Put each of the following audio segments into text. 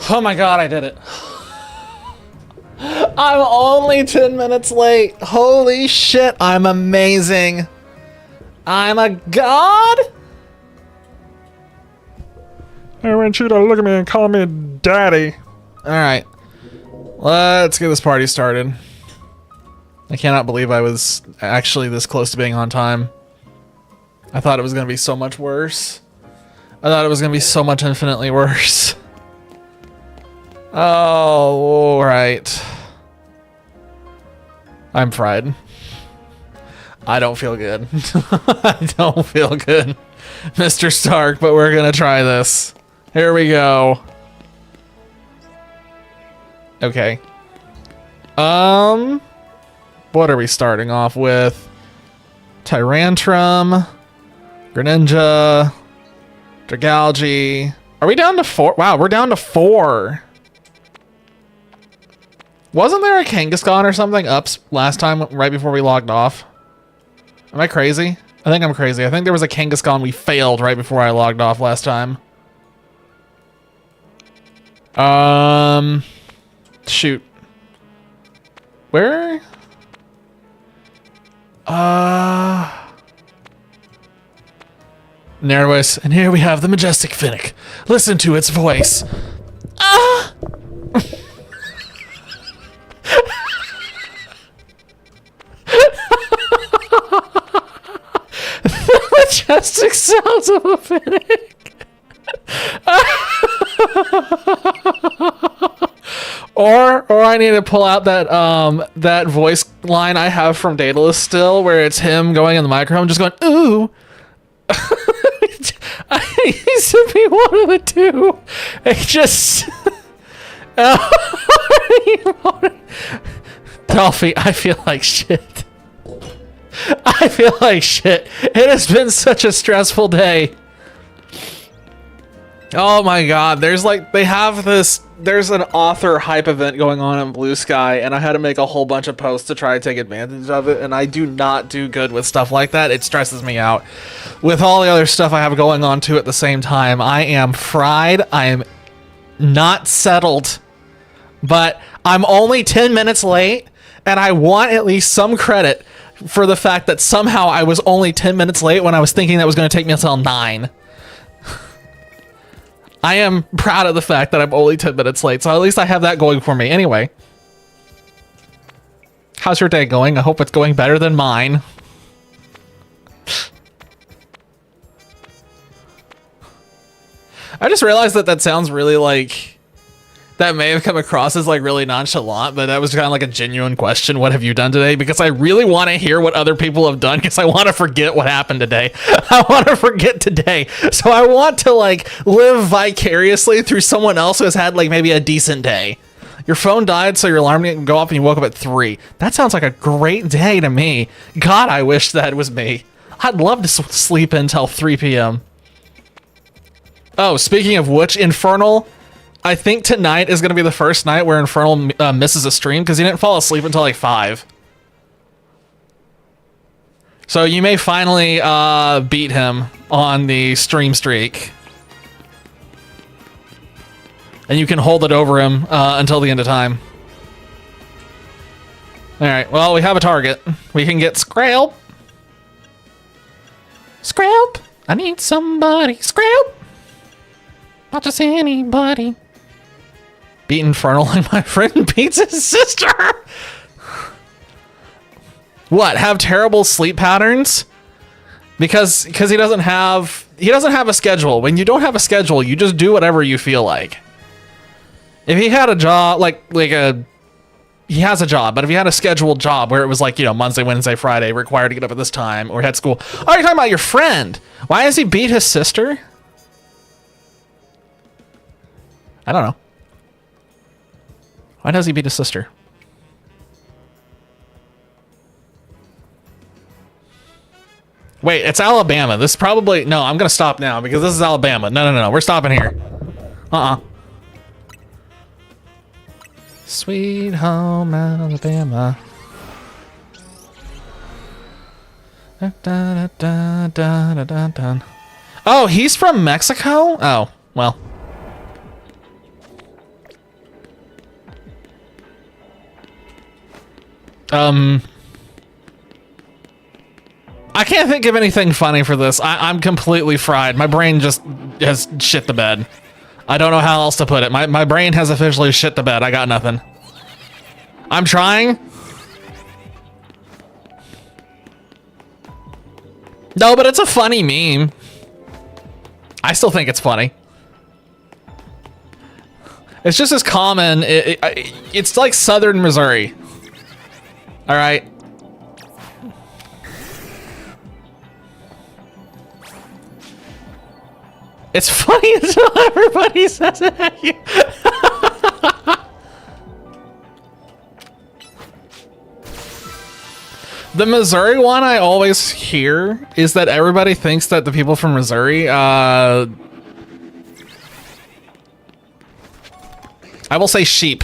Oh my god, I did it. I'm only 10 minutes late. Holy shit, I'm amazing. I'm a god? I want you to look at me and call me daddy. Alright. Let's get this party started. I cannot believe I was actually this close to being on time. I thought it was going to be so much worse. I thought it was going to be so much infinitely worse. Oh, right. I'm fried. I don't feel good. I don't feel good, Mr. Stark, but we're going to try this. Here we go. Okay. What are we starting off with? Tyrantrum, Greninja, Dragalge. Are we down to 4? Wow, we're down to 4. Wasn't there a Kangaskhan or something up last time right before we logged off? Am I crazy? I think I'm crazy. I think there was a Kangaskhan we failed right before I logged off last time. Shoot. Where? Narwhal, and here we have the majestic Finnick. Listen to its voice. Ah! The majestic sounds of a Finnick. Or I need to pull out that that voice line I have from Daedalus still, where it's him going in the microphone, just going ooh. I used to be one of the two. It just Dolphy, I feel like shit. I feel like shit. It has been such a stressful day. Oh my god, there's an author hype event going on in Blue Sky, and I had to make a whole bunch of posts to try to take advantage of it, and I do not do good with stuff like that. It stresses me out. With all the other stuff I have going on too at the same time, I am fried. I am not settled. But I'm only 10 minutes late, and I want at least some credit for the fact that somehow I was only 10 minutes late when I was thinking that was going to take me until 9. I am proud of the fact that I'm only 10 minutes late, so at least I have that going for me. Anyway, how's your day going? I hope it's going better than mine. I just realized that sounds really like... That may have come across as like really nonchalant, but that was kind of like a genuine question. What have you done today? Because I really want to hear what other people have done, because I want to forget what happened today. I want to forget today. So I want to like live vicariously through someone else who has had like maybe a decent day. Your phone died, so your alarm didn't go off and you woke up at 3. That sounds like a great day to me. God, I wish that was me. I'd love to sleep until 3 p.m. Oh, speaking of which, Infernal... I think tonight is going to be the first night where Infernal misses a stream because he didn't fall asleep until like 5. So you may finally beat him on the stream streak. And you can hold it over him until the end of time. Alright, well, we have a target. We can get Scrap. Scrap! I need somebody. Scrap! Not just anybody. Beat Infernal like my friend beats his sister. What? Have terrible sleep patterns? Because he doesn't have a schedule. When you don't have a schedule, you just do whatever you feel like. If he had a job he has a job, but if he had a scheduled job where it was like, you know, Monday, Wednesday, Friday, required to get up at this time, or had school. Oh, you're talking about your friend. Why does he beat his sister? I don't know. Why does he beat his sister? Wait, it's Alabama. This probably... No, I'm going to stop now because this is Alabama. No. We're stopping here. Sweet home Alabama. Oh, he's from Mexico? Oh, well. I can't think of anything funny for this. I'm completely fried. My brain just has shit the bed. I don't know how else to put it. My brain has officially shit the bed. I got nothing. I'm trying. No, but it's a funny meme. I still think it's funny. It's just as common. It's like Southern Missouri. All right. It's funny until everybody says it at you. The Missouri one I always hear is that everybody thinks that the people from Missouri, I will say sheep.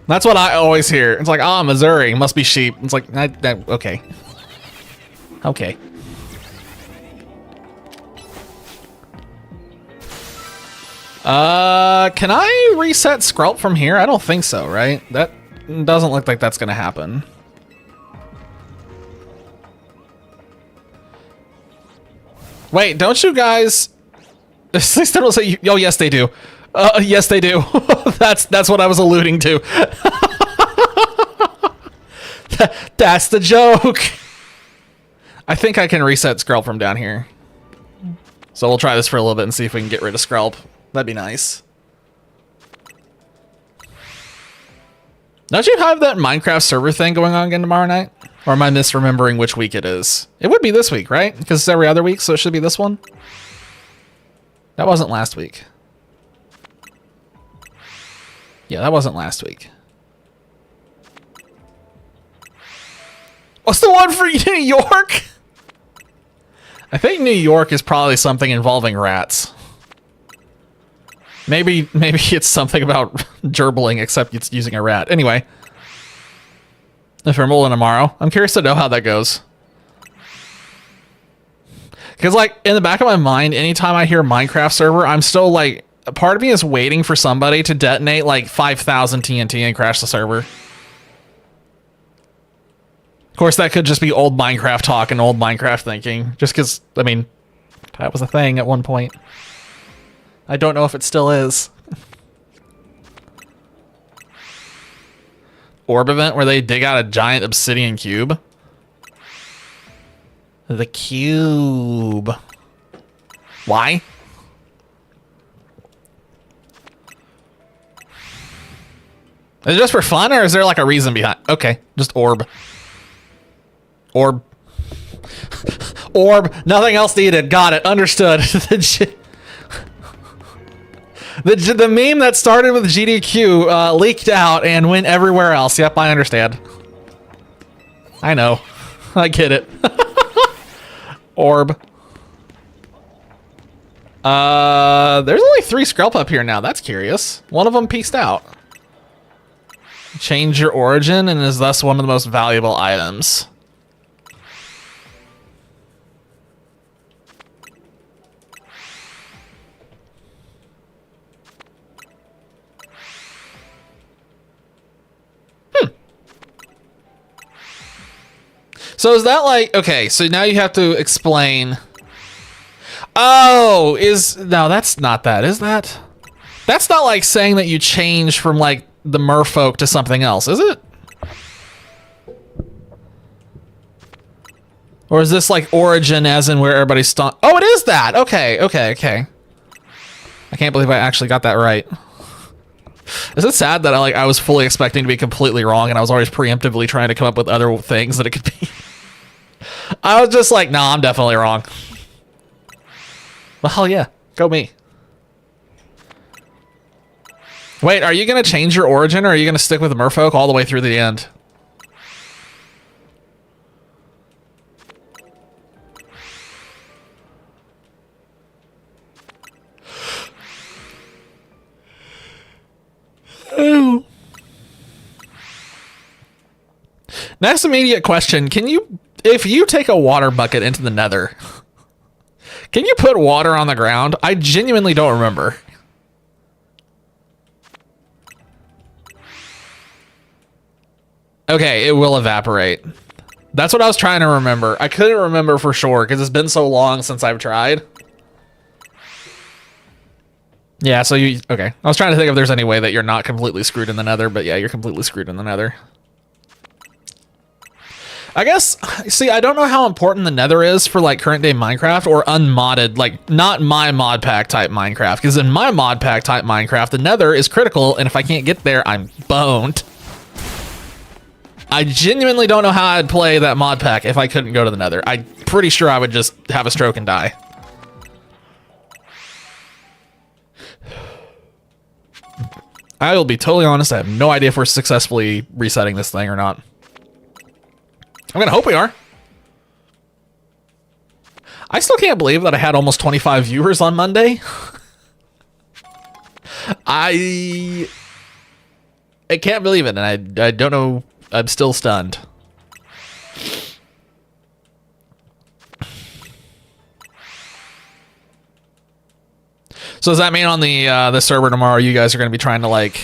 That's what I always hear. It's like, Missouri must be sheep. It's like, okay. Okay. Can I reset Skrulp from here? I don't think so, right? That doesn't look like that's gonna happen. Wait, don't you guys... Please don't say... Oh, yes, they do. Yes, they do. That's what I was alluding to. That's the joke. I think I can reset Skrulp from down here. So we'll try this for a little bit and see if we can get rid of Skrulp. That'd be nice. Don't you have that Minecraft server thing going on again tomorrow night? Or am I misremembering which week it is? It would be this week, right? Because it's every other week, so it should be this one. That wasn't last week. Yeah, that wasn't last week. What's the one for New York? I think New York is probably something involving rats. Maybe it's something about gerbling, except it's using a rat. Anyway. If I'm rolling tomorrow, I'm curious to know how that goes. Because, like, in the back of my mind, anytime I hear Minecraft server, I'm still, like, a part of me is waiting for somebody to detonate, like, 5,000 TNT and crash the server. Of course, that could just be old Minecraft talk and old Minecraft thinking. Just because, I mean, that was a thing at one point. I don't know if it still is. Orb event where they dig out a giant obsidian cube. The cube. Why? Is it just for fun, or is there like a reason behind? Okay, just orb. Orb. Orb. Nothing else needed. Got it. Understood. The meme that started with GDQ leaked out and went everywhere else. Yep, I understand. I know. I get it. Orb. There's only 3 Skrulp up here now. That's curious. One of them pieced out. Change your origin and is thus one of the most valuable items. So is that like, okay, so now you have to explain. Oh, no, that's not that, is that? That's not like saying that you change from like the merfolk to something else, is it? Or is this like origin as in where everybody's oh, it is that. Okay. I can't believe I actually got that right. Is it sad that I was fully expecting to be completely wrong and I was always preemptively trying to come up with other things that it could be? I was just like, no, I'm definitely wrong. Well, hell yeah. Go me. Wait, are you going to change your origin or are you going to stick with the merfolk all the way through the end? Oh. Next immediate question. If you take a water bucket into the nether, can you put water on the ground? I genuinely don't remember. Okay, it will evaporate. That's what I was trying to remember. I couldn't remember for sure because it's been so long since I've tried. Yeah, so you... Okay. I was trying to think if there's any way that you're not completely screwed in the nether, but yeah, you're completely screwed in the nether. I guess... See, I don't know how important the nether is for, like, current day Minecraft or unmodded, like, not my mod pack type Minecraft. Because in my mod pack type Minecraft, the nether is critical, and if I can't get there, I'm boned. I genuinely don't know how I'd play that mod pack if I couldn't go to the nether. I'm pretty sure I would just have a stroke and die. I will be totally honest, I have no idea if we're successfully resetting this thing or not. I'm gonna hope we are. I still can't believe that I had almost 25 viewers on Monday. I can't believe it, and I don't know, I'm still stunned. So does that mean on the server tomorrow, you guys are going to be trying to like...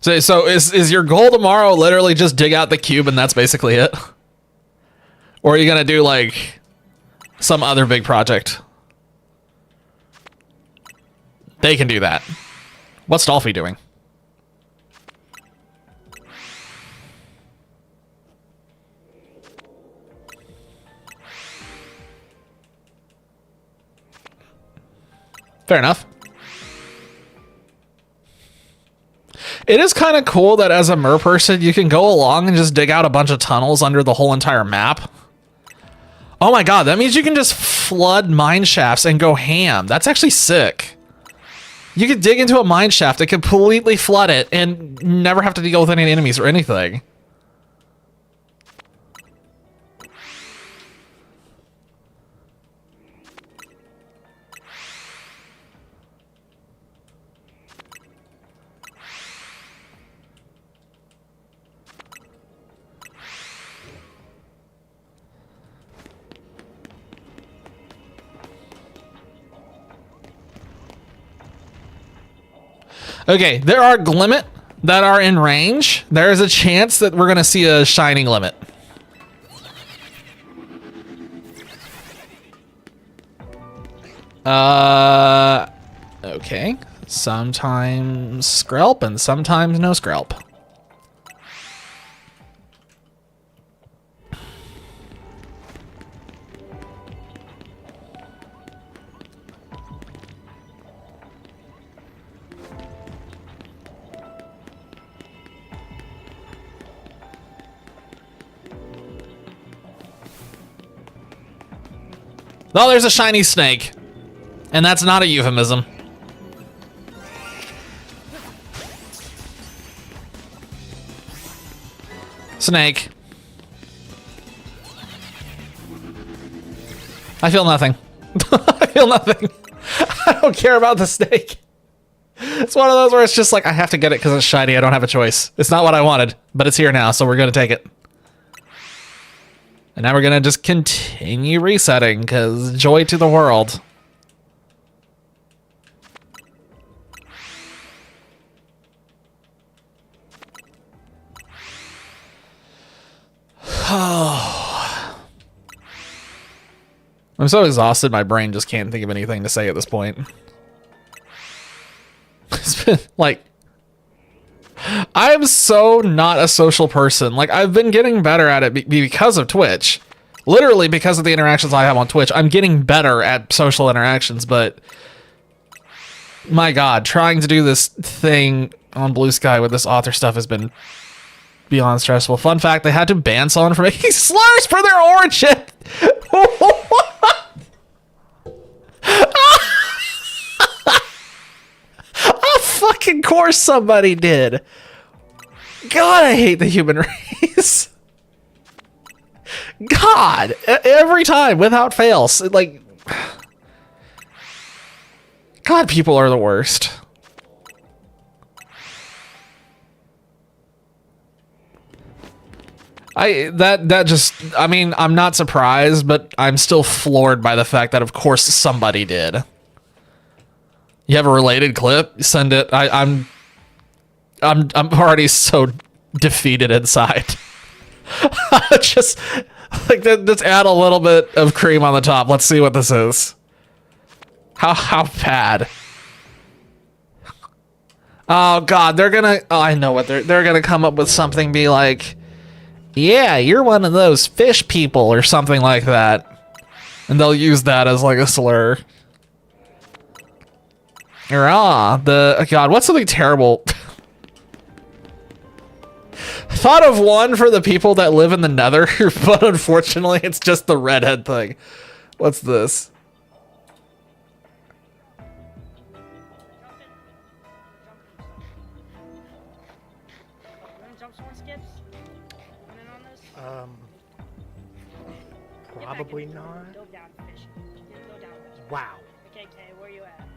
So is your goal tomorrow literally just dig out the cube and that's basically it? Or are you going to do like some other big project? They can do that. What's Dolphy doing? Fair enough. It is kind of cool that as a mer person, you can go along and just dig out a bunch of tunnels under the whole entire map. Oh my god, that means you can just flood mine shafts and go ham. That's actually sick. You could dig into a mine shaft and completely flood it and never have to deal with any enemies or anything. Okay, there are Glimmet that are in range. There is a chance that we're going to see a Shining Limit. Okay. Sometimes Skrelp and sometimes no Skrelp. Oh, there's a shiny snake. And that's not a euphemism. Snake. I feel nothing. I feel nothing. I don't care about the snake. It's one of those where it's just like, I have to get it because it's shiny. I don't have a choice. It's not what I wanted, but it's here now, so we're going to take it. And now we're going to just continue resetting because joy to the world. I'm so exhausted, my brain just can't think of anything to say at this point. It's been like... I am so not a social person. Like, I've been getting better at it because of Twitch. Literally because of the interactions I have on Twitch. I'm getting better at social interactions, but... My god, trying to do this thing on Blue Sky with this author stuff has been beyond stressful. Fun fact, they had to ban someone for making slurs for their origin! Fucking course somebody did. God, I hate the human race. God, every time without fail. Like, God, people are the worst. I mean, I'm not surprised, but I'm still floored by the fact that of course somebody did. You have a related clip? Send it. I'm already so defeated inside. Just like let's add a little bit of cream on the top. Let's see what this is. How bad? Oh god, they're gonna. Oh, I know what they're gonna come up with something. Be like, yeah, you're one of those fish people or something like that, and they'll use that as like a slur. God, what's something terrible? Thought of one for the people that live in the Nether, but unfortunately, it's just the redhead thing. What's this? Probably not. Wow. Okay, where you at?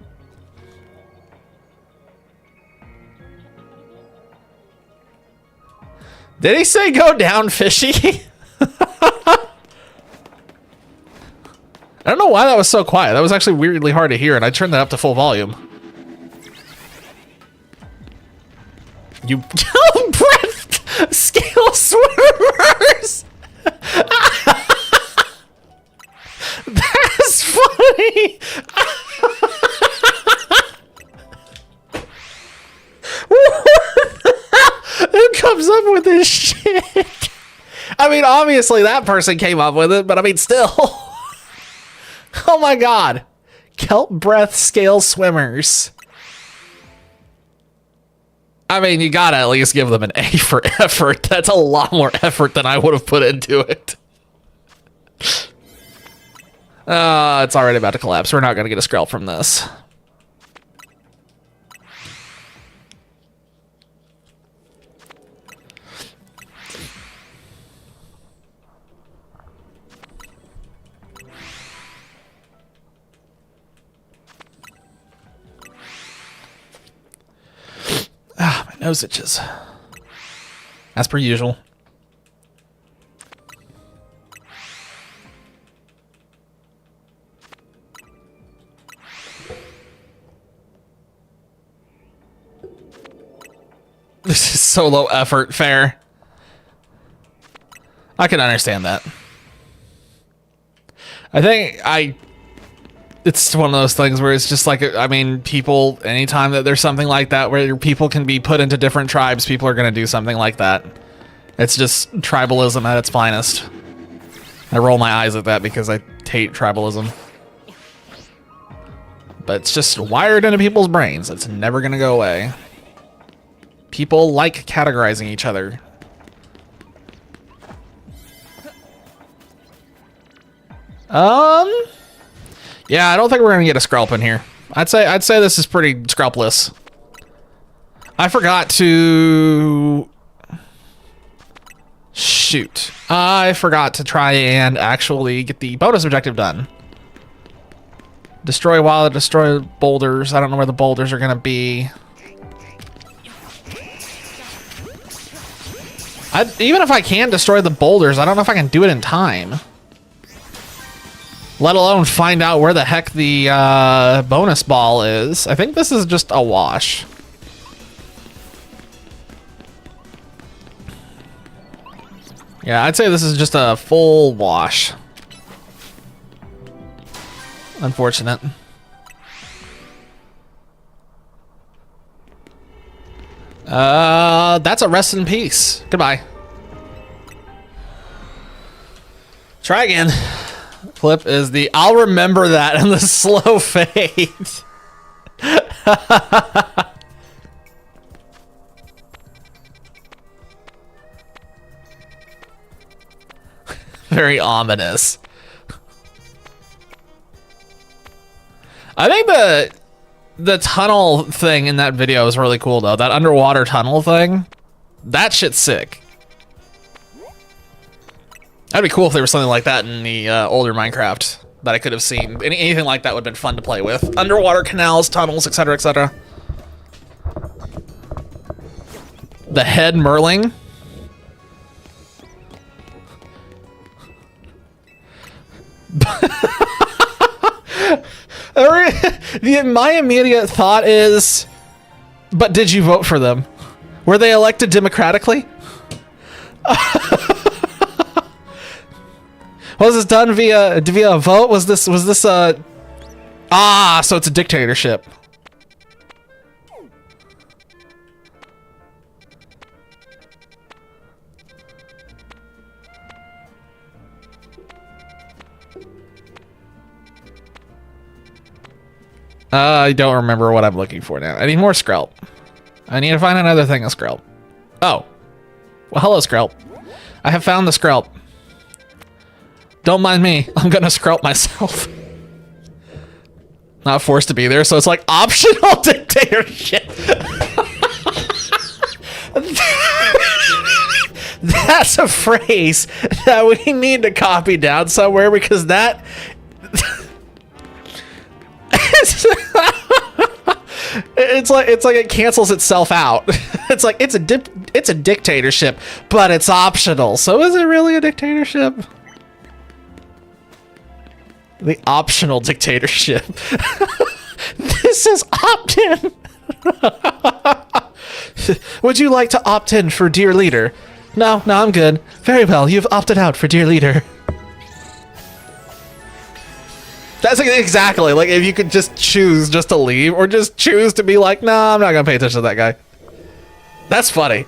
Did he say go down fishy? I don't know why that was so quiet. That was actually weirdly hard to hear, and I turned that up to full volume. You breath scale swimmers! That's funny! Who comes up with this shit? I mean, obviously that person came up with it, but I mean, still. Oh my god. Kelp breath scale swimmers. I mean, you gotta at least give them an A for effort. That's a lot more effort than I would have put into it. It's already about to collapse. We're not gonna get a scalp from this. Ah, my nose itches. As per usual. This is so low effort, fair. I can understand that. It's one of those things where it's just like, I mean, people, anytime that there's something like that where people can be put into different tribes, people are going to do something like that. It's just tribalism at its finest. I roll my eyes at that because I hate tribalism. But it's just wired into people's brains. It's never going to go away. People like categorizing each other. Yeah, I don't think we're gonna get a scalp in here. I'd say this is pretty scalpless. I forgot to shoot. I forgot to try and actually get the bonus objective done. Destroy wild, destroy boulders. I don't know where the boulders are gonna be. Even if I can destroy the boulders, I don't know if I can do it in time. Let alone find out where the heck the bonus ball is. I think this is just a wash. Yeah, I'd say this is just a full wash. Unfortunate. That's a rest in peace. Goodbye. Try again. Clip is the I'll remember that in the slow fade. Very ominous. I think the tunnel thing in that video is really cool though. That underwater tunnel thing, that shit's sick. That'd be cool if there was something like that in the older Minecraft that I could have seen. Anything like that would have been fun to play with. Underwater canals, tunnels, etc., etc. The head Merling. My immediate thought is, but did you vote for them? Were they elected democratically? Was this done via a vote? Was this so it's a dictatorship. I don't remember what I'm looking for now. I need more Skrelp. I need to find another thing of Skrelp. Oh. Well, hello, Skrelp. I have found the Skrelp. Don't mind me. I'm gonna Skrelp myself. Not forced to be there, so it's like optional dictatorship. That's a phrase that we need to copy down somewhere because that... it's like it cancels itself out. It's like it's a dictatorship, but it's optional. So is it really a dictatorship? The optional dictatorship. This is opt-in. Would you like to opt in for dear leader? No, I'm good. Very well, you've opted out for dear leader. That's exactly like if you could just choose just to leave or just choose to be like, nah, I'm not gonna pay attention to that guy. That's funny.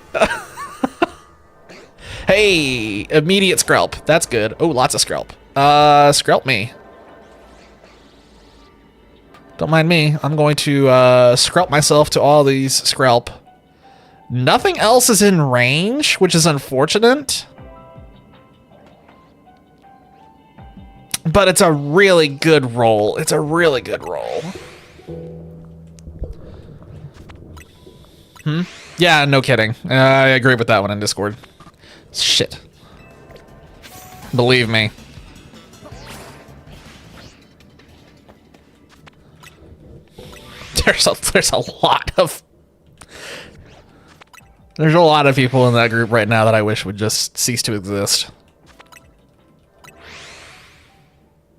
Hey, immediate Skrelp. That's good. Oh, lots of Skrelp. Skrelp me. Don't mind me. I'm going to Skrelp myself to all these Skrelp. Nothing else is in range, which is unfortunate. But it's a really good roll. It's a really good roll. Yeah, no kidding. I agree with that one in Discord. Shit. Believe me. There's a lot of people in that group right now that I wish would just cease to exist.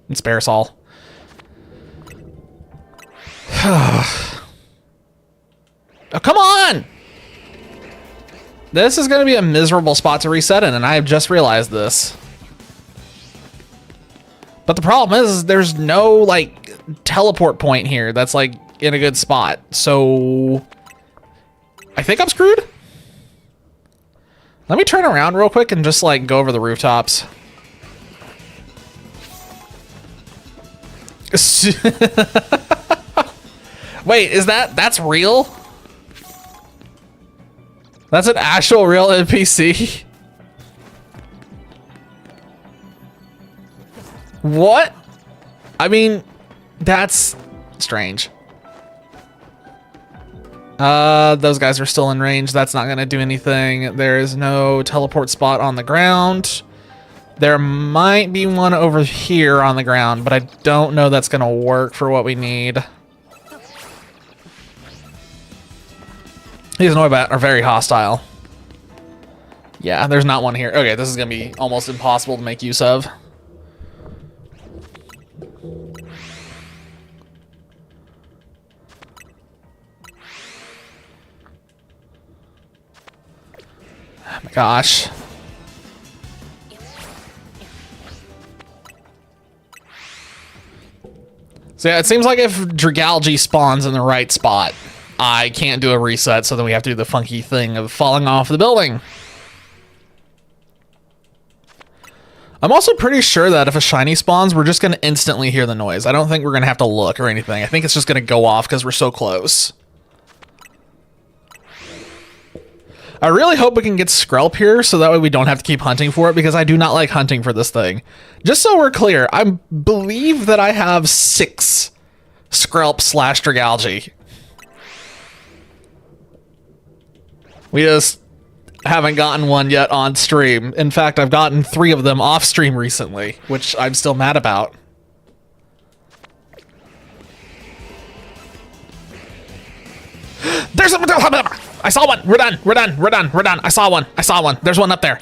And spare us all. Oh, come on! This is going to be a miserable spot to reset in, and I have just realized this. But the problem is there's no, like, teleport point here that's, like, in a good spot. So I think I'm screwed. Let me turn around real quick and just, like, go over the rooftops. Wait, is that's real? That's an actual real NPC? What? I mean, that's strange. Those guys are still in range. That's not gonna do anything. There is no teleport spot on the ground. There might be one over here on the ground, but I don't know that's gonna work for what we need. These Noibat are very hostile. Yeah, there's not one here. Okay, this is gonna be almost impossible to make use of. Oh my gosh. So yeah, it seems like if Dragalge spawns in the right spot, I can't do a reset, so then we have to do the funky thing of falling off the building. I'm also pretty sure that if a shiny spawns, we're just going to instantly hear the noise. I don't think we're going to have to look or anything. I think it's just going to go off because we're so close. I really hope we can get Skrelp here so that way we don't have to keep hunting for it, because I do not like hunting for this thing. Just so we're clear, I believe that I have 6 Skrelp / Dragalge. We just haven't gotten one yet on stream. In fact, I've gotten 3 of them off stream recently, which I'm still mad about. There's a... I saw one. We're done. I saw one. There's one up there.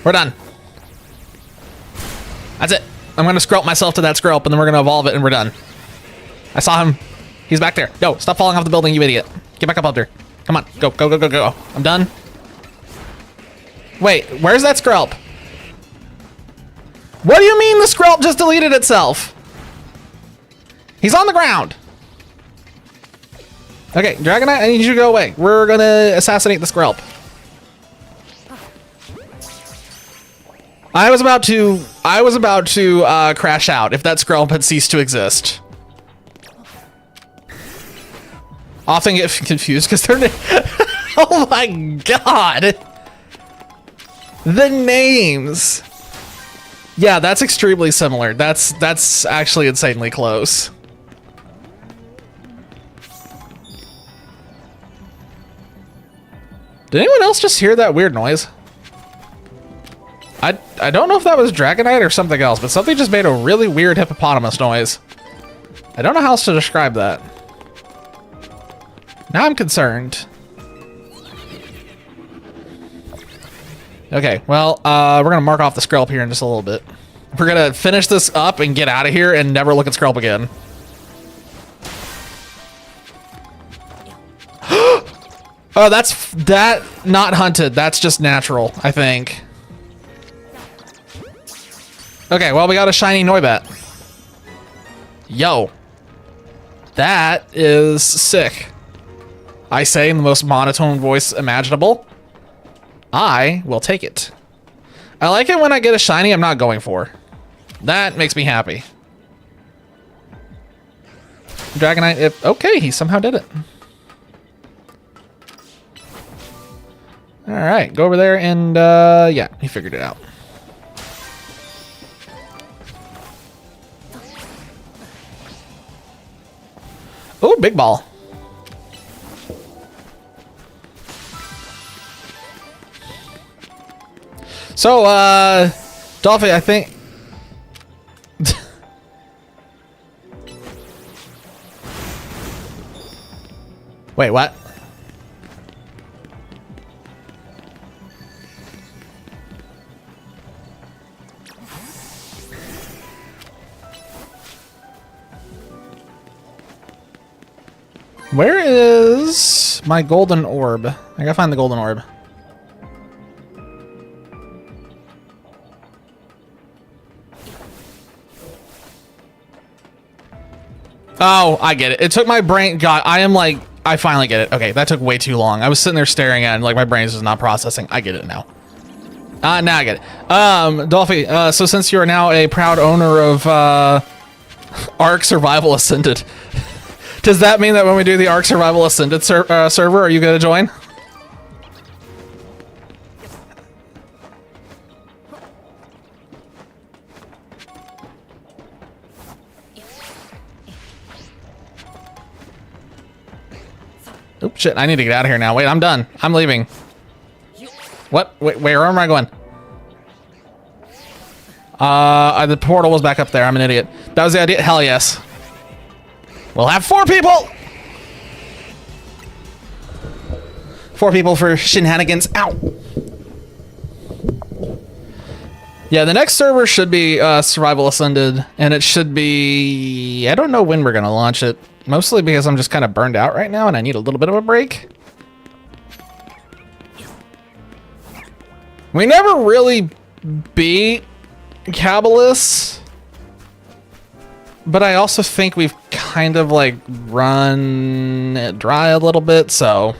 We're done. That's it. I'm going to Skrelp myself to that Skrelp, and then we're going to evolve it, and we're done. I saw him. He's back there. No, stop falling off the building, you idiot. Get back up there. Come on. Go. I'm done. Wait, where's that Skrelp? What do you mean the Skrelp just deleted itself? He's on the ground. Okay, Dragonite, I need you to go away. We're gonna assassinate the Skrelp. I was about to crash out if that Skrelp had ceased to exist. Often get confused because they're oh my god. The names. Yeah, that's extremely similar. That's actually insanely close. Did anyone else just hear that weird noise? I don't know if that was Dragonite or something else, but something just made a really weird hippopotamus noise. I don't know how else to describe that. Now I'm concerned. Okay, well, we're gonna mark off the Skrelp here in just a little bit. We're gonna finish this up and get out of here and never look at Skrelp again. Oh, that's not hunted. That's just natural, I think. Okay, well, we got a shiny Noibat. Yo. That is sick. I say in the most monotone voice imaginable. I will take it. I like it when I get a shiny I'm not going for. That makes me happy. Dragonite, okay, he somehow did it. All right, go over there and yeah, he figured it out. Oh, big ball. So, Dolphy, I think... Wait, what? Where is my golden orb? I gotta find the golden orb. Oh, I get it. It took my brain. God, I finally get it. Okay, that took way too long. I was sitting there staring at it, and like my brain's just not processing. I get it now. Now I get it. Dolphy, so since you are now a proud owner of Ark Survival Ascended, does that mean that when we do the Ark Survival Ascended server, are you gonna join? Oops, shit, I need to get out of here now. Wait, I'm done. I'm leaving. What? Wait, where am I going? The portal was back up there. I'm an idiot. That was the idea. Hell yes. We'll have 4 people! 4 people for shenanigans. Ow! Yeah, the next server should be Survival Ascended, and it should be... I don't know when we're gonna launch it. Mostly because I'm just kind of burned out right now and I need a little bit of a break. We never really beat Cabalus, but I also think we've kind of like run it dry a little bit, so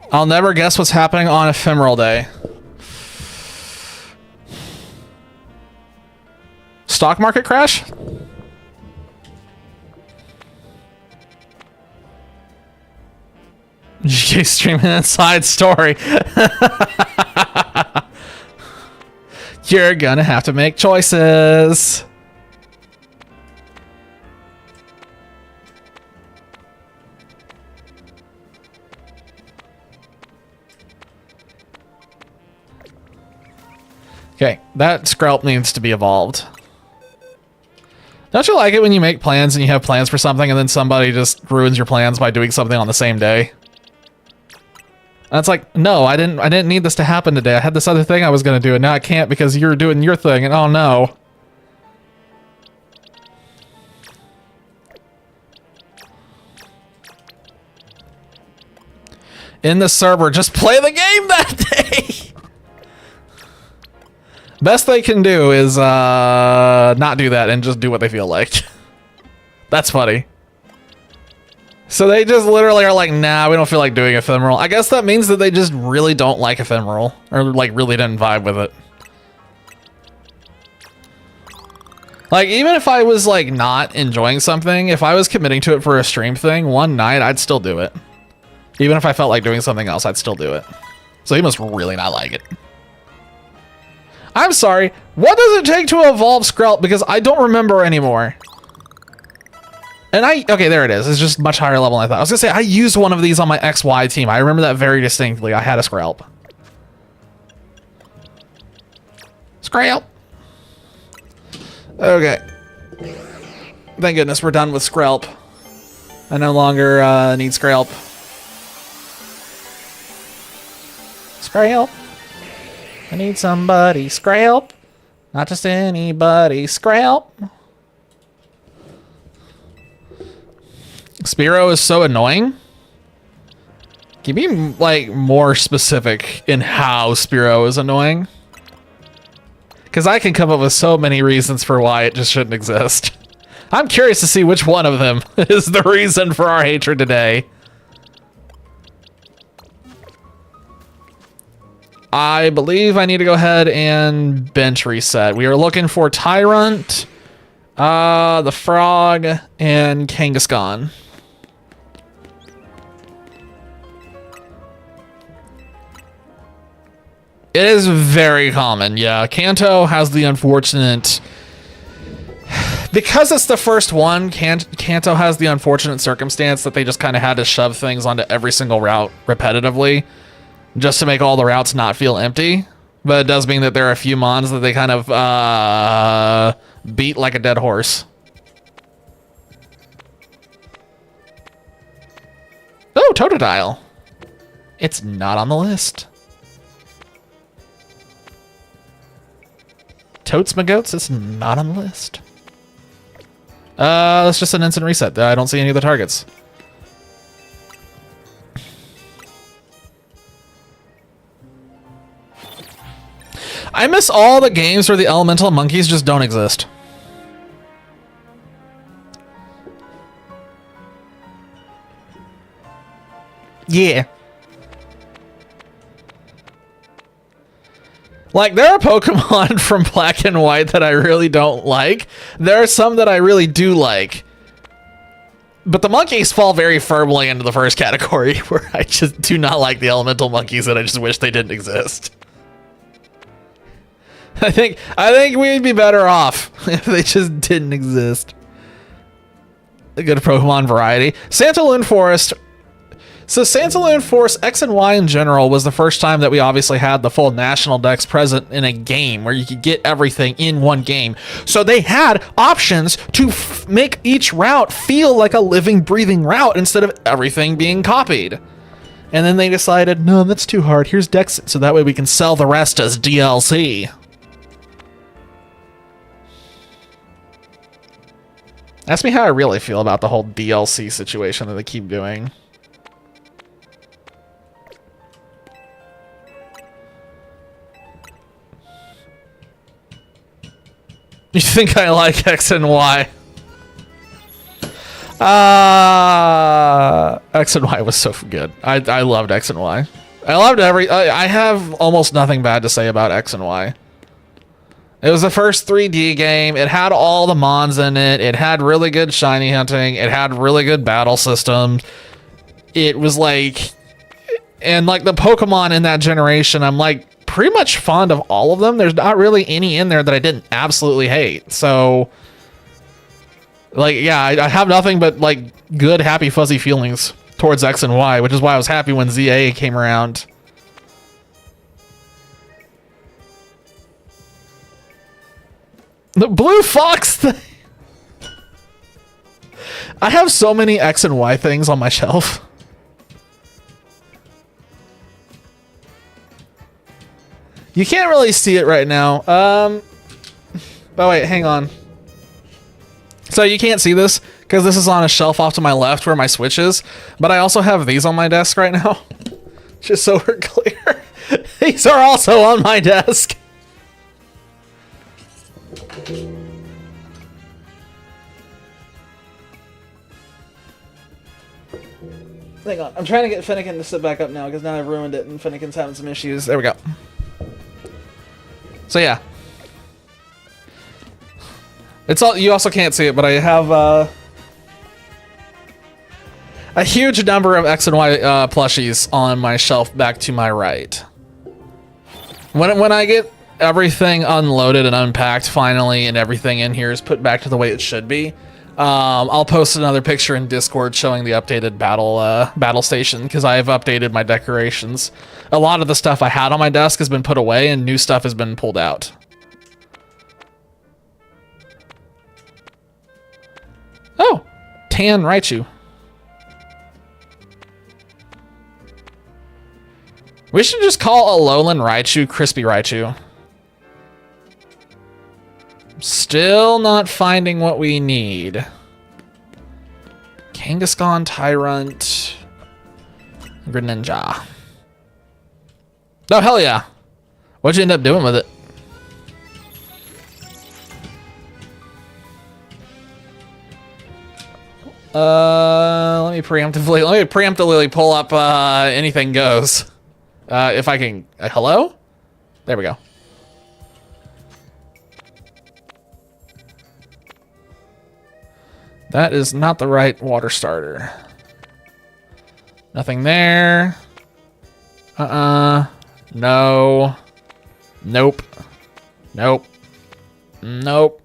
I'll never guess what's happening on Ephemeral Day. Stock market crash? GK streaming that side story. You're gonna have to make choices. Okay, that Skrelp needs to be evolved. Don't you like it when you make plans and you have plans for something and then somebody just ruins your plans by doing something on the same day? And it's like, no, I didn't need this to happen today. I had this other thing I was gonna do, and now I can't because you're doing your thing, and oh no. in the server. Just play the game that day. Best they can do is not do that and just do what they feel like. That's funny. So they just literally are like, nah, we don't feel like doing Ephemeral. I guess that means that they just really don't like Ephemeral, or like really didn't vibe with it. Like, even if I was like not enjoying something, if I was committing to it for a stream thing one night, I'd still do it. Even if I felt like doing something else, I'd still do it. So he must really not like it. I'm sorry, what does it take to evolve Skrelp? Because I don't remember anymore. And okay, there it is. It's just much higher level than I thought. I was gonna say, I used one of these on my XY team. I remember that very distinctly. I had a Skrelp. Skrelp. Okay. Thank goodness we're done with Skrelp. I no longer need Skrelp. Skrelp. I need somebody. Skrelp. Not just anybody. Skrelp. Spearow is so annoying. Can you be like more specific in how Spearow is annoying? Because I can come up with so many reasons for why it just shouldn't exist. I'm curious to see which one of them is the reason for our hatred today. I believe I need to go ahead and bench reset. We are looking for Tyrant, the Frog, and Kangaskhan. It is very common, yeah. Kanto has the unfortunate... Because it's the first one, Kanto has the unfortunate circumstance that they just kind of had to shove things onto every single route repetitively just to make all the routes not feel empty. But it does mean that there are a few mons that they kind of beat like a dead horse. Oh, Totodile. It's not on the list. Toadsmagoats, it's not on the list. That's just an instant reset. I don't see any of the targets. I miss all the games where the elemental monkeys just don't exist. Yeah. Like, there are Pokemon from Black and White that I really don't like. There are some that I really do like. But the monkeys fall very firmly into the first category, where I just do not like the elemental monkeys and I just wish they didn't exist. I think we'd be better off if they just didn't exist. A good Pokemon variety. Santaloon Forest. So Santaloon Force X and Y in general was the first time that we obviously had the full national dex present in a game where you could get everything in one game. So they had options to make each route feel like a living, breathing route instead of everything being copied. And then they decided, no, that's too hard. Here's Dex, so that way we can sell the rest as DLC. Ask me how I really feel about the whole DLC situation that they keep doing. You think I like X and Y? X and Y was so good. I loved X and Y. I loved I have almost nothing bad to say about X and Y. It was the first 3D game. It had all the mons in it. It had really good shiny hunting. It had really good battle systems. It was like... And like the Pokemon in that generation, I'm like pretty much fond of all of them. There's not really any in there that I didn't absolutely hate. So, like, yeah, I have nothing but like good, happy, fuzzy feelings towards X and Y, which is why I was happy when ZA came around. The Blue Fox thing. I have so many X and Y things on my shelf. You can't really see it right now. Oh wait, hang on. So you can't see this because this is on a shelf off to my left where my Switch is, but I also have these on my desk right now. Just so we're clear. These are also on my desk. Hang on, I'm trying to get Finnegan to sit back up now because now I've ruined it and Finnegan's having some issues. There we go. So yeah. It's all, you also can't see it, but I have a huge number of X and Y plushies on my shelf back to my right. When I get everything unloaded and unpacked finally and everything in here is put back to the way it should be, I'll post another picture in Discord showing the updated battle station because I have updated my decorations. A lot of the stuff I had on my desk has been put away and new stuff has been pulled out. Oh, Tan Raichu. We should just call Alolan Raichu Crispy Raichu. Still not finding what we need. Kangaskhan, Tyrant, Greninja. Oh, hell yeah. What'd you end up doing with it? Let me preemptively pull up anything goes. If I can, hello? There we go. That is not the right water starter. Nothing there. No. Nope. Nope. Nope.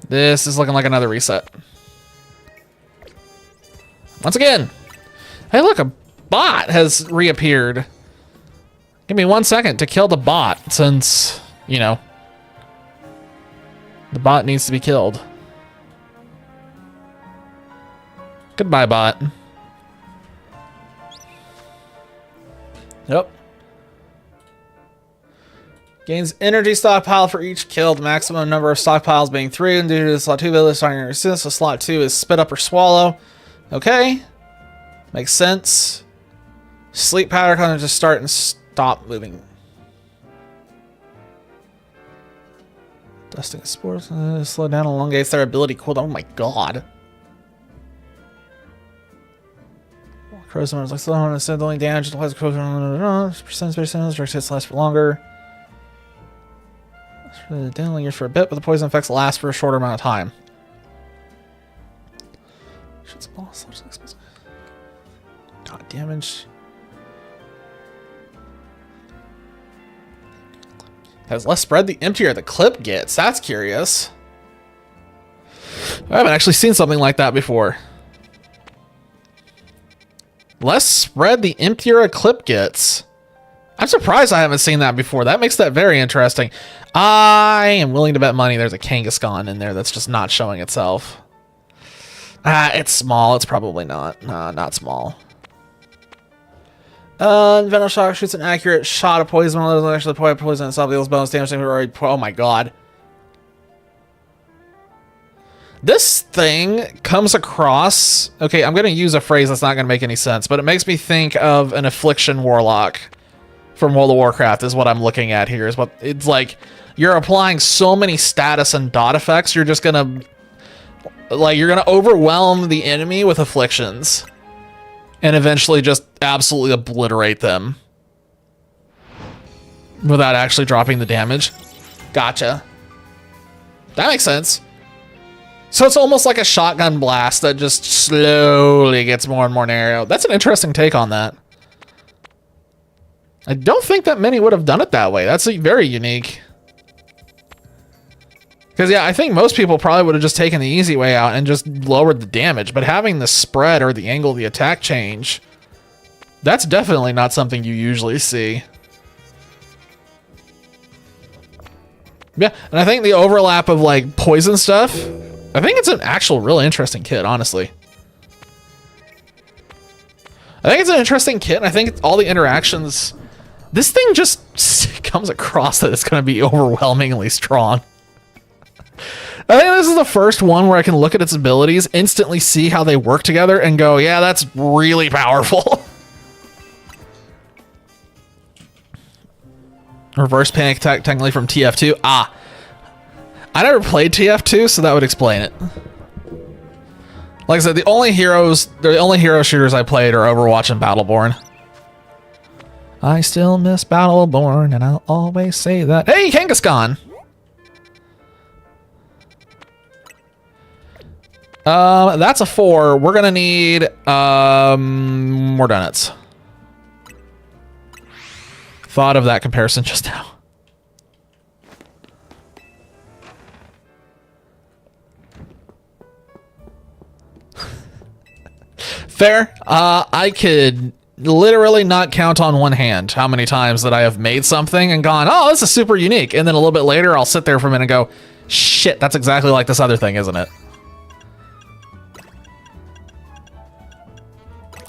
This is looking like another reset. Once again. Hey, look, a bot has reappeared. Give me 1 second to kill the bot since, you know, the bot needs to be killed. Goodbye, bot. Yep. Gains energy stockpile for each killed. Maximum number of stockpiles being 3. And due to the slot 2 ability starting to resist, so slot 2 is spit up or swallow. Okay. Makes sense. Sleep powder kind of just start and stop moving. Dusting spores, slow down, elongates their ability cooldown. Oh my god. Crows is like slow down instead of dealing damage, applies crows percent space direct hits last for longer. Down lingers for a bit, but the poison effects last for a shorter amount of time. Shoots a ball, god damage. Has less spread the emptier the clip gets. That's curious. I haven't actually seen something like that before. Less spread the emptier a clip gets. I'm surprised I haven't seen that before. That makes that very interesting. I am willing to bet money there's a Kangaskhan in there that's just not showing itself. It's small. It's probably not. Not small. Venom Shock shoots an accurate shot of poison. Actually, the poison itself deals bonus damage. Oh my god. This thing comes across... Okay, I'm going to use a phrase that's not going to make any sense, but it makes me think of an Affliction Warlock from World of Warcraft is what I'm looking at here. Is what it's like. You're applying so many status and dot effects, you're just going to... Like, you're going to overwhelm the enemy with afflictions. And eventually just absolutely obliterate them. Without actually dropping the damage. Gotcha. That makes sense. So it's almost like a shotgun blast that just slowly gets more and more narrow. That's an interesting take on that. I don't think that many would have done it that way. That's very unique. Because, yeah, I think most people probably would have just taken the easy way out and just lowered the damage. But having the spread or the angle of the attack change, that's definitely not something you usually see. Yeah, and I think the overlap of, like, poison stuff, I think it's an actual really interesting kit, honestly. I think it's an interesting kit, and I think all the interactions... This thing just comes across that it's going to be overwhelmingly strong. I think this is the first one where I can look at its abilities, instantly see how they work together, and go, yeah, that's really powerful. Reverse panic attack, technically from TF2. Ah. I never played TF2, so that would explain it. Like I said, the only hero shooters I played are Overwatch and Battleborn. I still miss Battleborn, and I'll always say that. Hey, Kangaskhan! That's a 4. We're gonna need more donuts. Thought of that comparison just now. Fair. I could literally not count on one hand how many times that I have made something and gone, oh, this is super unique. And then a little bit later, I'll sit there for a minute and go, shit, that's exactly like this other thing, isn't it?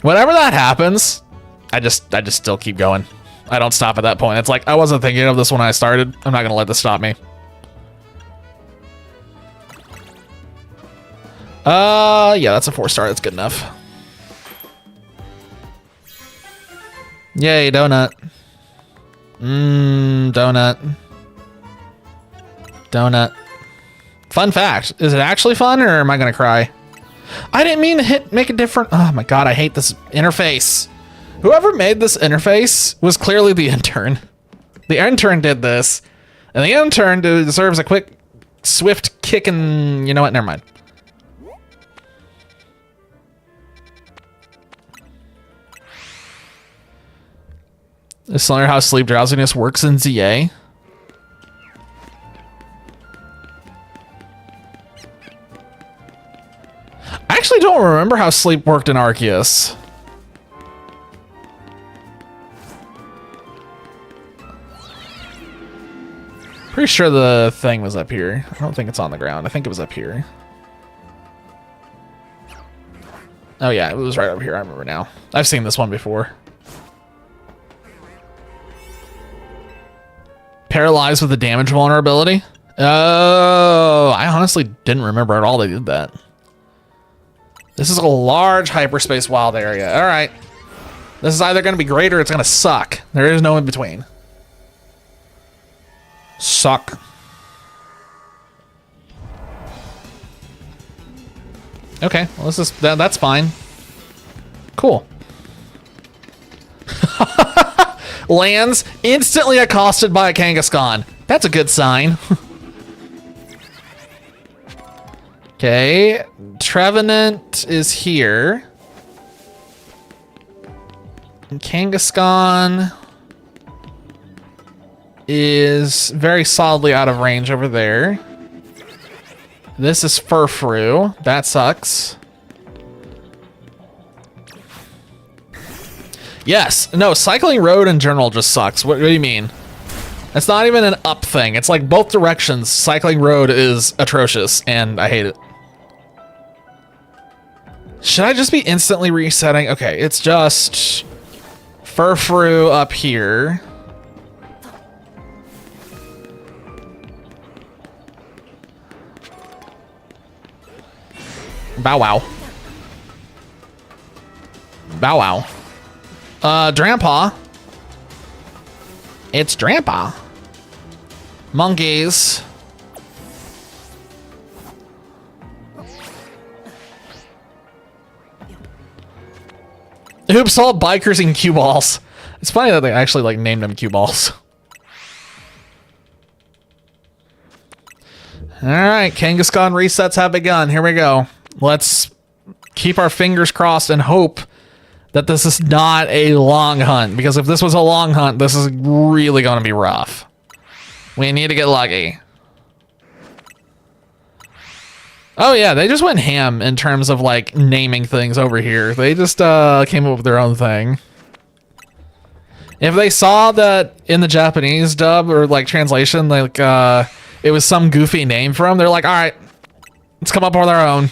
Whenever that happens, I just still keep going. I don't stop at that point. It's like, I wasn't thinking of this when I started. I'm not going to let this stop me. Yeah, that's a 4-star. That's good enough. Yay, donut. Donut. Donut. Fun fact. Is it actually fun, or am I going to cry? I didn't mean to make it different. Oh my god, I hate this interface. Whoever made this interface was clearly the intern. The intern did this, and the intern deserves a quick, swift kick and... You know what? Never mind. Is telling her how sleep drowsiness works in ZA. I actually don't remember how sleep worked in Arceus. Pretty sure the thing was up here. I don't think it's on the ground. I think it was up here. Oh yeah, it was right over here. I remember now. I've seen this one before. Paralyzed with a damage vulnerability? Oh, I honestly didn't remember at all they did that. This is a large hyperspace wild area. All right. This is either going to be great or it's going to suck. There is no in between. Suck. Okay, well, this is that's fine. Cool. Lands instantly accosted by a Kangaskhan. That's a good sign. Okay, Trevenant is here. And Kangaskhan is very solidly out of range over there. This is Furfrou. That sucks. Yes. No, cycling road in general just sucks. What do you mean? It's not even an up thing. It's like both directions. Cycling road is atrocious, and I hate it. Should I just be instantly resetting? Okay, it's just Furfrou up here. Bow wow. Bow wow. Drampa. It's Drampa. Monkeys. Oops, all bikers and cue balls. It's funny that they actually like named them cue balls. All right, Kangaskhan resets have begun. Here we go. Let's keep our fingers crossed and hope that this is not a long hunt, because if this was a long hunt, this is really going to be rough. We need to get lucky. Oh yeah, they just went ham in terms of like naming things over here. They just came up with their own thing. If they saw that in the Japanese dub or like translation, like it was some goofy name for them, they're like, all right, let's come up with our own.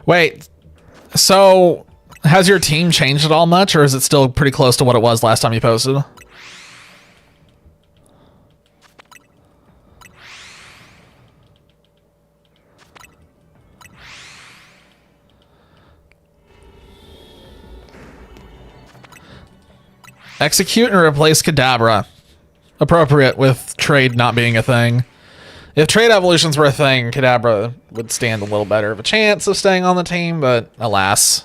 Wait, So, has your team changed at all much, or is it still pretty close to what it was last time you posted? Execute and replace Kadabra. Appropriate with trade not being a thing. If trade evolutions were a thing, Kadabra would stand a little better of a chance of staying on the team, but alas.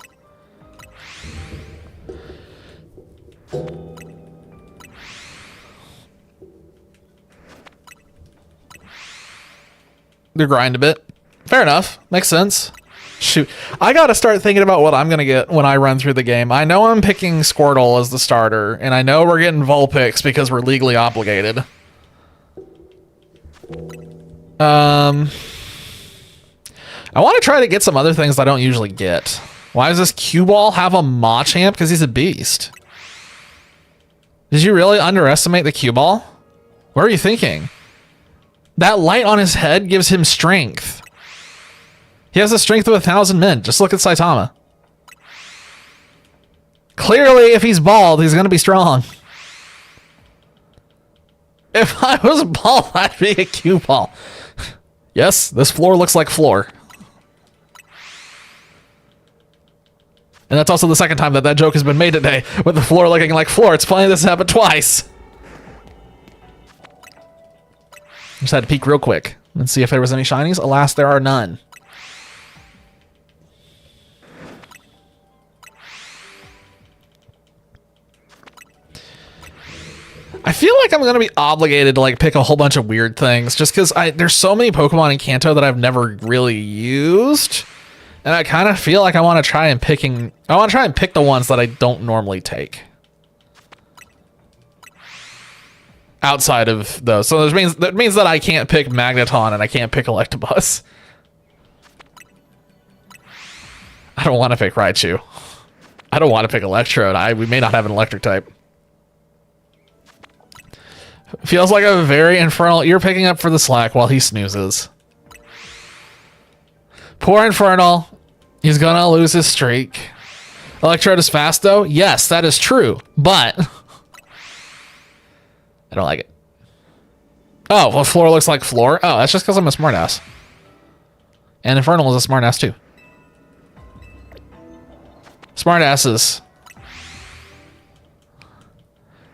They grind a bit. Fair enough. Makes sense. Shoot. I gotta start thinking about what I'm gonna get when I run through the game. I know I'm picking Squirtle as the starter, and I know we're getting Vulpix because we're legally obligated. I want to try to get some other things I don't usually get. Why does this cue ball have a Machamp? Because he's a beast. Did you really underestimate the cue ball? What are you thinking? That light on his head gives him strength. He has the strength of 1,000 men. Just look at Saitama. Clearly, if he's bald, he's going to be strong. If I was bald, I'd be a cue ball. Yes, this floor looks like floor. And that's also the second time that joke has been made today, with the floor looking like floor. It's funny this happened twice. Just had to peek real quick and see if there was any shinies. Alas, there are none. I feel like I'm going to be obligated to like pick a whole bunch of weird things just because there's so many Pokemon in Kanto that I've never really used. And I kind of feel like I want to try and pick the ones that I don't normally take. Outside of those. So that means that I can't pick Magneton and I can't pick Electabuzz. I don't want to pick Raichu. I don't want to pick Electrode. We may not have an electric type. Feels like a very Infernal. You're picking up for the slack while he snoozes. Poor Infernal. He's gonna lose his streak. Electrode is fast though? Yes, that is true. But I don't like it. Oh, well, floor looks like floor. Oh, that's just because I'm a smartass. And Infernal is a smartass too. Smartasses.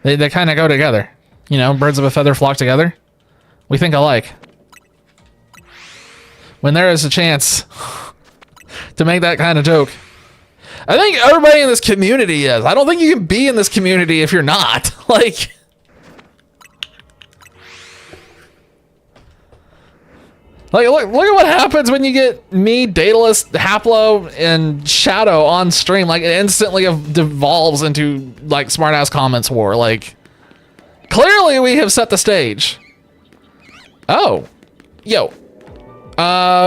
They kind of go together. You know, birds of a feather flock together. We think alike. When there is a chance to make that kind of joke. I think everybody in this community is. I don't think you can be in this community if you're not. Like... look at what happens when you get me, Daedalus, Haplo, and Shadow on stream. Like, it instantly devolves into, like, smartass comments war. Like... clearly, we have set the stage. Oh. Yo.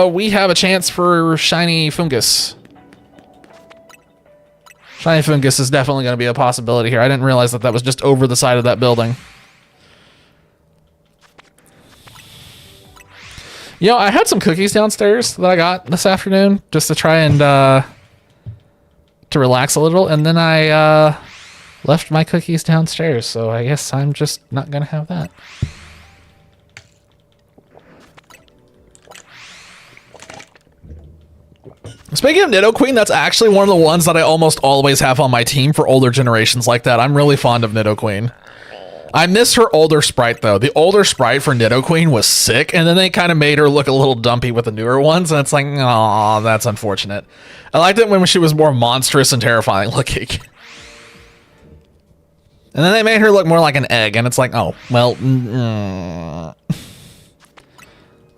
We have a chance for Shiny Fungus. Shiny Fungus is definitely going to be a possibility here. I didn't realize that was just over the side of that building. You know, I had some cookies downstairs that I got this afternoon just to try and, to relax a little. And then I, left my cookies downstairs, so I guess I'm just not gonna have that. Speaking of Nidoqueen, that's actually one of the ones that I almost always have on my team for older generations like that. I'm really fond of Nidoqueen. I miss her older sprite, though. The older sprite for Nidoqueen was sick, and then they kind of made her look a little dumpy with the newer ones, and it's like, aw, that's unfortunate. I liked it when she was more monstrous and terrifying looking. And then they made her look more like an egg, and it's like, oh, well,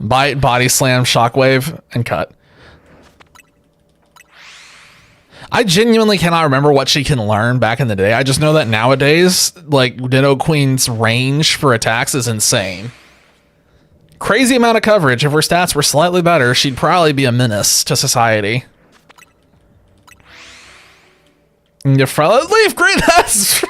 bite, body slam, shockwave, and cut. I genuinely cannot remember what she can learn back in the day. I just know that nowadays, like, Nidoqueen's range for attacks is insane. Crazy amount of coverage. If her stats were slightly better, she'd probably be a menace to society. Leaf green, that's...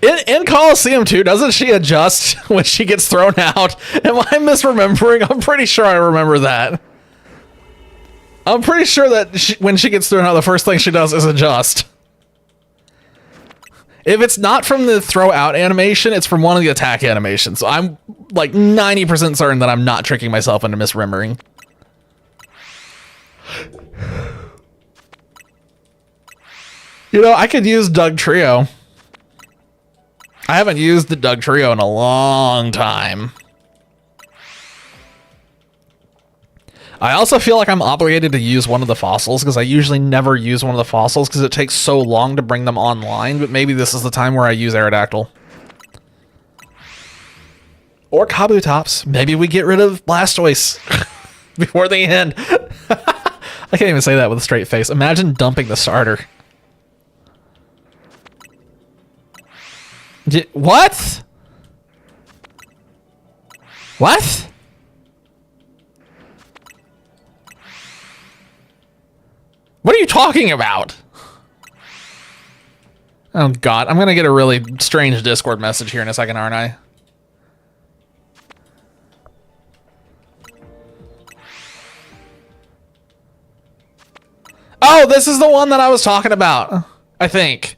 In Coliseum 2, doesn't she adjust when she gets thrown out? Am I misremembering? I'm pretty sure I remember that. I'm pretty sure that when she gets thrown out, the first thing she does is adjust. If it's not from the throw out animation, it's from one of the attack animations. So I'm like 90% certain that I'm not tricking myself into misremembering. You know, I could use Dugtrio. I haven't used the Dugtrio in a long time. I also feel like I'm obligated to use one of the fossils because I usually never use one of the fossils because it takes so long to bring them online, but maybe this is the time where I use Aerodactyl. Or Kabutops. Maybe we get rid of Blastoise before the end. I can't even say that with a straight face. Imagine dumping the starter. What? What? What are you talking about? Oh god, I'm gonna get a really strange Discord message here in a second, aren't I? Oh, this is the one that I was talking about, I think.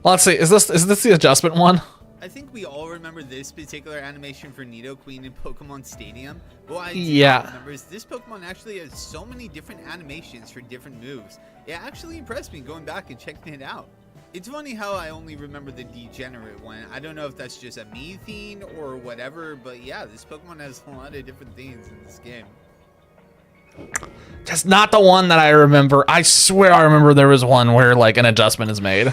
Let's see, is this the adjustment one? I think we all remember this particular animation for Nidoqueen in Pokemon Stadium. What I do not remember is this Pokemon actually has so many different animations for different moves. It actually impressed me going back and checking it out. It's funny how I only remember the Degenerate one. I don't know if that's just a me thing or whatever, but yeah, this Pokemon has a lot of different things in this game. That's not the one that I remember. I swear I remember there was one where like an adjustment is made.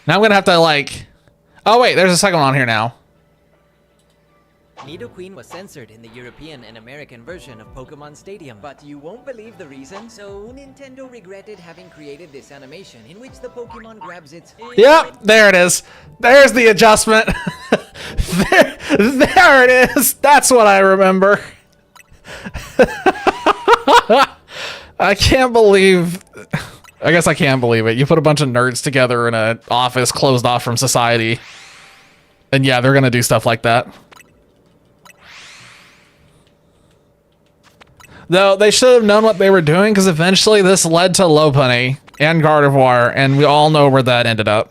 Now I'm gonna have to like, oh wait, there's a second one on here now. Nidoqueen was censored in the European and American version of Pokemon Stadium, but you won't believe the reason. So Nintendo regretted having created this animation in which the Pokemon grabs its... Yep, there it is. There's the adjustment. there it is. That's what I remember. I can't believe... I guess I can't believe it. You put a bunch of nerds together in an office closed off from society. And yeah, they're gonna do stuff like that. Though they should have known what they were doing because eventually this led to Lopunny and Gardevoir, and we all know where that ended up.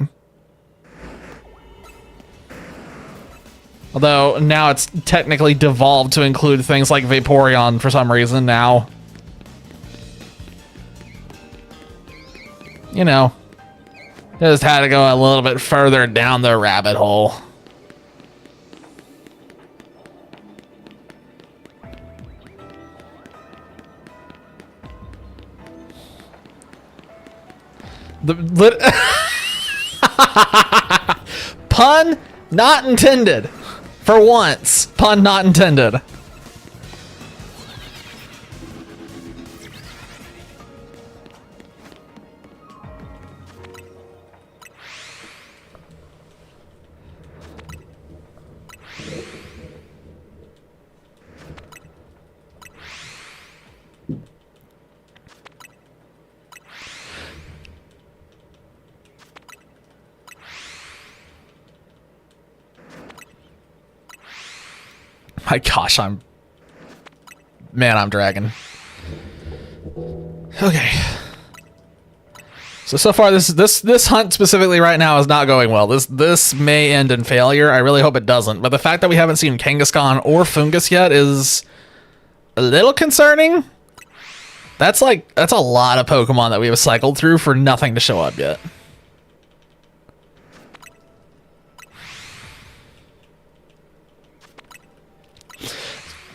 Although now it's technically devolved to include things like Vaporeon for some reason now. You know, just had to go a little bit further down the rabbit hole. Pun not intended. For once, pun not intended. My gosh, I'm dragging. Okay. So far this hunt specifically right now is not going well. This may end in failure. I really hope it doesn't. But the fact that we haven't seen Kangaskhan or Fungus yet is a little concerning. That's a lot of Pokemon that we have cycled through for nothing to show up yet.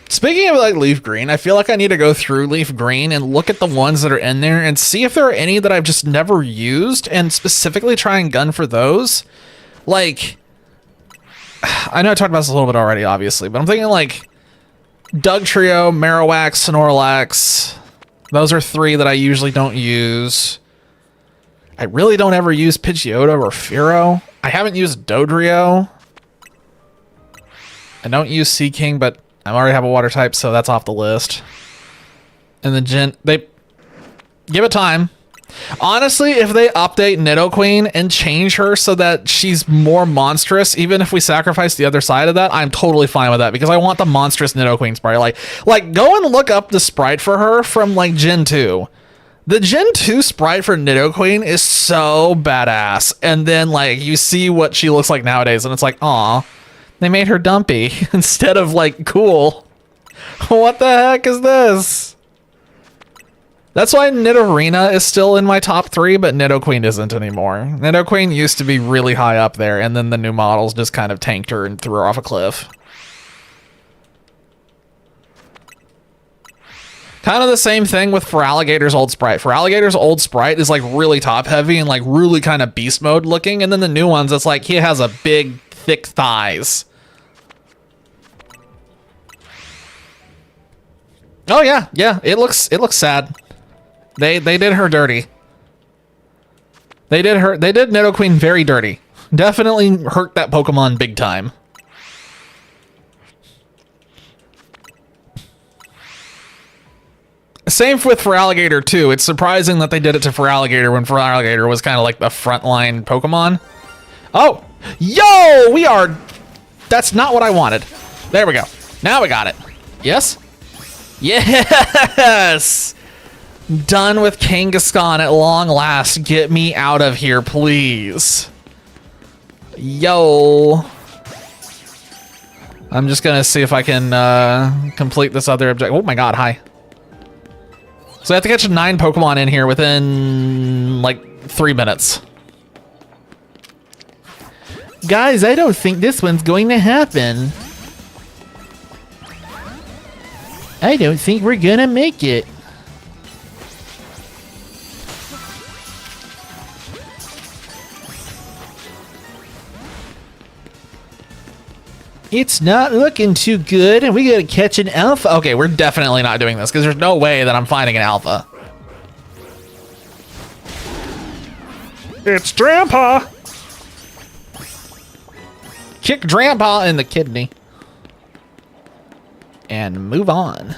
Speaking of like Leaf Green, I feel like I need to go through Leaf Green and look at the ones that are in there and see if there are any that I've just never used and specifically try and gun for those. Like, I know I talked about this a little bit already, obviously, but I'm thinking like Dugtrio, Marowak, Snorlax. Those are three that I usually don't use. I really don't ever use Pidgeotto or Fearow. I haven't used Dodrio. I don't use Seaking, but I already have a water type, so that's off the list. And the they give it time. Honestly, if they update Nidoqueen and change her so that she's more monstrous, even if we sacrifice the other side of that, I'm totally fine with that because I want the monstrous Nidoqueen sprite. Like go and look up the sprite for her from like Gen 2. The Gen 2 sprite for Nidoqueen is so badass. And then like you see what she looks like nowadays and it's like, aw, they made her dumpy instead of like cool. What the heck is this? That's why Nidorina is still in my top 3, but Nidoqueen isn't anymore. Nidoqueen used to be really high up there, and then the new models just kind of tanked her and threw her off a cliff. Kind of the same thing with Feraligator's old sprite. Feraligator's old sprite is like really top heavy and like really kind of beast mode looking, and then the new ones, it's like he has a big, thick thighs. Oh yeah, it looks sad. They did her dirty. They did Nidoqueen very dirty. Definitely hurt that Pokemon big time. Same with Feraligator too. It's surprising that they did it to Feraligator when Feraligator was kind of like the frontline Pokemon. Oh, yo, that's not what I wanted. There we go. Now we got it. Yes? Yes! Done with Kangaskhan at long last. Get me out of here, please. Yo. I'm just gonna see if I can complete this other objective. Oh my god, hi. So I have to catch 9 Pokemon in here within like 3 minutes. Guys, I don't think this one's going to happen. I don't think we're gonna make it. It's not looking too good, and we gotta catch an alpha. Okay, we're definitely not doing this, because there's no way that I'm finding an alpha. It's Drampa! Kick Drampa in the kidney. And move on.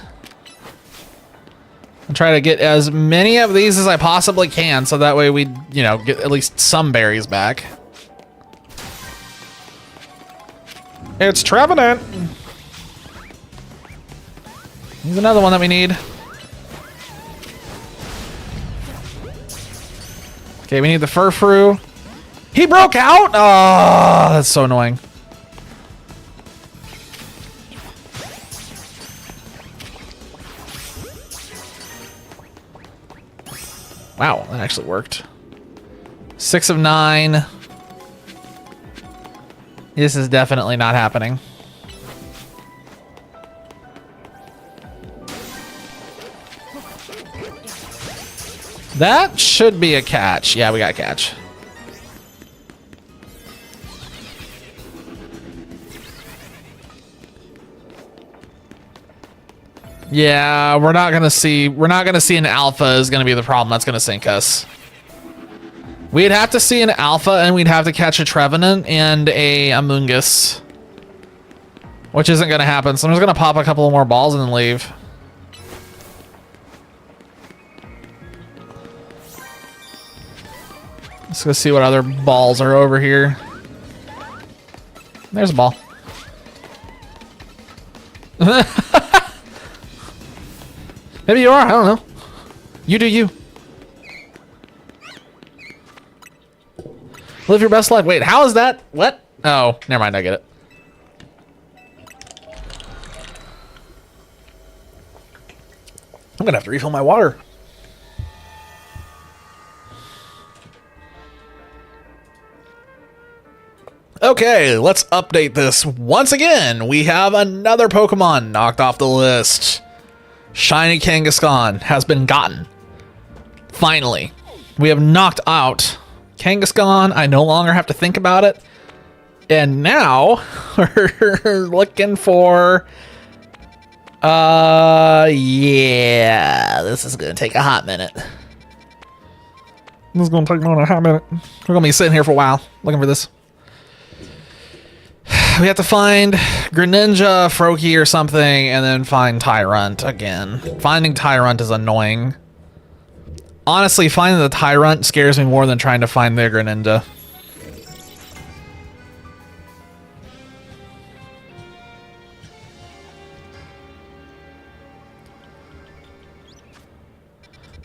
I'll try to get as many of these as I possibly can, so that way we, you know, get at least some berries back. It's Trevenant! There's another one that we need. Okay, we need the Furfrou. He broke out! Oh, that's so annoying. Wow, that actually worked. 6 of 9. This is definitely not happening. That should be a catch. Yeah, we got a catch. Yeah, we're not gonna see an alpha is gonna be the problem that's gonna sink us. We'd have to see an alpha and we'd have to catch a Trevenant and a Amoonguss. Which isn't gonna happen, so I'm just gonna pop a couple more balls and then leave. Let's go see what other balls are over here. There's a ball. Maybe you are, I don't know. You do you. Live your best life. Wait, how is that? What? Oh, never mind, I get it. I'm gonna have to refill my water. Okay, let's update this once again. We have another Pokemon knocked off the list. Shiny Kangaskhan has been gotten. Finally, we have knocked out Kangaskhan. I no longer have to think about it. And now we're looking for... yeah, this is gonna take a hot minute. This is gonna take more than a hot minute. We're gonna be sitting here for a while looking for this. we have to find Greninja, Froakie, or something, and then find Tyrunt again. Finding Tyrunt is annoying. Honestly, finding the Tyrunt scares me more than trying to find the Greninja.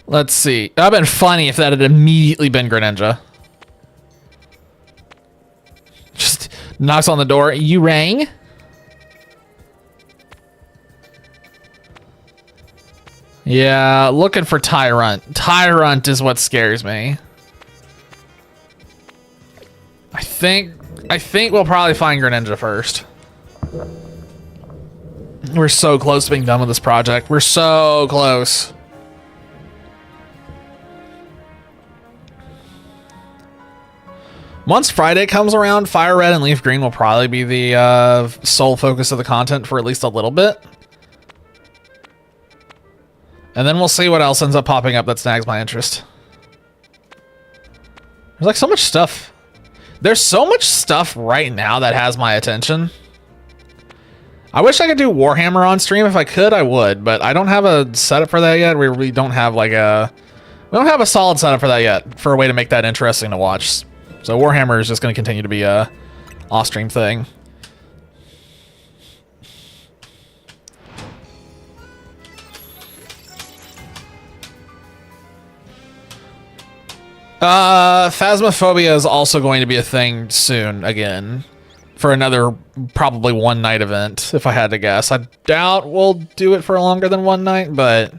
Let's see. It would have been funny if that had immediately been Greninja. Just knocks on the door. You rang? Yeah, looking for Tyrunt. Tyrunt is what scares me. I think we'll probably find Greninja first. We're so close to being done with this project. We're so close. Once Friday comes around, Fire Red and Leaf Green will probably be the sole focus of the content for at least a little bit. And then we'll see what else ends up popping up that snags my interest. There's like so much stuff. There's so much stuff right now that has my attention. I wish I could do Warhammer on stream. If I could, I would, but I don't have a setup for that yet. We really don't have like we don't have a solid setup for that yet for a way to make that interesting to watch. So Warhammer is just going to continue to be a off-stream thing. Phasmophobia is also going to be a thing soon again for another probably one night event, if I had to guess. I doubt we'll do it for longer than one night, but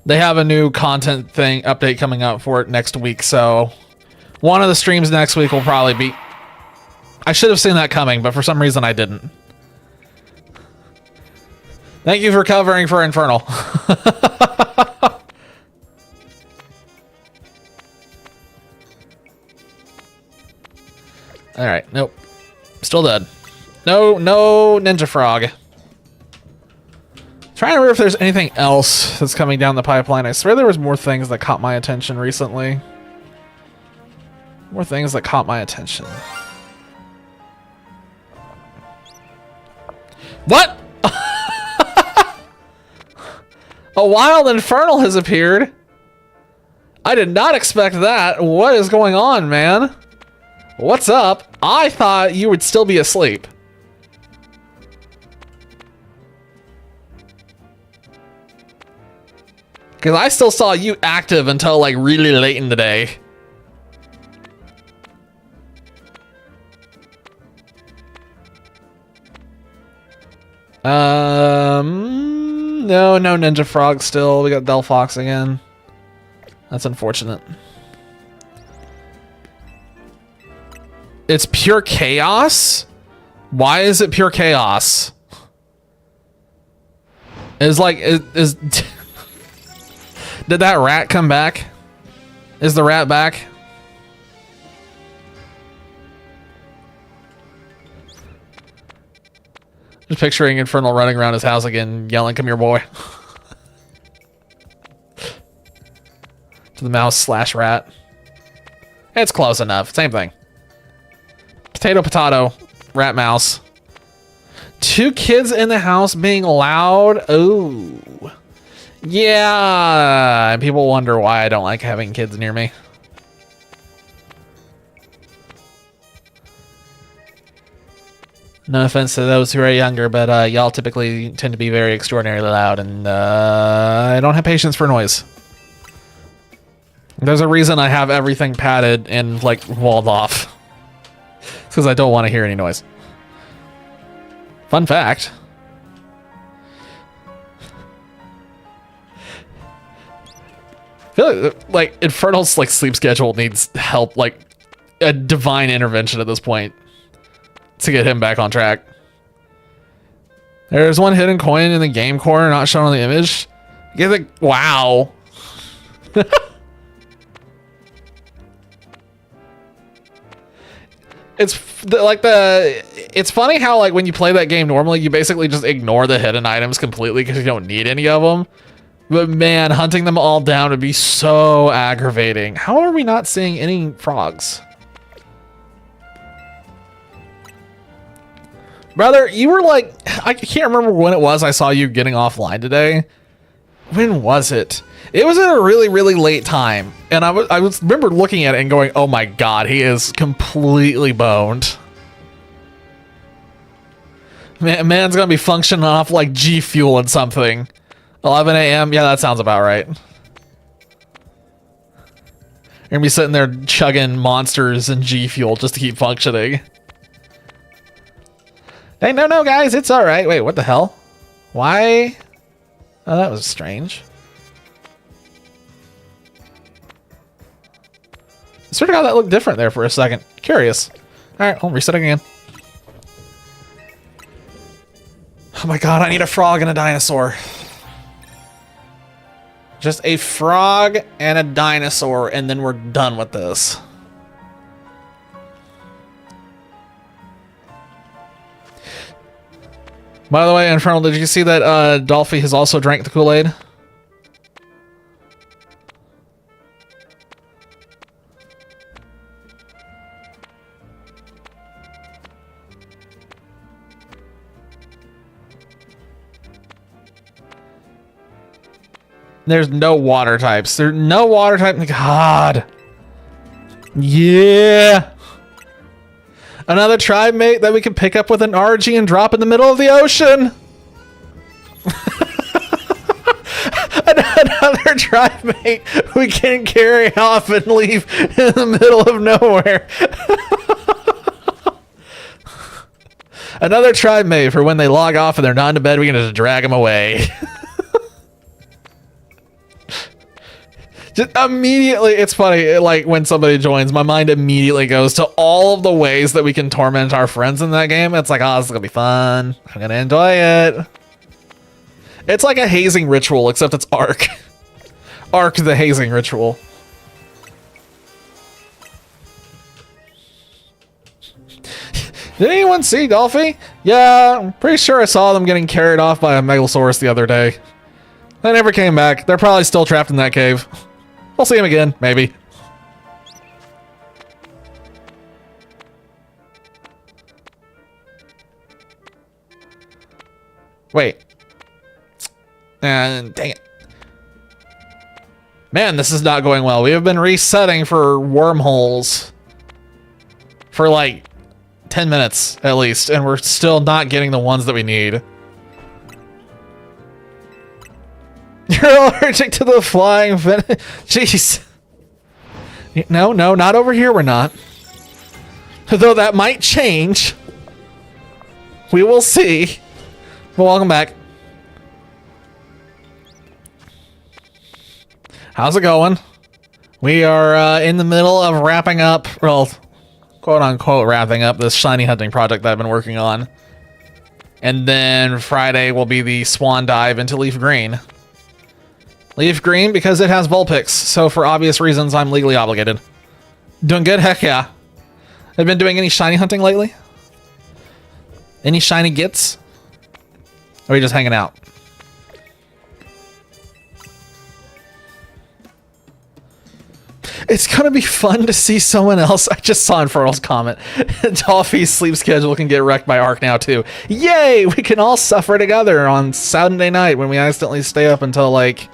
they have a new content thing update coming up for it next week, so one of the streams next week will probably be... I should have seen that coming, but for some reason I didn't. Thank you for covering for Infernal. Alright, nope. Still dead. No Ninja Frog. Trying to remember if there's anything else that's coming down the pipeline. I swear there was more things that caught my attention recently. More things that caught my attention. What? A wild Infernal has appeared. I did not expect that. What is going on, man? What's up? I thought you would still be asleep. Because I still saw you active until like really late in the day. No Ninja Frog still. We got Delphox again. That's unfortunate. It's pure chaos? Why is it pure chaos? Is did that rat come back? Is the rat back? Just picturing Infernal running around his house again, yelling, "Come here, boy." To the mouse / rat. It's close enough. Same thing. Potato, potato, rat, mouse. 2 kids in the house being loud. Oh. Yeah. And people wonder why I don't like having kids near me. No offense to those who are younger, but y'all typically tend to be very extraordinarily loud, and I don't have patience for noise. There's a reason I have everything padded and like walled off. It's because I don't want to hear any noise. Fun fact. I feel like Infernal's like sleep schedule needs help, like a divine intervention at this point to get him back on track. There's one hidden coin in the game corner not shown on the image. Get the wow. It's funny how like when you play that game normally you basically just ignore the hidden items completely because you don't need any of them. But man, hunting them all down would be so aggravating. How are we not seeing any frogs? Brother, you were like, I can't remember when it was I saw you getting offline today. When was it? It was at a really, really late time. And I was remember looking at it and going, oh my God, he is completely boned. Man's gonna be functioning off like G Fuel and something. 11 a.m. Yeah, that sounds about right. You're gonna be sitting there chugging monsters and G Fuel just to keep functioning. Hey, no, guys, it's all right. Wait, what the hell? Why? Oh, that was strange. I sort of got that look different there for a second. Curious. All right, I'll reset again. Oh my God, I need a frog and a dinosaur. Just a frog and a dinosaur, and then we're done with this. By the way, Infernal, did you see that Dolphy has also drank the Kool-Aid? There's no water types. There's no water type. God. Yeah. Another tribe mate that we can pick up with an RG and drop in the middle of the ocean. Another tribe mate we can carry off and leave in the middle of nowhere. Another tribe mate for when they log off and they're not in bed, we can just drag them away. Just immediately, it's funny, like when somebody joins, my mind immediately goes to all of the ways that we can torment our friends in that game. It's like, oh, this is gonna be fun. I'm gonna enjoy it. It's like a hazing ritual, except it's Ark. Ark the hazing ritual. Did anyone see Dolphy? Yeah, I'm pretty sure I saw them getting carried off by a Megalosaurus the other day. They never came back. They're probably still trapped in that cave. We'll see him again, maybe. Wait. And dang it. Man, this is not going well. We have been resetting for wormholes for like 10 minutes at least, and we're still not getting the ones that we need. You're allergic to the flying fin. Jeez. No, not over here. We're not. Though that might change. We will see. Well, welcome back. How's it going? We are in the middle of wrapping up, well, quote unquote, wrapping up this shiny hunting project that I've been working on. And then Friday will be the swan dive into Leaf Green. Leaf Green because it has Vulpix, so for obvious reasons, I'm legally obligated. Doing good? Heck yeah. Have you been doing any shiny hunting lately? Any shiny gets? Or are you just hanging out? It's gonna be fun to see someone else. I just saw Infernal's comment. Dolphy's sleep schedule can get wrecked by Ark now too. Yay! We can all suffer together on Saturday night when we accidentally stay up until like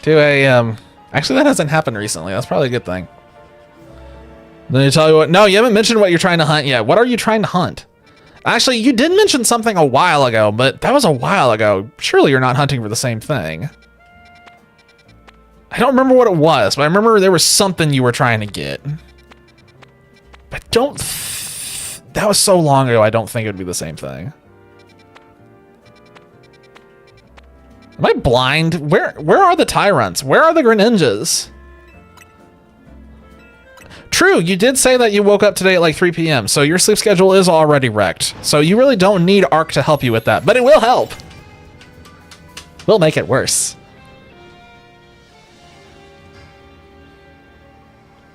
2 a.m. Actually, that hasn't happened recently. That's probably a good thing. Then you tell you what. No, you haven't mentioned what you're trying to hunt yet. What are you trying to hunt? Actually, you did mention something a while ago, but that was a while ago. Surely you're not hunting for the same thing. I don't remember what it was, but I remember there was something you were trying to get. But that was so long ago, I don't think it would be the same thing. Am I blind? Where are the Tyrants? Where are the Greninjas? True, you did say that you woke up today at like 3 p.m., so your sleep schedule is already wrecked. So you really don't need Ark to help you with that, but it will help. We'll make it worse.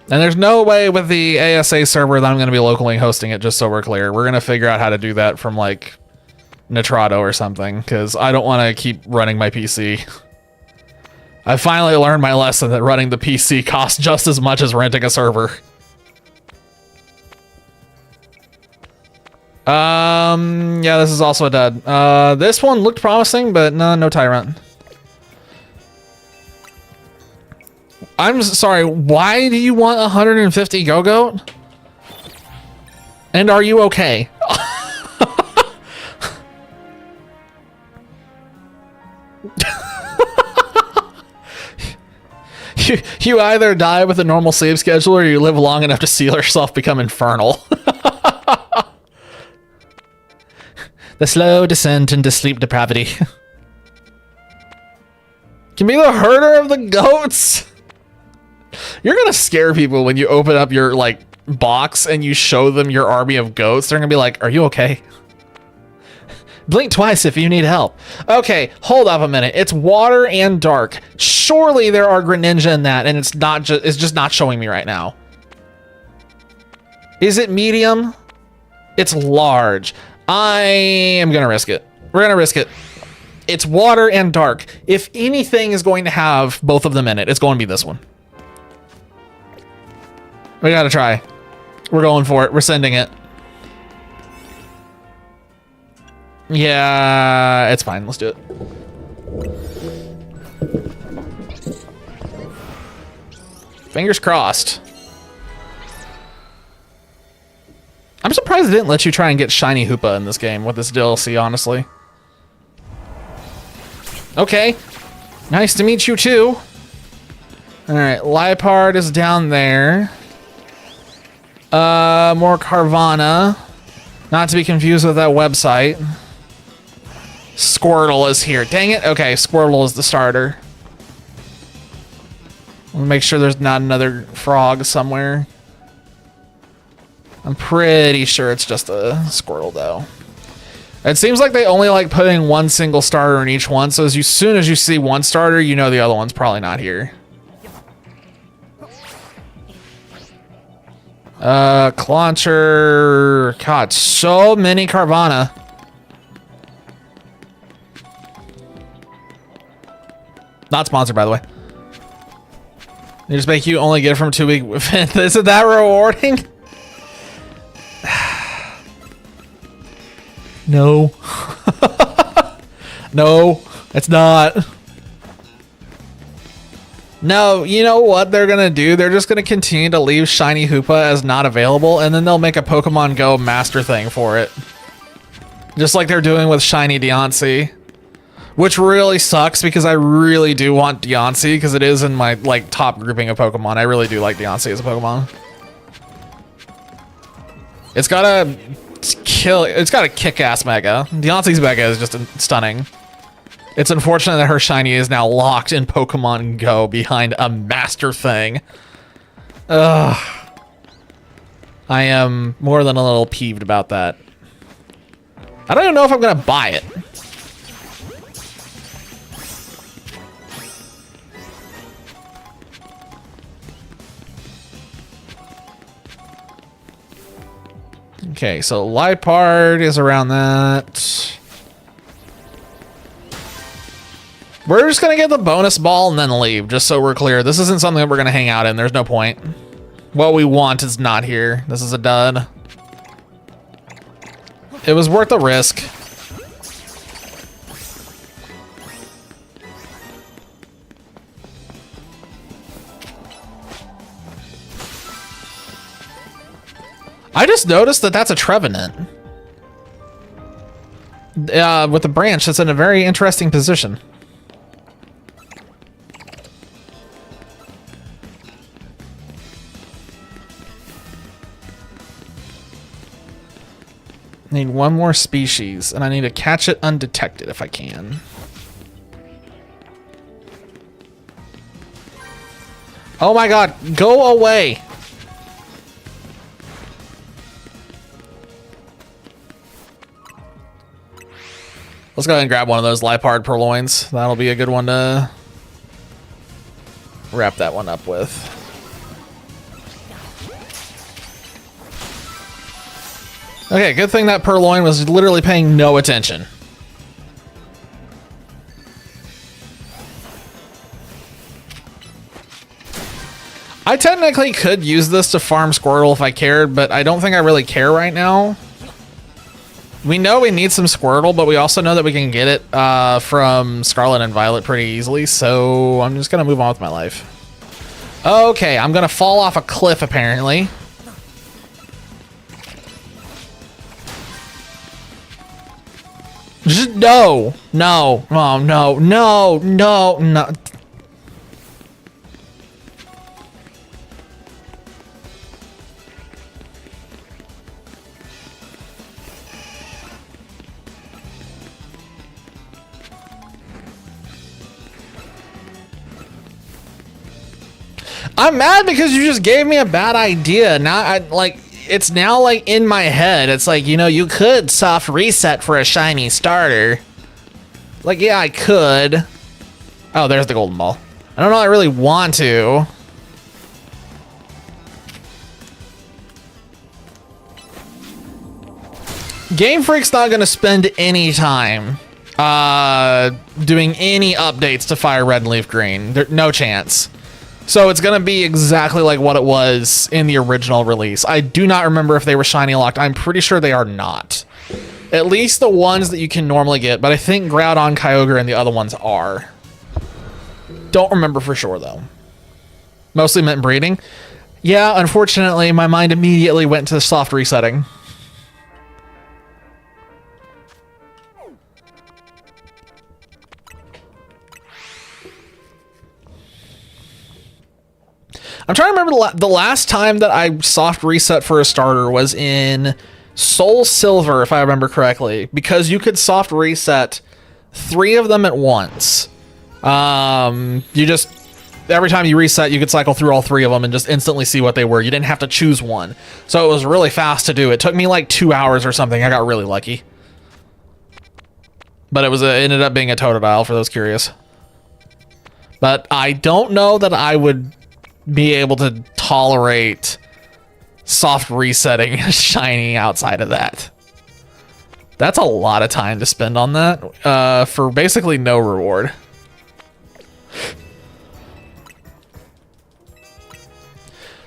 And there's no way with the ASA server that I'm going to be locally hosting it, just so we're clear. We're going to figure out how to do that from like Nitrado or something, because I don't want to keep running my PC. I finally learned my lesson that running the PC costs just as much as renting a server. Yeah, this is also a dud. This one looked promising, but no Tyrant. I'm sorry, why do you want 150 Go-Goat? And are you okay? You either die with a normal save schedule or you live long enough to see yourself become infernal. The slow descent into sleep depravity. Can be the herder of the goats. You're gonna scare people when you open up your like box and you show them your army of goats. They're gonna be like, are you okay? Blink twice if you need help. Okay, hold up a minute. It's water and dark. Surely there are Greninja in that, and it's just not showing me right now. Is it medium? It's large. I am gonna risk it. We're gonna risk it. It's water and dark. If anything is going to have both of them in it, it's going to be this one. We gotta try. We're going for it. We're sending it. Yeah, it's fine. Let's do it. Fingers crossed. I'm surprised it didn't let you try and get Shiny Hoopa in this game with this DLC, honestly. Okay. Nice to meet you, too. Alright, Liepard is down there. More Carvana. Not to be confused with that website. Squirtle is here. Dang it. Okay, Squirtle is the starter. We'll make sure there's not another frog somewhere. I'm pretty sure it's just a Squirtle, though. It seems like they only like putting one single starter in each one, so as soon as you see one starter, you know the other one's probably not here. Clauncher. God, so many Carvana. Not sponsored, by the way. They just make you only get it from 2 week event. Isn't that rewarding? No. No, it's not. No, you know what they're gonna do? They're just gonna continue to leave Shiny Hoopa as not available, and then they'll make a Pokemon Go master thing for it. Just like they're doing with Shiny Deontay. Which really sucks because I really do want Deontay because it is in my like top grouping of Pokemon. I really do like Deontay as a Pokemon. It's got a kick-ass Mega. Deontay's Mega is just stunning. It's unfortunate that her Shiny is now locked in Pokemon Go behind a master thing. Ugh. I am more than a little peeved about that. I don't even know if I'm gonna buy it. Okay, so Liepard is around that. We're just gonna get the bonus ball and then leave, just so we're clear. This isn't something that we're gonna hang out in. There's no point. What we want is not here. This is a dud. It was worth the risk. I just noticed that that's a Trevenant. With the branch, it's in a very interesting position. I need one more species, and I need to catch it undetected if I can. Oh my god, go away! Let's go ahead and grab one of those Liepard Purloins. That'll be a good one to wrap that one up with. Okay, good thing that Purloin was literally paying no attention. I technically could use this to farm Squirtle if I cared, but I don't think I really care right now. We know we need some Squirtle, but we also know that we can get it from Scarlet and Violet pretty easily, so I'm just gonna move on with my life. Okay, I'm gonna fall off a cliff apparently. Just no, no, oh no, no, no, no. I'm mad because you just gave me a bad idea. Now it's now like in my head. It's like, you know, you could soft reset for a shiny starter. Like, yeah, I could. Oh, there's the golden ball. I don't know, I really want to. Game Freak's not gonna spend any time doing any updates to Fire Red and Leaf Green. No chance. So it's gonna be exactly like what it was in the original release. I do not remember if they were shiny locked. I'm pretty sure they are not. At least the ones that you can normally get, but I think Groudon, Kyogre, and the other ones are. Don't remember for sure though. Mostly meant breeding. Yeah, unfortunately, my mind immediately went to soft resetting. I'm trying to remember the last time that I soft reset for a starter was in Soul Silver, if I remember correctly, because you could soft reset 3 of them at once. You just, every time you reset, you could cycle through all 3 of them and just instantly see what they were. You didn't have to choose one. So it was really fast to do. It took me like 2 hours or something. I got really lucky. But it ended up being a Totodile for those curious. But I don't know that I would be able to tolerate soft resetting shiny outside of that. That's a lot of time to spend on that for basically no reward.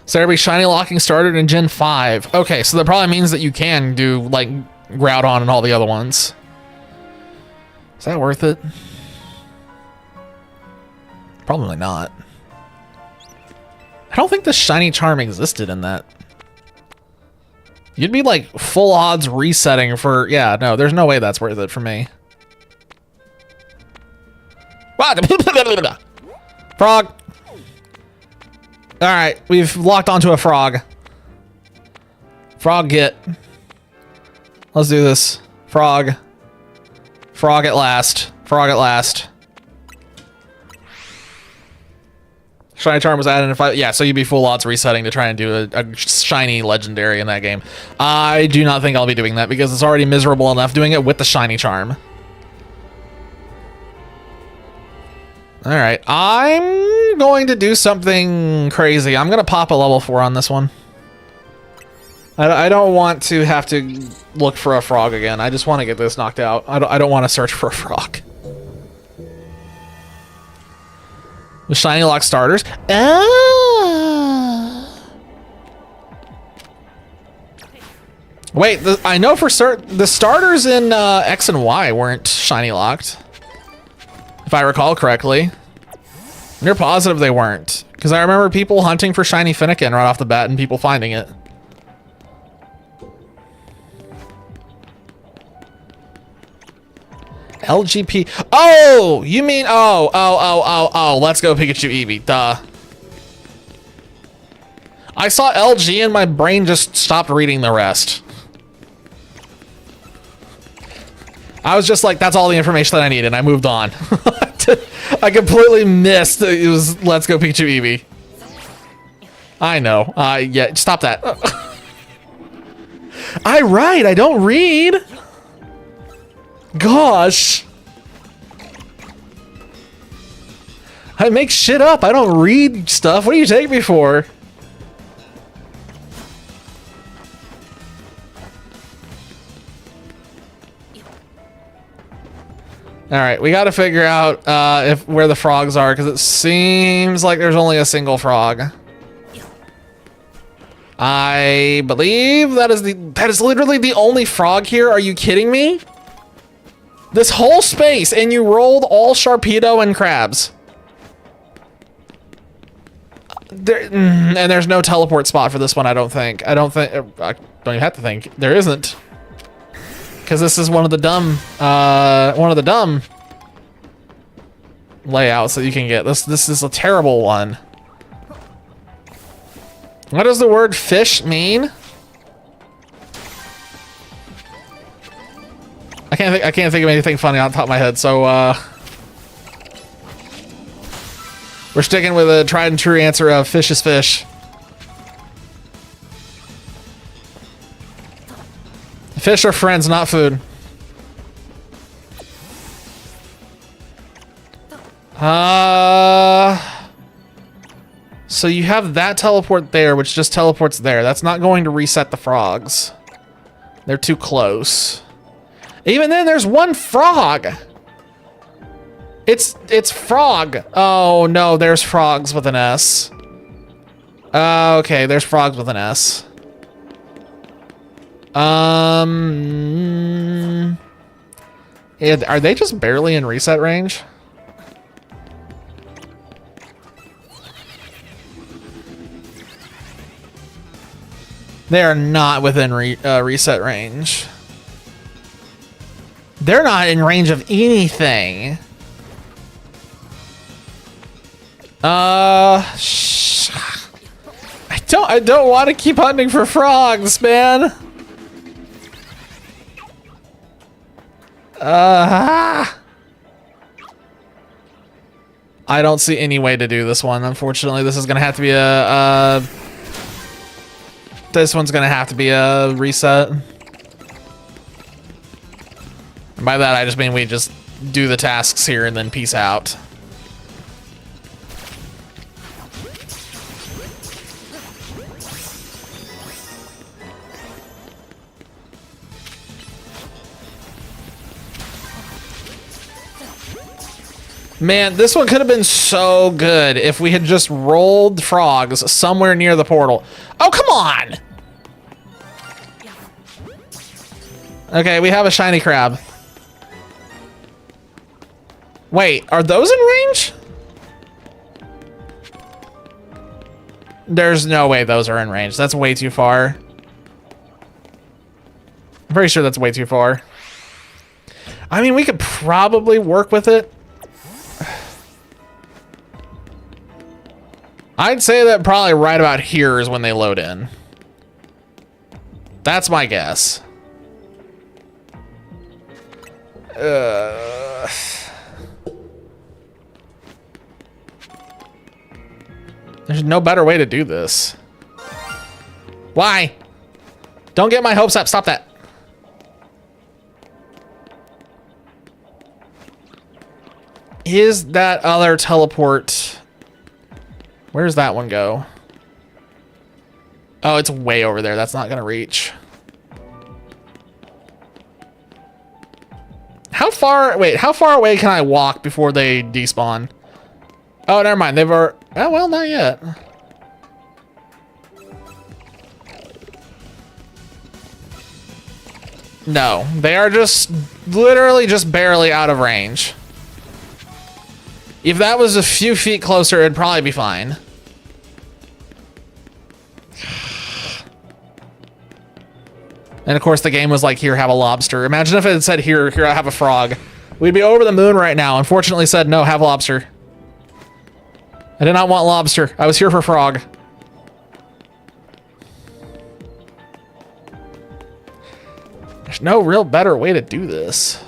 So every shiny locking started in Gen 5. Okay, so that probably means that you can do like Groudon and all the other ones. Is that worth it? Probably not. I don't think the shiny charm existed in that. You'd be like full odds resetting for, yeah, no, there's no way that's worth it for me. Frog. All right, we've locked onto a frog. Frog get. Let's do this. Frog. Frog at last. Frog at last. Shiny Charm was added in 5. Yeah, so you'd be full odds resetting to try and do a shiny legendary in that game. I do not think I'll be doing that because it's already miserable enough doing it with the Shiny Charm. All right, I'm going to do something crazy. I'm going to pop a level 4 on this one. I don't want to have to look for a frog again. I just want to get this knocked out. I don't want to search for a frog. The shiny lock starters. Wait, I know for certain the starters in X and Y weren't shiny locked. If I recall correctly. You're positive they weren't. Because I remember people hunting for shiny Fennekin right off the bat and people finding it. LGP. Oh, you mean, oh, let's go Pikachu Eevee, duh. I saw LG and my brain just stopped reading the rest. I was just like, that's all the information that I needed, and I moved on. I completely missed it was let's go Pikachu Eevee. I know, yeah, stop that. I write, I don't read. Gosh. I make shit up. I don't read stuff. What do you take me for? All right, we got to figure out where the frogs are because it seems like there's only a single frog. I believe that is literally the only frog here. Are you kidding me? This whole space, and you rolled all Sharpedo and crabs. And there's no teleport spot for this one, I don't think. I don't even have to think. There isn't. Because this is one of the dumb layouts that you can get. This is a terrible one. What does the word fish mean? I can't think of anything funny on top of my head, so we're sticking with a tried and true answer of fish is fish. Fish are friends, not food. So you have that teleport there, which just teleports there. That's not going to reset the frogs. They're too close. Even then, there's one frog. It's frog. Oh no, there's frogs with an S. Okay, there's frogs with an S. Yeah, are they just barely in reset range? They are not within reset range. They're not in range of anything. I don't want to keep hunting for frogs, man. I don't see any way to do this one. Unfortunately, this is gonna have to be this one's gonna have to be a reset. And by that, I just mean we just do the tasks here and then peace out. Man, this one could have been so good if we had just rolled frogs somewhere near the portal. Oh, come on! Okay, we have a shiny crab. Wait, are those in range? There's no way those are in range. That's way too far. I'm pretty sure that's way too far. I mean, we could probably work with it. I'd say that probably right about here is when they load in. That's my guess. There's no better way to do this. Why? Don't get my hopes up. Stop that. Is that other teleport... Where's that one go? Oh, it's way over there. That's not gonna reach. How far away can I walk before they despawn? Oh, never mind. They've already... Oh, well, not yet. No, they are just literally just barely out of range. If that was a few feet closer, it'd probably be fine. And of course the game was like, here, have a lobster. Imagine if it had said, here, I have a frog. We'd be over the moon right now. Unfortunately said, no, have lobster. I did not want lobster. I was here for frog. There's no real better way to do this.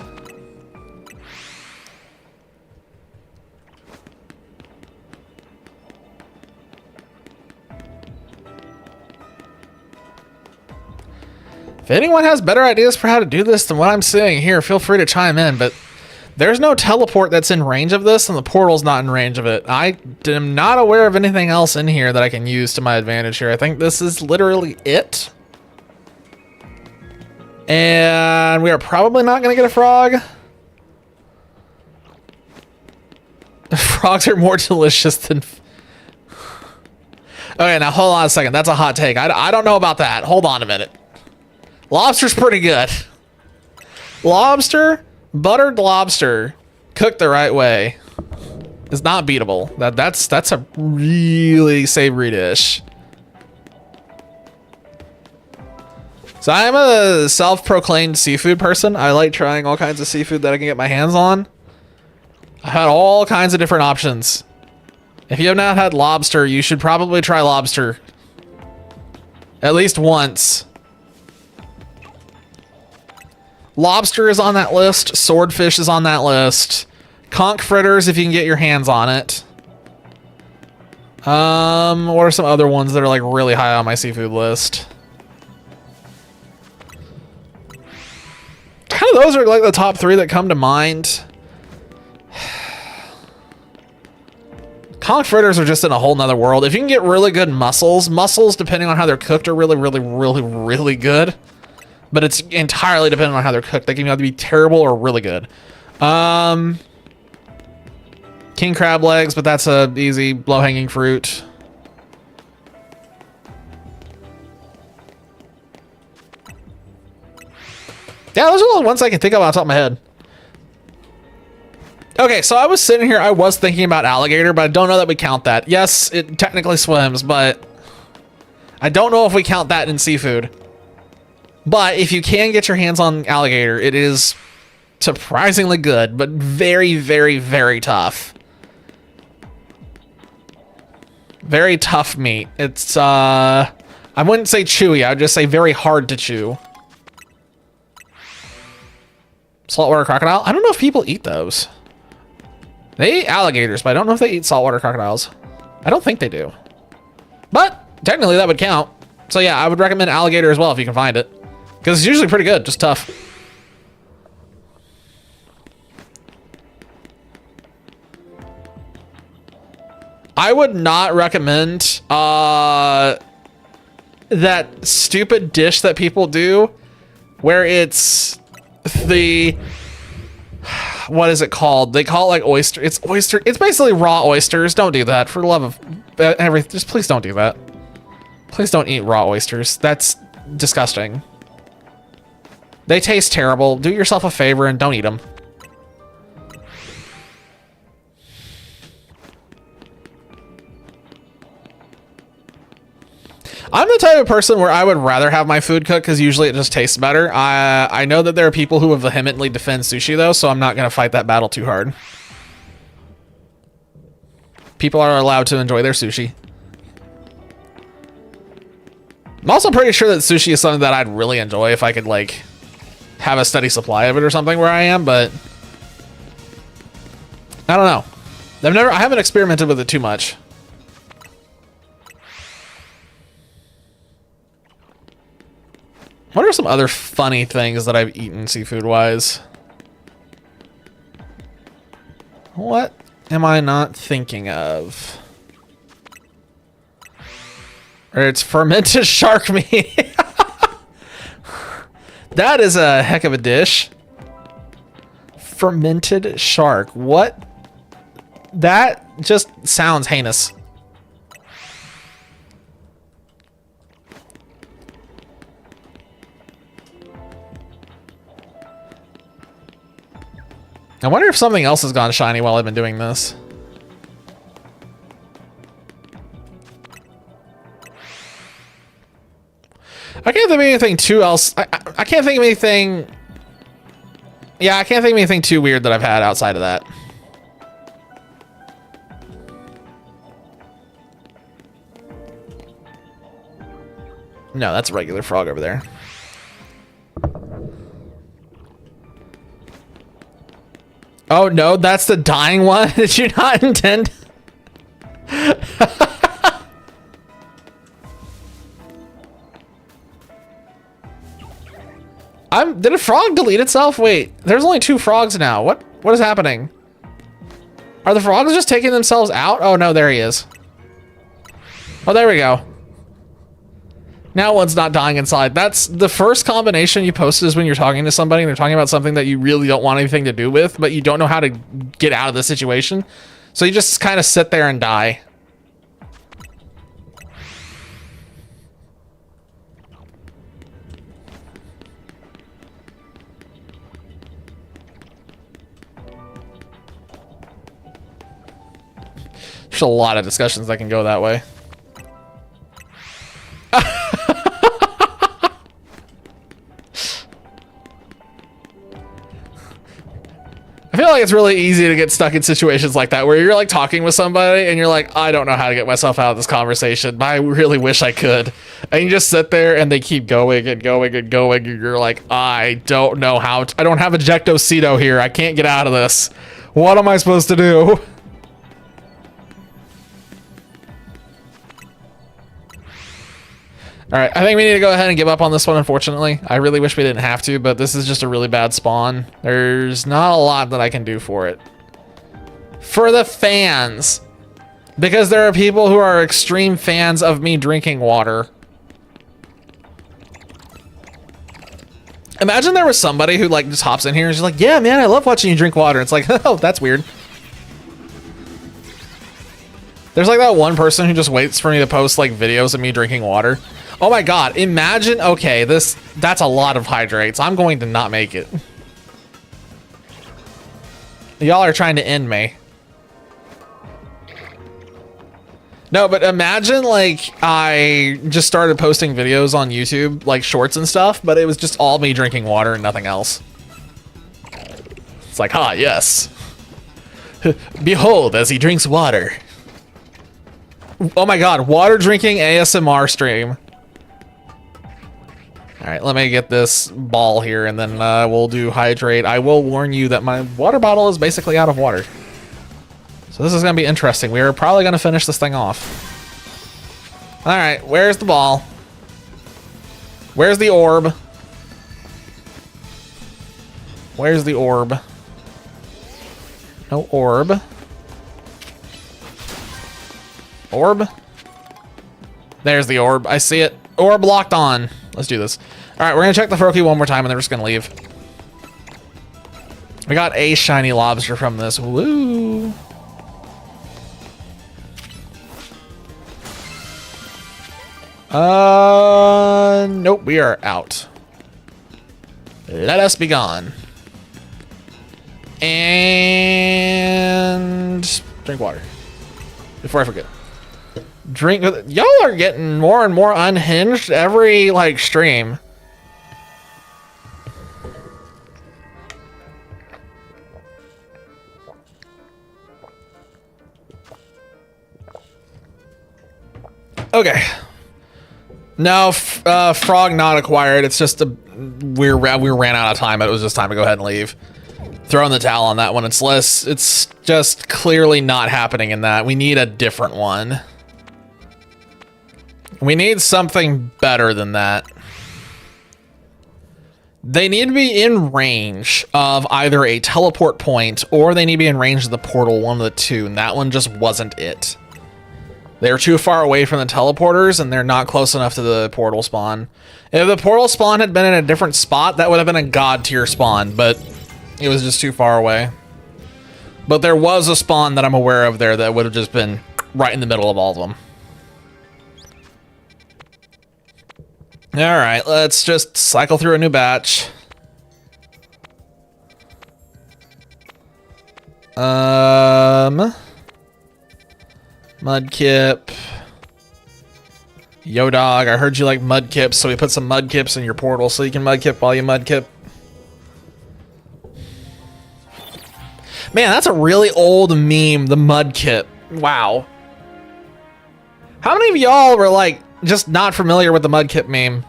If anyone has better ideas for how to do this than what I'm saying here, feel free to chime in, but there's no teleport that's in range of this, and the portal's not in range of it. I am not aware of anything else in here that I can use to my advantage here. I think this is literally it. And we are probably not going to get a frog. Frogs are more delicious than... Okay, now hold on a second. That's a hot take. I don't know about that. Hold on a minute. Lobster's pretty good. Lobster, buttered lobster, cooked the right way, is not beatable. That's a really savory dish. So I'm a self-proclaimed seafood person. I like trying all kinds of seafood that I can get my hands on. I've had all kinds of different options. If you have not had lobster, you should probably try lobster. At least once. Lobster is on that list. Swordfish is on that list. Conch fritters, if you can get your hands on it. What are some other ones that are like really high on my seafood list? Kind of those are like the top 3 that come to mind. Conch fritters are just in a whole nother world. If you can get really good mussels, depending on how they're cooked, are really good. But it's entirely dependent on how they're cooked. They can either be terrible or really good. King crab legs, but that's a easy low-hanging fruit. Yeah, those are the ones I can think of off the top of my head. Okay, so I was sitting here, I was thinking about alligator, but I don't know that we count that. Yes, it technically swims, but I don't know if we count that in seafood. But if you can get your hands on alligator, it is surprisingly good, but very, very, very tough. Very tough meat. It's, I wouldn't say chewy, I would just say very hard to chew. Saltwater crocodile? I don't know if people eat those. They eat alligators, but I don't know if they eat saltwater crocodiles. I don't think they do. But technically that would count. So yeah, I would recommend alligator as well if you can find it. Because it's usually pretty good, just tough. I would not recommend that stupid dish that people do where it's the... What is it called? They call it like oyster. It's oyster. It's basically raw oysters. Don't do that. For the love of everything, just please don't do that. Please don't eat raw oysters. That's disgusting. They taste terrible. Do yourself a favor and don't eat them. I'm the type of person where I would rather have my food cooked because usually it just tastes better. I know that there are people who vehemently defend sushi though, so I'm not going to fight that battle too hard. People are allowed to enjoy their sushi. I'm also pretty sure that sushi is something that I'd really enjoy if I could like have a steady supply of it or something where I am, but I don't know. I haven't experimented with it too much. What are some other funny things that I've eaten seafood-wise? What am I not thinking of? Or it's fermented shark meat. That is a heck of a dish. Fermented shark. What? That just sounds heinous. I wonder if something else has gone shiny while I've been doing this. I can't think of anything too else. I can't think of anything. Yeah, I can't think of anything too weird that I've had outside of that. No, that's a regular frog over there. Oh no, that's the dying one. Did you not intend? Did a frog delete itself? Wait, there's only 2 frogs now. What is happening? Are the frogs just taking themselves out? Oh no, there he is. Oh, there we go. Now one's not dying inside. That's the first combination you posted is when you're talking to somebody and they're talking about something that you really don't want anything to do with, but you don't know how to get out of the situation. So you just kind of sit there and die. There's a lot of discussions that can go that way. I feel like it's really easy to get stuck in situations like that where you're like talking with somebody and you're like, I don't know how to get myself out of this conversation, but I really wish I could. And you just sit there and they keep going and going and going. And you're like, I don't know how I don't have ejectocito here. I can't get out of this. What am I supposed to do? All right, I think we need to go ahead and give up on this one, unfortunately. I really wish we didn't have to, but this is just a really bad spawn. There's not a lot that I can do for it. For the fans. Because there are people who are extreme fans of me drinking water. Imagine there was somebody who like just hops in here and is like, yeah, man, I love watching you drink water. It's like, oh, that's weird. There's like that one person who just waits for me to post like videos of me drinking water. Oh my god, imagine, okay, that's a lot of hydrates. I'm going to not make it. Y'all are trying to end me. No, but imagine like I just started posting videos on YouTube, like shorts and stuff, but it was just all me drinking water and nothing else. It's like, ah, yes. Behold, as he drinks water. Oh my god, water drinking ASMR stream. All right, let me get this ball here and then we'll do hydrate. I will warn you that my water bottle is basically out of water. So this is gonna be interesting. We are probably gonna finish this thing off. All right, where's the ball? Where's the orb? Where's the orb? No orb. Orb? There's the orb. I see it. Orb locked on. Let's do this. All right, we're gonna check the Froakie one more time and then we're just gonna leave. We got a shiny lobster from this. Woo! Nope, we are out. Let us be gone. And drink water before I forget. Drink. Y'all are getting more and more unhinged every like stream. Okay. No, frog not acquired. It's just we ran out of time. It was just time to go ahead and leave. Throwing the towel on that one. It's just clearly not happening in that. We need a different one. We need something better than that. They need to be in range of either a teleport point or they need to be in range of the portal, one of the two, and that one just wasn't it. They're too far away from the teleporters and they're not close enough to the portal spawn. If the portal spawn had been in a different spot, that would have been a god tier spawn, but it was just too far away. But there was a spawn that I'm aware of there that would have just been right in the middle of all of them. All right, let's just cycle through a new batch. Mudkip. Yo dog, I heard you like mudkips, so we put some mudkips in your portal so you can mudkip while you mudkip. Man, that's a really old meme, the mudkip. Wow. How many of y'all were like just not familiar with the mudkip meme?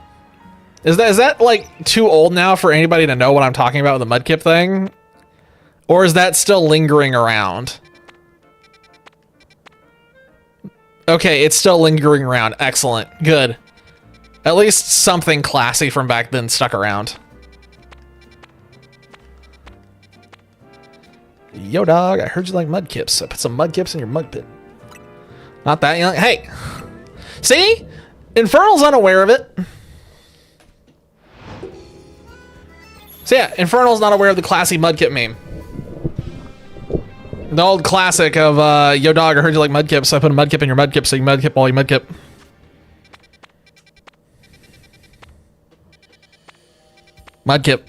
Is that like too old now for anybody to know what I'm talking about with the mudkip thing? Or is that still lingering around? Okay, it's still lingering around. Excellent. Good. At least something classy from back then stuck around. Yo, dog, I heard you like mudkips. I put some mudkips in your mud pit. Not that young. Hey! See? Infernal's unaware of it. So yeah, Infernal's not aware of the classy mudkip meme. The old classic of, yo dog, I heard you like mudkip, so I put a mudkip in your mudkip so you mudkip while you mudkip. Mudkip.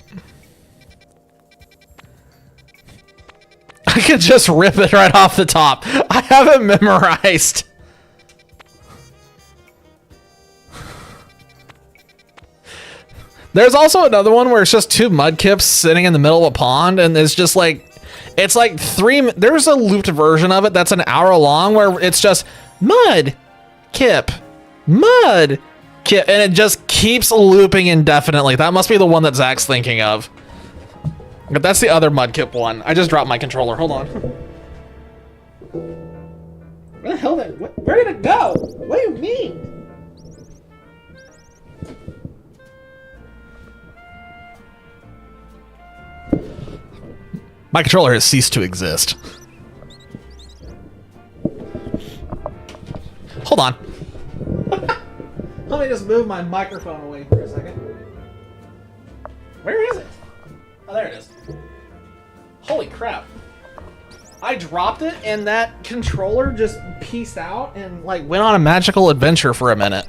could just rip it right off the top. I have it memorized. There's also another one where it's just two mudkips sitting in the middle of a pond, and it's just like, it's like there's a looped version of it that's an hour long where it's just mud, kip, mud, kip, and it just keeps looping indefinitely. That must be the one that Zach's thinking of. But that's the other mudkip one. I just dropped my controller. Hold on. Where the hell where did it go? What do you mean? My controller has ceased to exist. Hold on. Let me just move my microphone away for a second. Where is it? Oh, there it is. Holy crap. I dropped it and that controller just peaced out and like went on a magical adventure for a minute.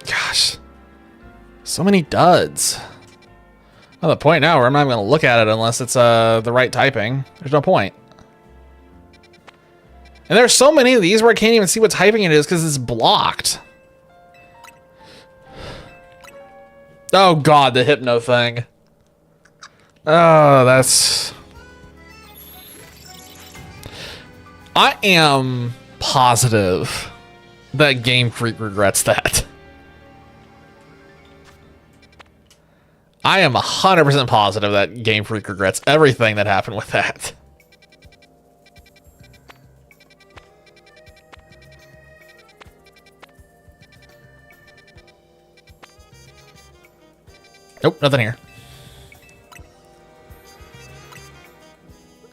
Gosh. So many duds. Well, the point now where I'm not going to look at it unless it's the right typing. There's no point. And there's so many of these where I can't even see what typing it is because it's blocked. Oh god, the hypno thing. Oh, that's... I am positive that Game Freak regrets that. I am 100% positive that Game Freak regrets everything that happened with that. Nope, nothing here.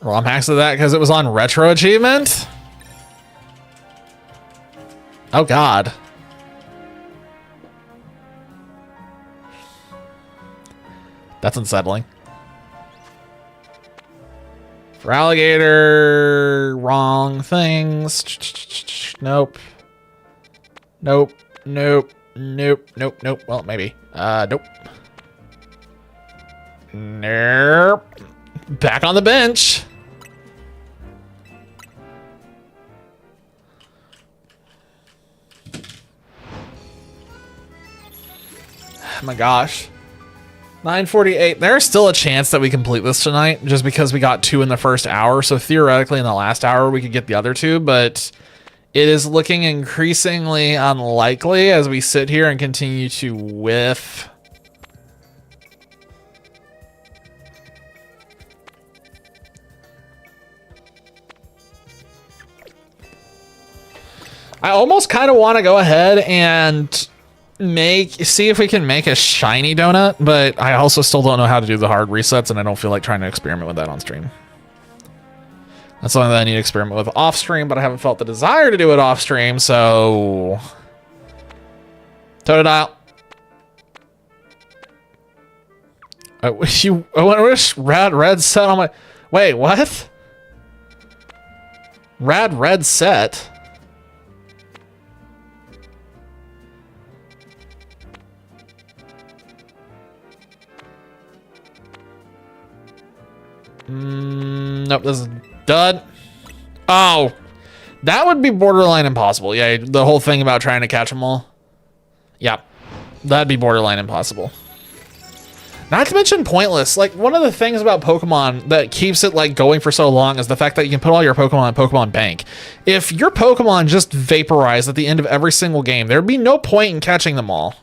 ROM hacks of that because it was on retro achievement? Oh god. That's unsettling. For alligator, wrong things. Nope. Nope. Nope. Nope. Nope. Nope. Well, maybe. Nope. Nope. Back on the bench. Oh my gosh. 9:48. There's still a chance that we complete this tonight just because we got 2 in the first hour. So theoretically in the last hour we could get the other 2, but it is looking increasingly unlikely as we sit here and continue to whiff. I almost kind of want to go ahead and see if we can make a shiny donut, but I also still don't know how to do the hard resets, and I don't feel like trying to experiment with that on stream. That's something that I need to experiment with off stream, but I haven't felt the desire to do it off stream, so... Totodile. I wish Rad Red set on my... Wait, what? Rad Red set? Nope, this is dud. Oh, that would be borderline impossible. Yeah, the whole thing about trying to catch them all. Yeah, that'd be borderline impossible. Not to mention pointless. Like, one of the things about Pokemon that keeps it like going for so long is the fact that you can put all your Pokemon in Pokemon Bank. If your Pokemon just vaporized at the end of every single game, there'd be no point in catching them all.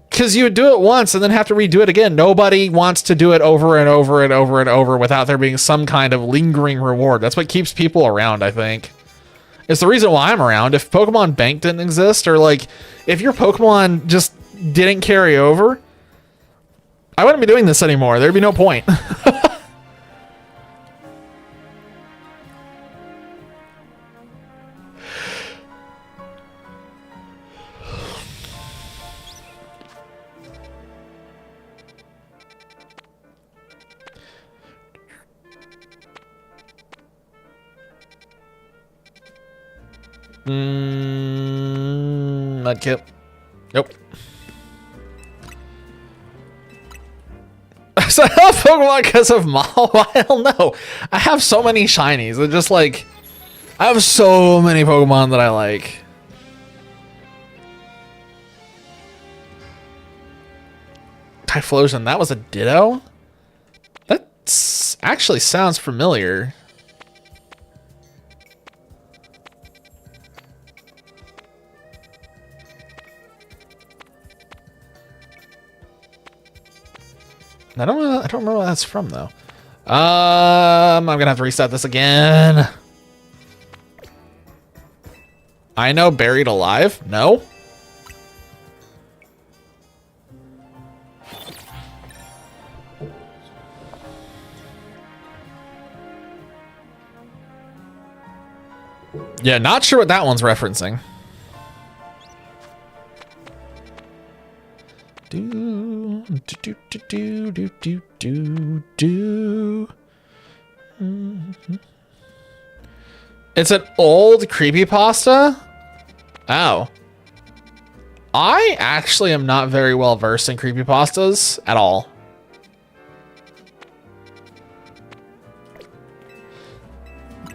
Because you would do it once and then have to redo it again. Nobody wants to do it over and over and over and over without there being some kind of lingering reward. That's what keeps people around, I think. It's the reason why I'm around. If Pokemon Bank didn't exist, or like, if your Pokemon just didn't carry over, I wouldn't be doing this anymore. There'd be no point. Mudkip. Nope. So I love Pokemon because of Mall? I don't know. I have so many shinies. They're just like, I have so many Pokemon that I like. Typhlosion, that was a Ditto? That actually sounds familiar. I don't remember where that's from though. I'm gonna have to reset this again. I know Buried Alive? No. Yeah, not sure what that one's referencing. It's an old creepypasta? Oh. I actually am not very well versed in creepypastas at all.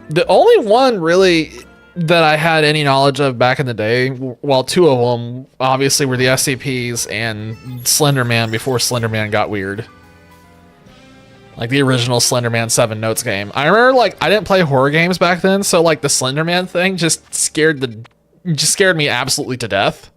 The only one really that I had any knowledge of back in the day, well, two of them obviously were the SCPs and Slender Man before Slender Man got weird. Like the original Slender Man 7 Notes game. I remember like I didn't play horror games back then, so like the Slender Man thing just scared me absolutely to death.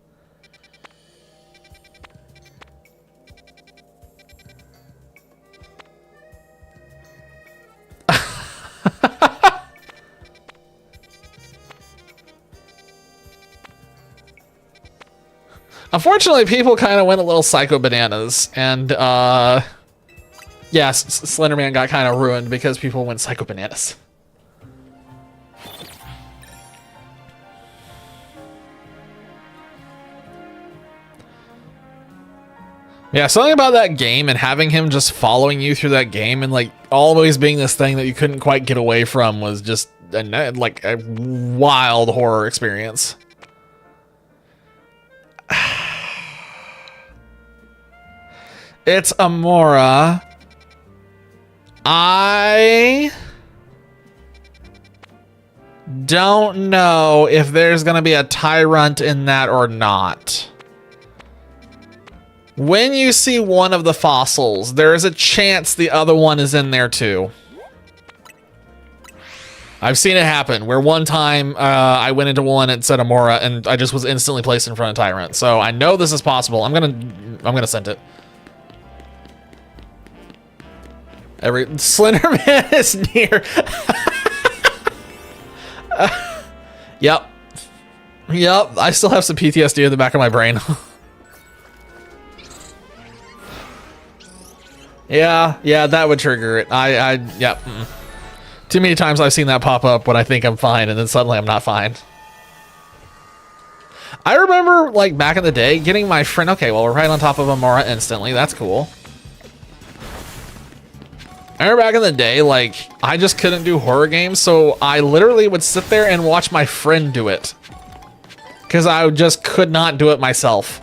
Unfortunately, people kind of went a little psycho bananas, and yeah, Slender Man got kind of ruined because people went psycho bananas. Yeah, something about that game and having him just following you through that game and like always being this thing that you couldn't quite get away from was just like a wild horror experience. It's Amora. I don't know if there's gonna be a Tyrant in that or not. When you see one of the fossils, there is a chance the other one is in there too. I've seen it happen where one time I went into one and said Amora and I just was instantly placed in front of Tyrant. So I know this is possible. I'm gonna send it. Slender Man is near. Yep. I still have some PTSD in the back of my brain. Yeah, that would trigger it. Yep. Too many times I've seen that pop up when I think I'm fine, and then suddenly I'm not fine. I remember, like, back in the day, getting my friend... Okay, well, we're right on top of Amora instantly. That's cool. I remember back in the day, like, I just couldn't do horror games, so I literally would sit there and watch my friend do it. Because I just could not do it myself.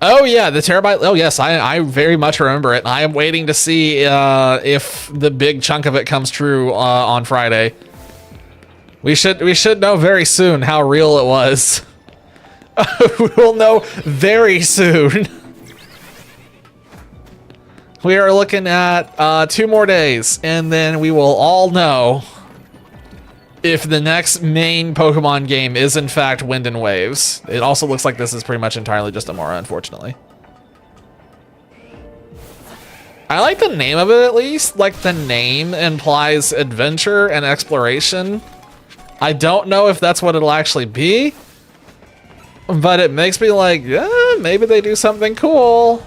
Oh yeah, the Terabyte. Oh yes, I very much remember it. I am waiting to see if the big chunk of it comes true on Friday. We should know very soon how real it was. We'll know very soon. We are looking at 2 more days, and then we will all know if the next main Pokemon game is in fact Wind and Waves. It also looks like this is pretty much entirely just Amora, unfortunately. I like the name of it at least. Like the name implies adventure and exploration. I don't know if that's what it'll actually be, but it makes me like, yeah, maybe they do something cool.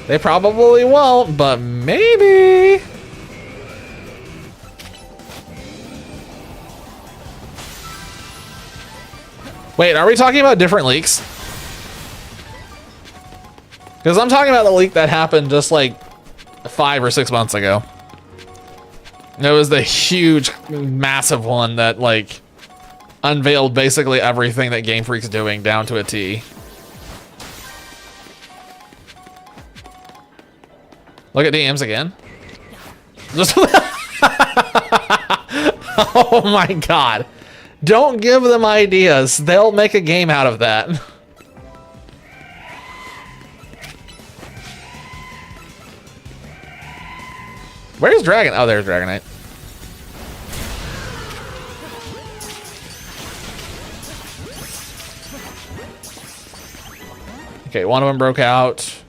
They probably won't, but maybe. Wait, are we talking about different leaks? Because I'm talking about the leak that happened just like 5 or 6 months ago. It was the huge, massive one that like unveiled basically everything that Game Freak's doing down to a T. Look at DMs again. Just oh my god. Don't give them ideas. They'll make a game out of that. Where's Dragon? Oh, there's Dragonite. Okay, one of them broke out.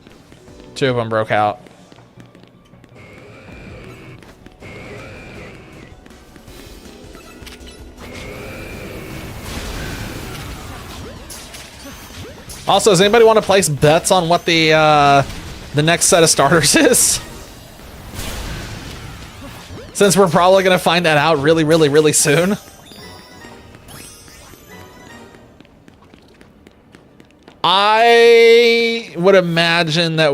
Two of them broke out. Also, does anybody want to place bets on what the next set of starters is? Since we're probably gonna find that out really, really, really soon. I would imagine that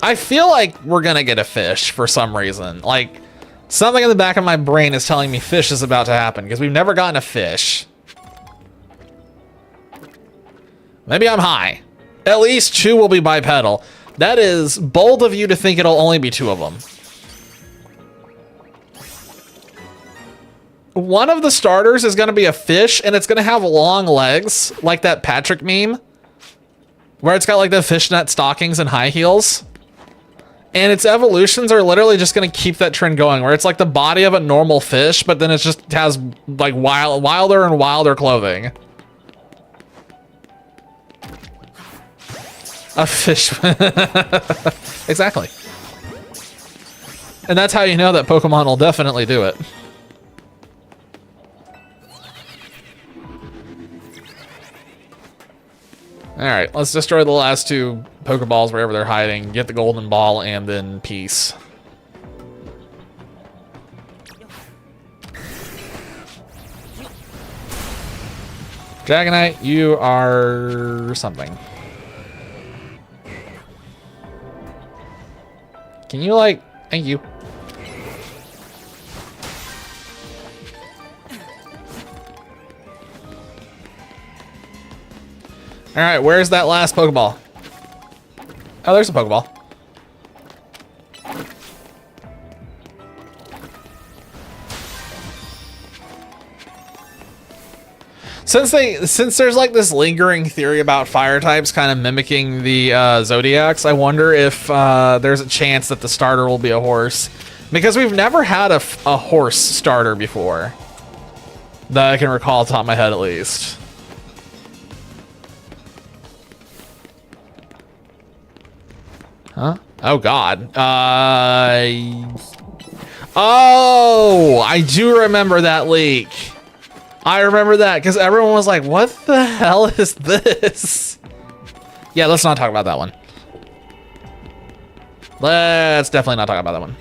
I feel like we're gonna get a fish for some reason. Like, something in the back of my brain is telling me fish is about to happen because we've never gotten a fish. Maybe I'm high. At least 2 will be bipedal. That is bold of you to think it'll only be 2 of them. One of the starters is going to be a fish, and it's going to have long legs, like that Patrick meme, where it's got like the fishnet stockings and high heels. And its evolutions are literally just going to keep that trend going, where it's like the body of a normal fish, but then it just has like wilder and wilder clothing. A fish. Exactly. And that's how you know that Pokemon will definitely do it. Alright, let's destroy the last 2 Pokeballs wherever they're hiding, get the golden ball, and then peace. Dragonite, you are something. Can you, like, thank you. All right, where's that last Pokeball? Oh, there's a Pokeball. Since there's like this lingering theory about fire types kind of mimicking the Zodiacs, I wonder if there's a chance that the starter will be a horse, because we've never had a horse starter before that I can recall off the top of my head, at least. Huh? Oh God. Oh, I do remember that leak. I remember that because everyone was like, what the hell is this? Yeah, let's not talk about that one. Let's definitely not talk about that one.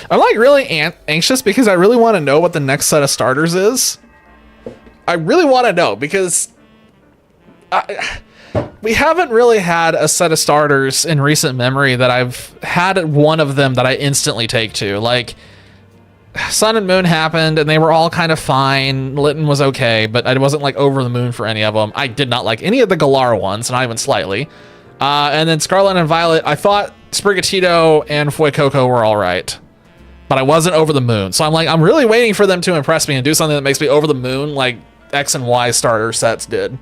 I'm like really anxious because I really want to know what the next set of starters is. I really want to know because we haven't really had a set of starters in recent memory that I've had one of them that I instantly take to. Like, Sun and Moon happened and they were all kind of fine. Litten was okay, but I wasn't like over the moon for any of them. I did not like any of the Galar ones, not even slightly. And then Scarlet and Violet, I thought Sprigatito and Fuecoco were all right, but I wasn't over the moon. So I'm like, I'm really waiting for them to impress me and do something that makes me over the moon like X and Y starter sets did.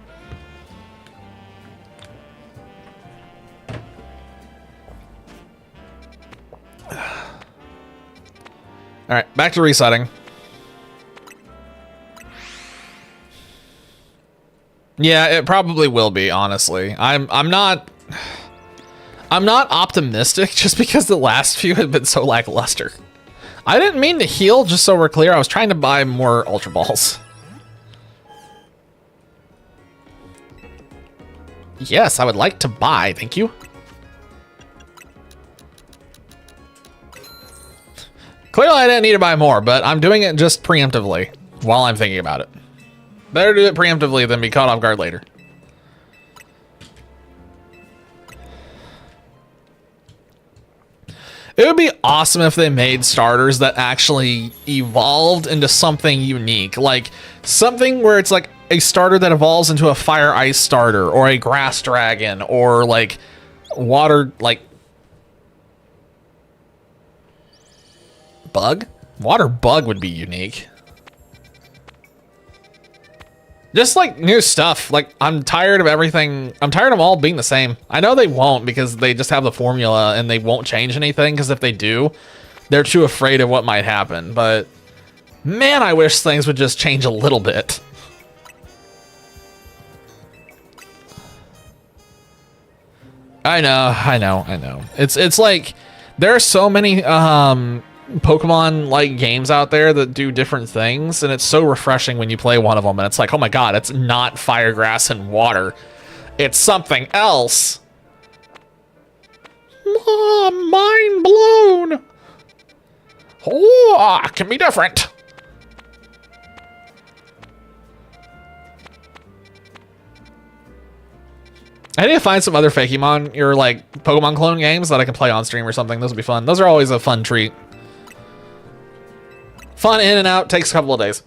All right, back to resetting. Yeah, it probably will be, honestly. I'm not optimistic just because the last few have been so lackluster. I didn't mean to heal, just so we're clear. I was trying to buy more Ultra Balls. Yes, I would like to buy, thank you. Clearly I didn't need to buy more, but I'm doing it just preemptively while I'm thinking about it. Better do it preemptively than be caught off guard later. It would be awesome if they made starters that actually evolved into something unique, like something where it's like a starter that evolves into a fire ice starter or a grass dragon or like water like bug. Water bug would be unique. Just like new stuff. Like I'm tired of everything. I'm tired of all being the same. I know they won't because they just have the formula and they won't change anything because if they do, they're too afraid of what might happen. But man, I wish things would just change a little bit. I know. It's like there are so many Pokemon like games out there that do different things, and it's so refreshing when you play one of them and it's like, oh my god, it's not fire, grass, and water. It's something else. Mind blown. Oh, it can be different. I need to find some other Fakemon or like Pokemon clone games that I can play on stream or something. Those would be fun. Those are always a fun treat. Fun in and out, takes a couple of days.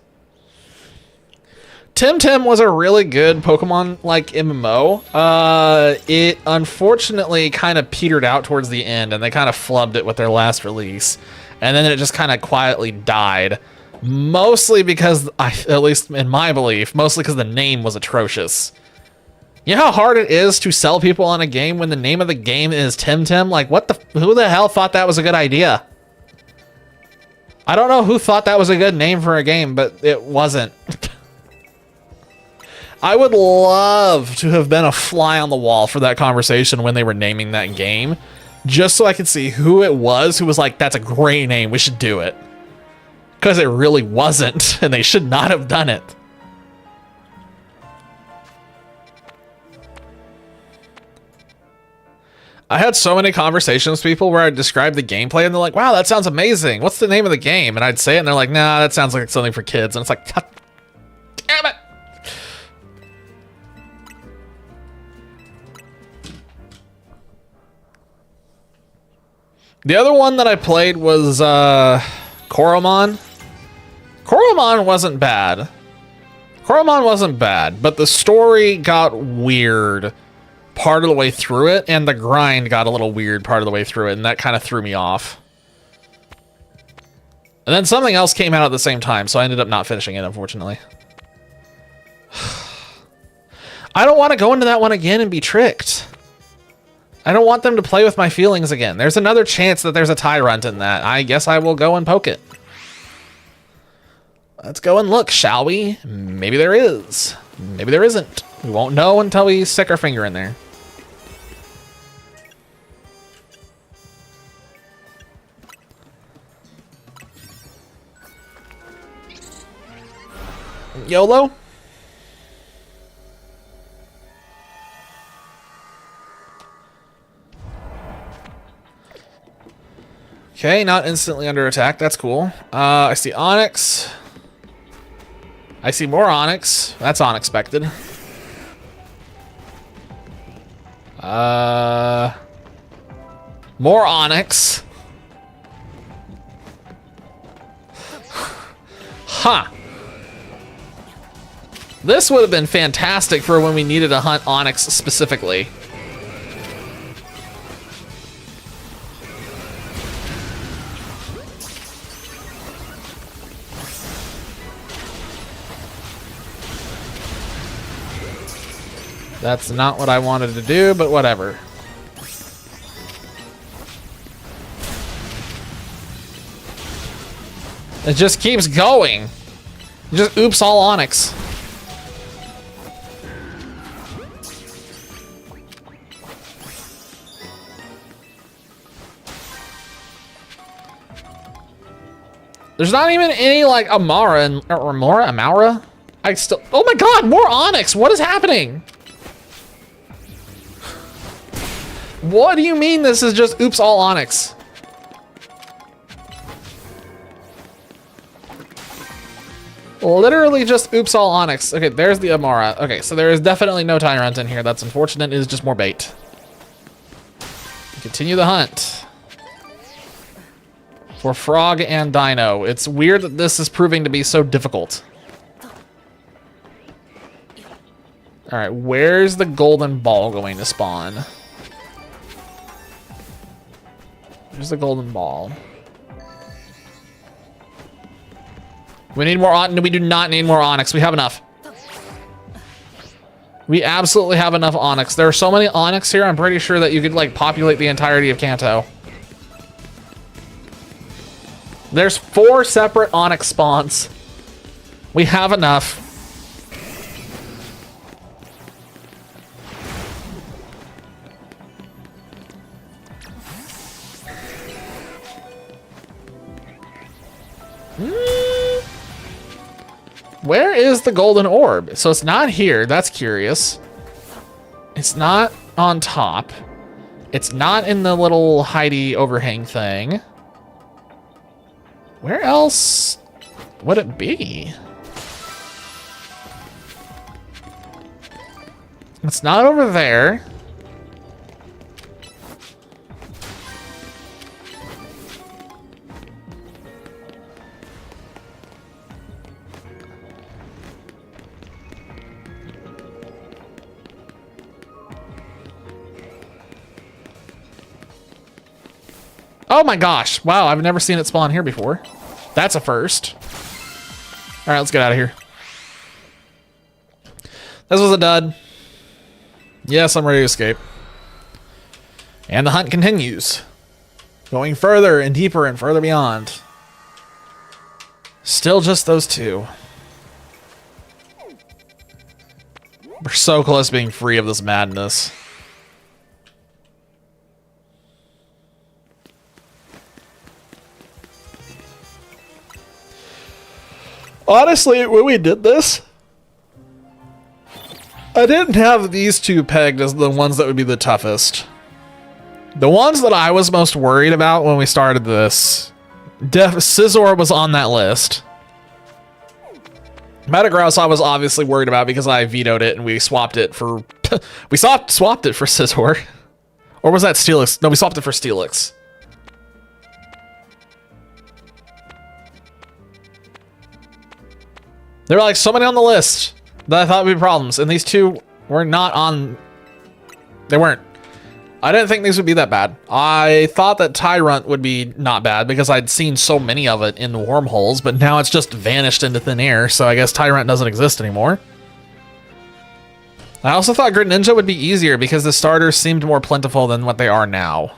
Temtem was a really good Pokemon like MMO. It unfortunately kind of petered out towards the end and they kind of flubbed it with their last release. And then it just kind of quietly died. Mostly because, at least in my belief, mostly because the name was atrocious. You know how hard it is to sell people on a game when the name of the game is Temtem? Like, who the hell thought that was a good idea? I don't know who thought that was a good name for a game, but it wasn't. I would love to have been a fly on the wall for that conversation when they were naming that game, just so I could see who it was who was like, that's a great name, we should do it. Because it really wasn't, and they should not have done it. I had so many conversations with people where I'd describe the gameplay and they're like, wow, that sounds amazing. What's the name of the game? And I'd say it and they're like, nah, that sounds like something for kids. And it's like, damn it. The other one that I played was Coromon. Coromon wasn't bad. But the story got weird part of the way through it, and the grind got a little weird part of the way through it, and that kind of threw me off. And then something else came out at the same time, so I ended up not finishing it, unfortunately. I don't want to go into that one again and be tricked. I don't want them to play with my feelings again. There's another chance that there's a Tyrant in that. I guess I will go and poke it. Let's go and look, shall we? Maybe there is. Maybe there isn't. We won't know until we stick our finger in there. YOLO? Okay, not instantly under attack. That's cool. I see Onyx. I see more Onyx. That's unexpected. More Onyx. Huh. This would have been fantastic for when we needed to hunt Onyx specifically. That's not what I wanted to do, but whatever. It just keeps going. Just oops all Onyx. There's not even any like Amara and or Amara. I still. Oh my God! More Onyx. What is happening? What do you mean this is just oops all Onyx? Literally just oops all Onyx. Okay, there's the Amara. Okay, so there is definitely no Tyrant in here. That's unfortunate. It is just more bait. Continue the hunt. For Frog and Dino. It's weird that this is proving to be so difficult. Alright, where's the golden ball going to spawn? Where's the golden ball? We need more we do not need more Onyx. We have enough. We absolutely have enough Onyx. There are so many Onyx here, I'm pretty sure that you could like populate the entirety of Kanto. There's 4 separate Onyx spawns. We have enough. Where is the golden orb? So it's not here. That's curious. It's not on top. It's not in the little hidey overhang thing. Where else would it be? It's not over there. Oh my gosh. Wow, I've never seen it spawn here before. That's a first. All right, let's get out of here. This was a dud. Yes, I'm ready to escape. And the hunt continues. Going further and deeper and further beyond. Still just those 2. We're so close to being free of this madness. Honestly, when we did this, I didn't have these 2 pegged as the ones that would be the toughest. The ones that I was most worried about when we started this, Scizor was on that list. Metagross I was obviously worried about because I vetoed it and we swapped it for... we swapped it for Scizor. Or was that Steelix? No, we swapped it for Steelix. There were like so many on the list that I thought would be problems, and these 2 were not on. They weren't. I didn't think these would be that bad. I thought that Tyrunt would be not bad because I'd seen so many of it in the wormholes, but now it's just vanished into thin air, so I guess Tyrunt doesn't exist anymore. I also thought Greninja would be easier because the starters seemed more plentiful than what they are now.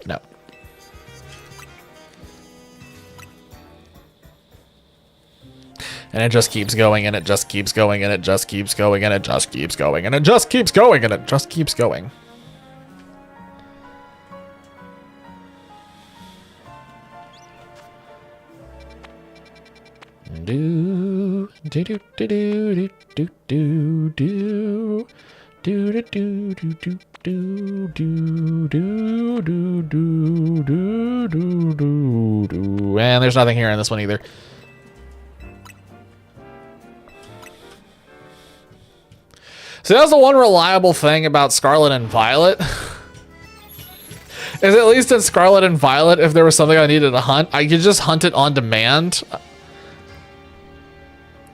No. And it just keeps going, and it just keeps going, and it just keeps going, and it just keeps going, and it just keeps going, and it just keeps going. Do do do do do do do do. Do do do do do do do do do do do do do. And there's nothing here in this one either. So that's the one reliable thing about Scarlet and Violet. Is at least in Scarlet and Violet, if there was something I needed to hunt, I could just hunt it on demand.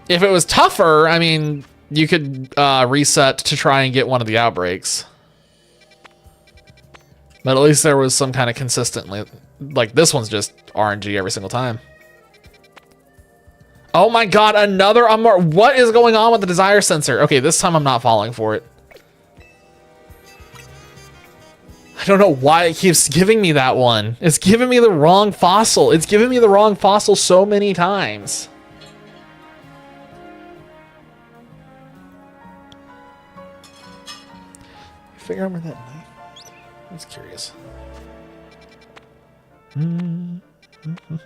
If it was tougher, I mean, you could reset to try and get one of the outbreaks. But at least there was some kind of consistently, like this one's just RNG every single time. Oh my god, another Umbar. What is going on with the desire sensor? Okay, this time I'm not falling for it. I don't know why it keeps giving me that one. It's giving me the wrong fossil. It's giving me the wrong fossil so many times. Figure out where that knife. I was curious.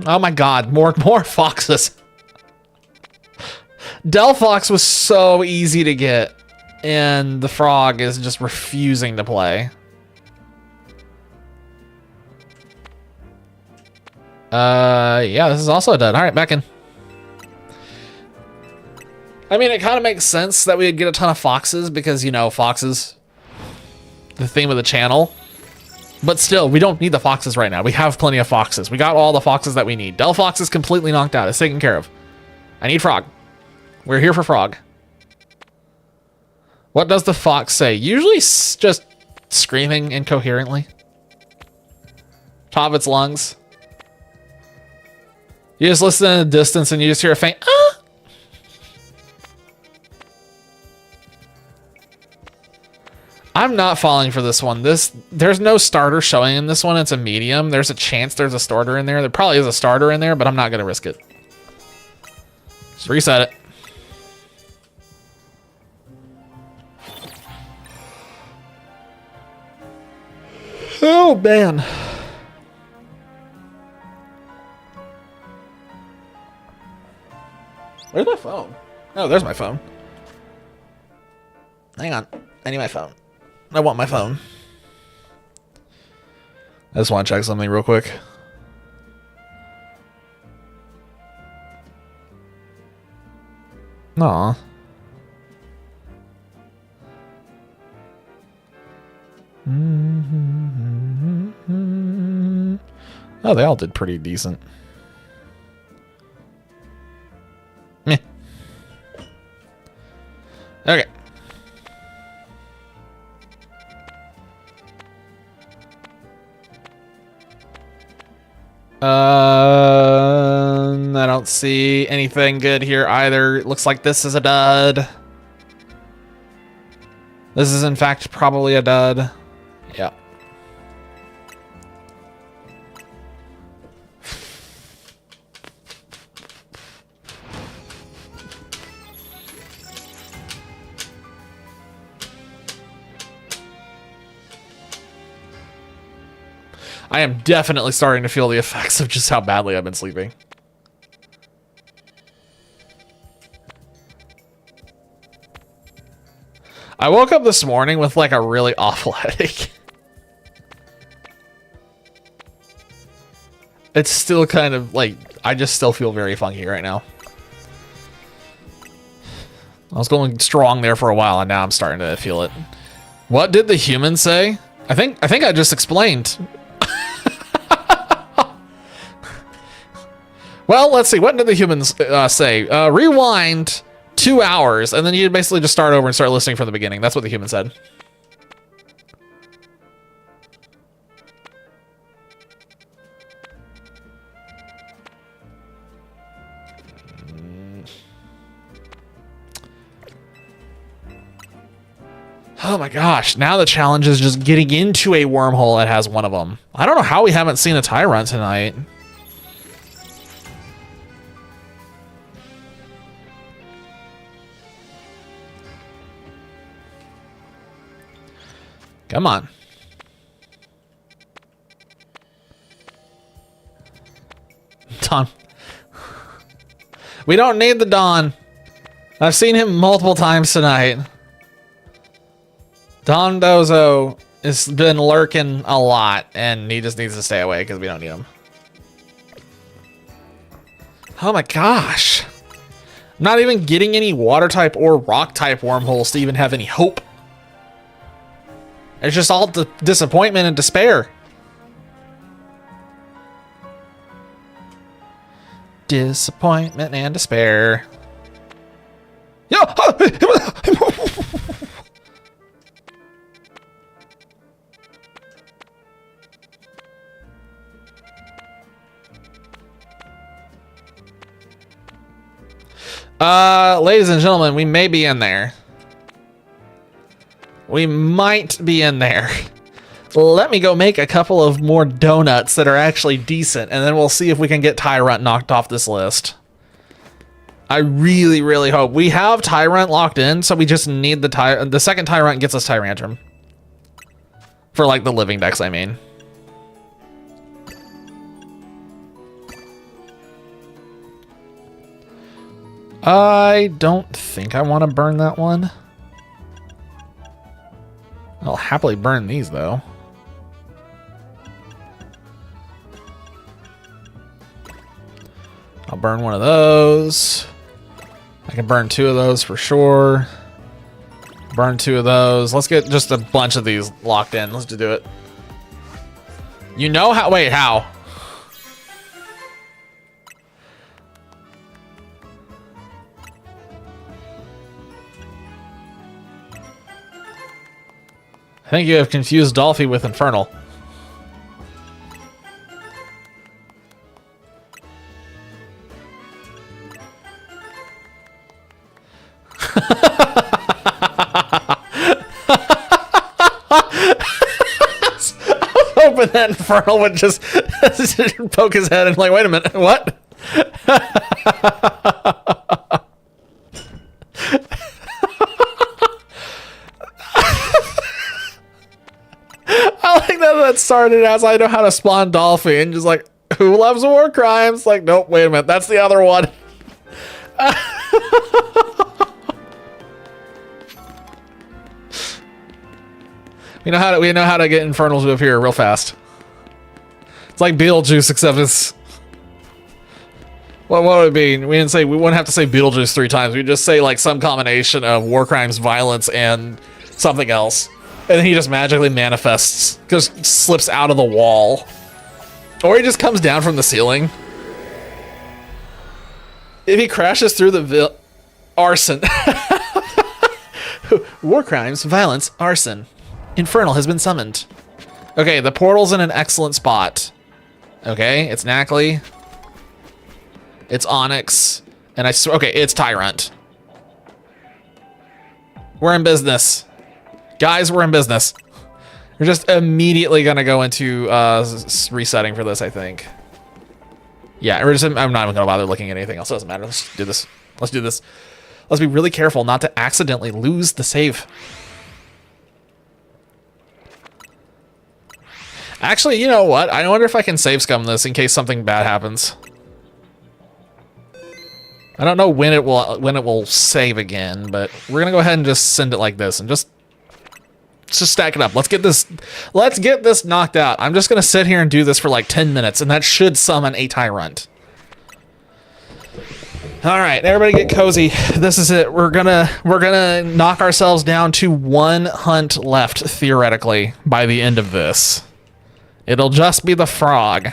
Oh my god, more foxes. Delphox was so easy to get, and the frog is just refusing to play. Yeah, this is also done. All right, back in. I mean, it kind of makes sense that we'd get a ton of foxes because, you know, foxes, the theme of the channel. But still, we don't need the foxes right now. We have plenty of foxes. We got all the foxes that we need. Delphox is completely knocked out. It's taken care of. I need frog. We're here for frog. What does the fox say? Usually just screaming incoherently. Top of its lungs. You just listen in the distance and you just hear a faint, ah! I'm not falling for this one. There's no starter showing in this one. It's a medium. There's a chance there's a starter in there. There probably is a starter in there, but I'm not going to risk it. Just reset it. Oh, man. Where's my phone? Oh, there's my phone. Hang on. I need my phone. I want my phone. I just want to check something real quick. Aw. Oh, they all did pretty decent. Meh. Okay. I don't see anything good here either. It looks like this is a dud. This is in fact probably a dud. Yeah. I am definitely starting to feel the effects of just how badly I've been sleeping. I woke up this morning with like a really awful headache. It's still kind of like, I just still feel very funky right now. I was going strong there for a while and now I'm starting to feel it. What did the human say? I think I just explained. Well, let's see. What did the humans say? Rewind 2 hours, and then you basically just start over and start listening from the beginning. That's what the human said. Oh my gosh. Now the challenge is just getting into a wormhole that has one of them. I don't know how we haven't seen a Tyrant tonight. Come on. Don. We don't need the Don. I've seen him multiple times tonight. Don Dozo has been lurking a lot, and he just needs to stay away because we don't need him. Oh my gosh. I'm not even getting any water type or rock type wormholes to even have any hope. It's just all disappointment and despair. Disappointment and despair. Yo! Ladies and gentlemen, we may be in there. We might be in there. Let me go make a couple of more donuts that are actually decent, and then we'll see if we can get Tyrant knocked off this list. I really, really hope. We have Tyrant locked in, so we just need the second Tyrant gets us Tyrantrum. For, like, the living decks, I mean. I don't think I want to burn that one. I'll happily burn these, though. I'll burn one of those. I can burn 2 of those for sure. Burn 2 of those. Let's get just a bunch of these locked in. Let's do it. You know how? Wait, how? I think you have confused Dolphy with Infernal. Hoping that Infernal would just poke his head and like, wait a minute, what? I like that started as I know how to spawn Dolphy and just like, who loves war crimes? Like, nope, wait a minute, that's the other one. We know how to get Infernals move here real fast. It's like Beetlejuice, except it's what would it be? We wouldn't have to say Beetlejuice 3 times. We'd just say like some combination of war crimes, violence, and something else. And then he just magically manifests, just slips out of the wall. Or he just comes down from the ceiling. If he crashes through the arson. War crimes, violence, arson. Infernal has been summoned. Okay, the portal's in an excellent spot. Okay, it's Nacli. It's Onyx. And okay, it's Tyrant. We're in business. Guys, we're in business. We're just immediately gonna go into resetting for this, I think. Yeah, I'm not even gonna bother looking at anything else. It doesn't matter. Let's do this. Let's do this. Let's be really careful not to accidentally lose the save. Actually, you know what? I wonder if I can save scum this in case something bad happens. I don't know when it will save again, but we're gonna go ahead and just send it like this and just stack it up. Let's get this knocked out. I'm just gonna sit here and do this for like 10 minutes, and that should summon a Tyrant. All right, everybody get cozy. This is it. We're gonna knock ourselves down to 1 hunt left theoretically by the end of this. It'll just be the frog.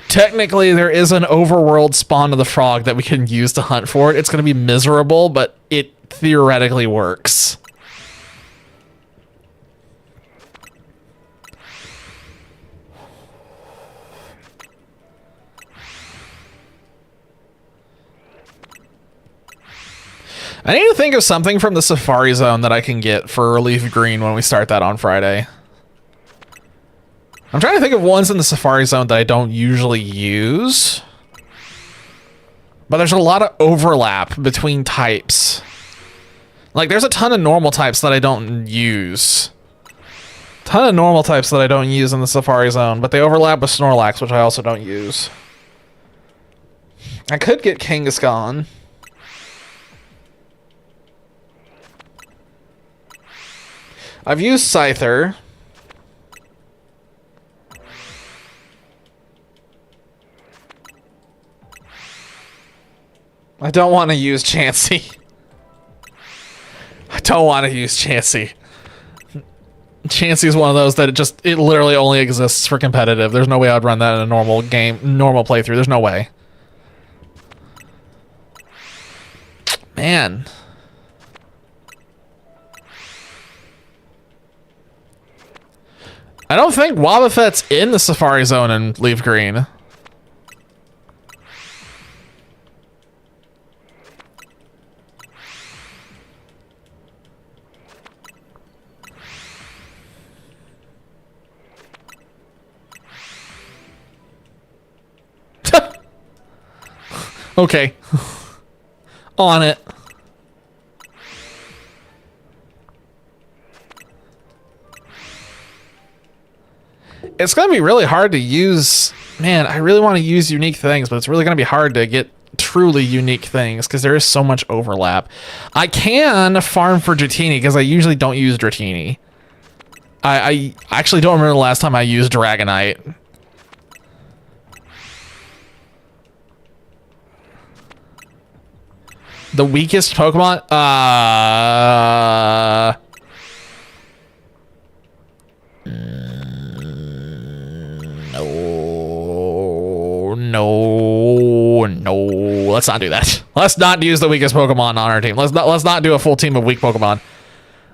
Technically, there is an overworld spawn of the frog that we can use to hunt for it. It's going to be miserable, but it theoretically works. I need to think of something from the Safari Zone that I can get for Leaf Green when we start that on Friday. I'm trying to think of ones in the Safari Zone that I don't usually use. But there's a lot of overlap between types. Like, there's a ton of normal types that I don't use. Ton of normal types that I don't use in the Safari Zone, but they overlap with Snorlax, which I also don't use. I could get Kangaskhan. I've used Scyther. I don't want to use Chansey. I don't want to use Chansey. Chansey is one of those that it literally only exists for competitive. There's no way I'd run that in a normal game, normal playthrough. There's no way. Man. I don't think Wobbuffet's in the Safari Zone in Leaf Green. Okay. On it. It's going to be really hard to use. Man, I really want to use unique things, but it's really going to be hard to get truly unique things because there is so much overlap. I can farm for Dratini because I usually don't use Dratini. I actually don't remember the last time I used Dragonite. The weakest Pokemon? No. Let's not do that. Let's not use the weakest Pokemon on our team. Let's not do a full team of weak Pokemon.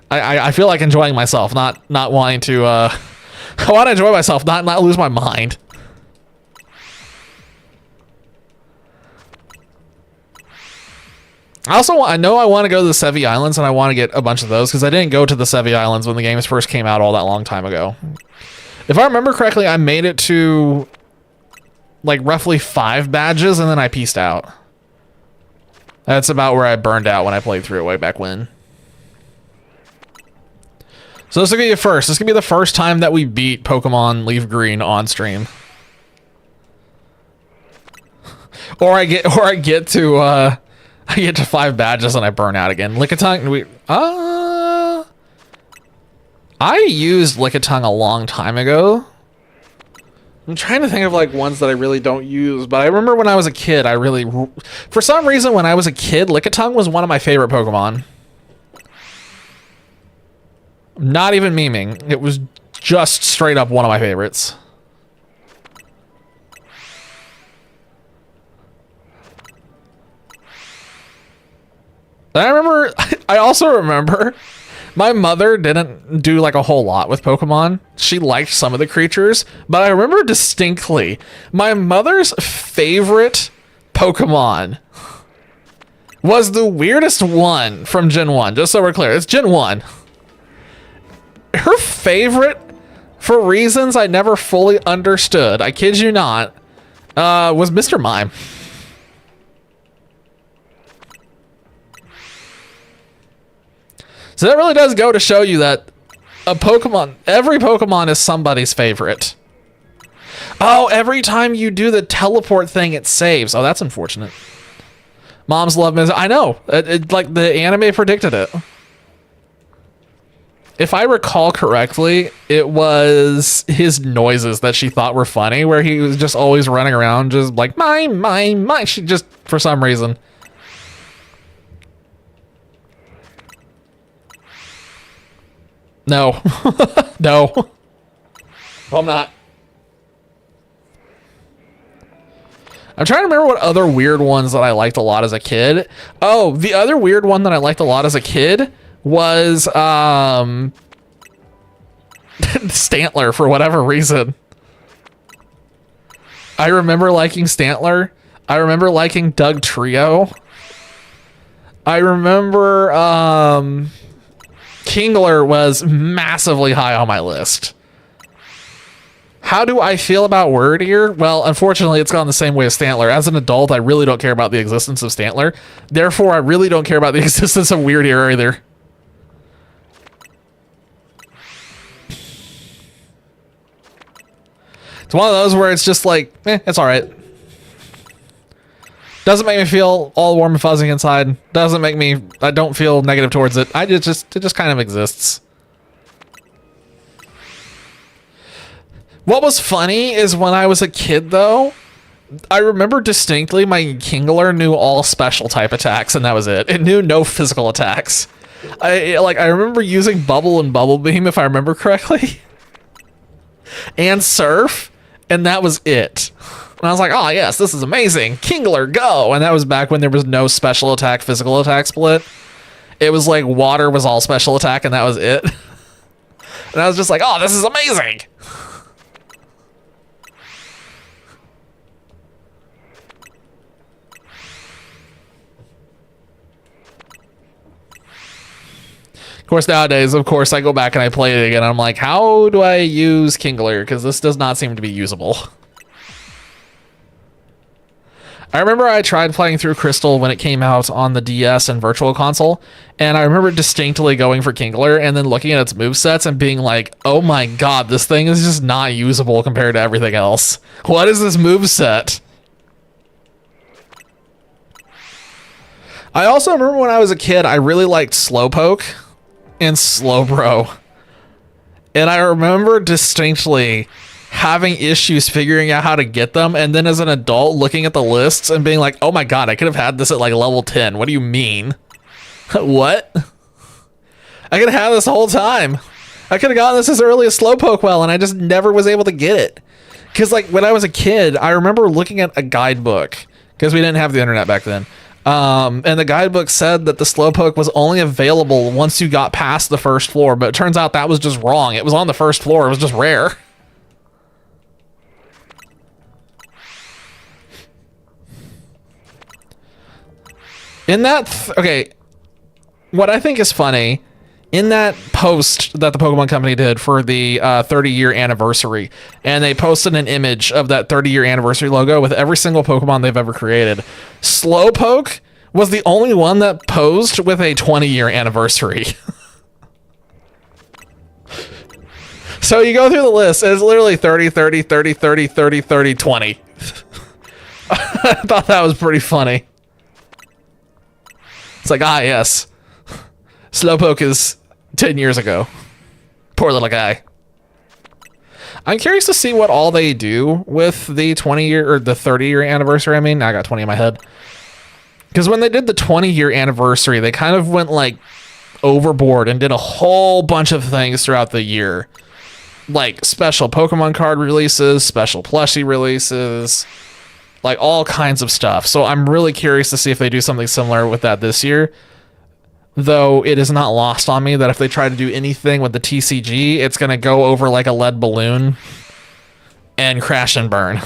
I feel like enjoying myself, not wanting to. I want to enjoy myself, not lose my mind. I know I want to go to the Sevi Islands, and I want to get a bunch of those because I didn't go to the Sevi Islands when the games first came out all that long time ago. If I remember correctly, I made it to like roughly 5 badges, and then I peaced out. That's about where I burned out when I played through it way back when. So this will be a first. This could be the first time that we beat Pokemon Leaf Green on stream. Or I get to I get to 5 badges and I burn out again. Lickitung, I used Lickitung a long time ago. I'm trying to think of like ones that I really don't use, but I remember when I was a kid, for some reason when I was a kid, Lickitung was one of my favorite Pokemon. Not even memeing. It was just straight up one of my favorites. I also remember my mother didn't do like a whole lot with Pokemon. She liked some of the creatures, but I remember distinctly my mother's favorite Pokemon was the weirdest one from Gen 1. Just so we're clear, it's Gen 1. Her favorite, for reasons I never fully understood, I kid you not, was Mr. Mime. So that really does go to show you that every Pokemon is somebody's favorite. Oh, every time you do the teleport thing, it saves. Oh, that's unfortunate. Moms love Miss. I know. Like the anime predicted it. If I recall correctly, it was his noises that she thought were funny, where he was just always running around, just like mine. She just, for some reason. No. No. I'm not. I'm trying to remember what other weird ones that I liked a lot as a kid. Oh, the other weird one that I liked a lot as a kid was Stantler for whatever reason. I remember liking Stantler. I remember liking Dugtrio. I remember Kingler was massively high on my list. How do I feel about Wordier? Well, unfortunately, it's gone the same way as Stantler. As an adult, I really don't care about the existence of Stantler. Therefore, I really don't care about the existence of Weirdier either. It's one of those where it's just like, it's alright. Doesn't make me feel all warm and fuzzy inside. I don't feel negative towards it. It just kind of exists. What was funny is when I was a kid, though, I remember distinctly my Kingler knew all special type attacks, and that was it. It knew no physical attacks. I remember using Bubble and Bubble Beam, if I remember correctly, and Surf, and that was it. And I was like, oh yes, this is amazing. Kingler, go! And that was back when there was no special attack, physical attack split. It was like water was all special attack, and that was it. And I was just like, oh, this is amazing! Of course, nowadays, I go back and I play it again. I'm like, how do I use Kingler? Because this does not seem to be usable. I remember I tried playing through Crystal when it came out on the DS and Virtual Console, and I remember distinctly going for Kingler and then looking at its movesets and being like, oh my god, this thing is just not usable compared to everything else. What is this moveset? I also remember when I was a kid, I really liked Slowpoke and Slowbro. And I remember distinctly having issues figuring out how to get them, and then as an adult looking at the lists and being like, oh my god, I could have had this at like level 10. What do you mean? What? I could have had this the whole time. I could have gotten this as early as Slowpoke well, and I just never was able to get it. Because like when I was a kid, I remember looking at a guidebook, because we didn't have the internet back then. And the guidebook said that the Slowpoke was only available once you got past the first floor, but it turns out that was just wrong. It was on the first floor. It was just rare. In that, okay, what I think is funny, in that post that the Pokemon Company did for the 30-year anniversary, and they posted an image of that 30-year anniversary logo with every single Pokemon they've ever created. Slowpoke was the only one that posed with a 20-year anniversary. So you go through the list, and it's literally 30, 30, 30, 30, 30, 30, 20. I thought that was pretty funny. It's like, ah, yes. Slowpoke is 10 years ago. Poor little guy. I'm curious to see what all they do with the 20-year or the 30-year anniversary. I mean, I got 20 in my head. Because when they did the 20-year anniversary, they kind of went like overboard and did a whole bunch of things throughout the year. Like special Pokemon card releases, special plushie releases, like all kinds of stuff. So I'm really curious to see if they do something similar with that this year. Though it is not lost on me that if they try to do anything with the TCG, it's going to go over like a lead balloon and crash and burn.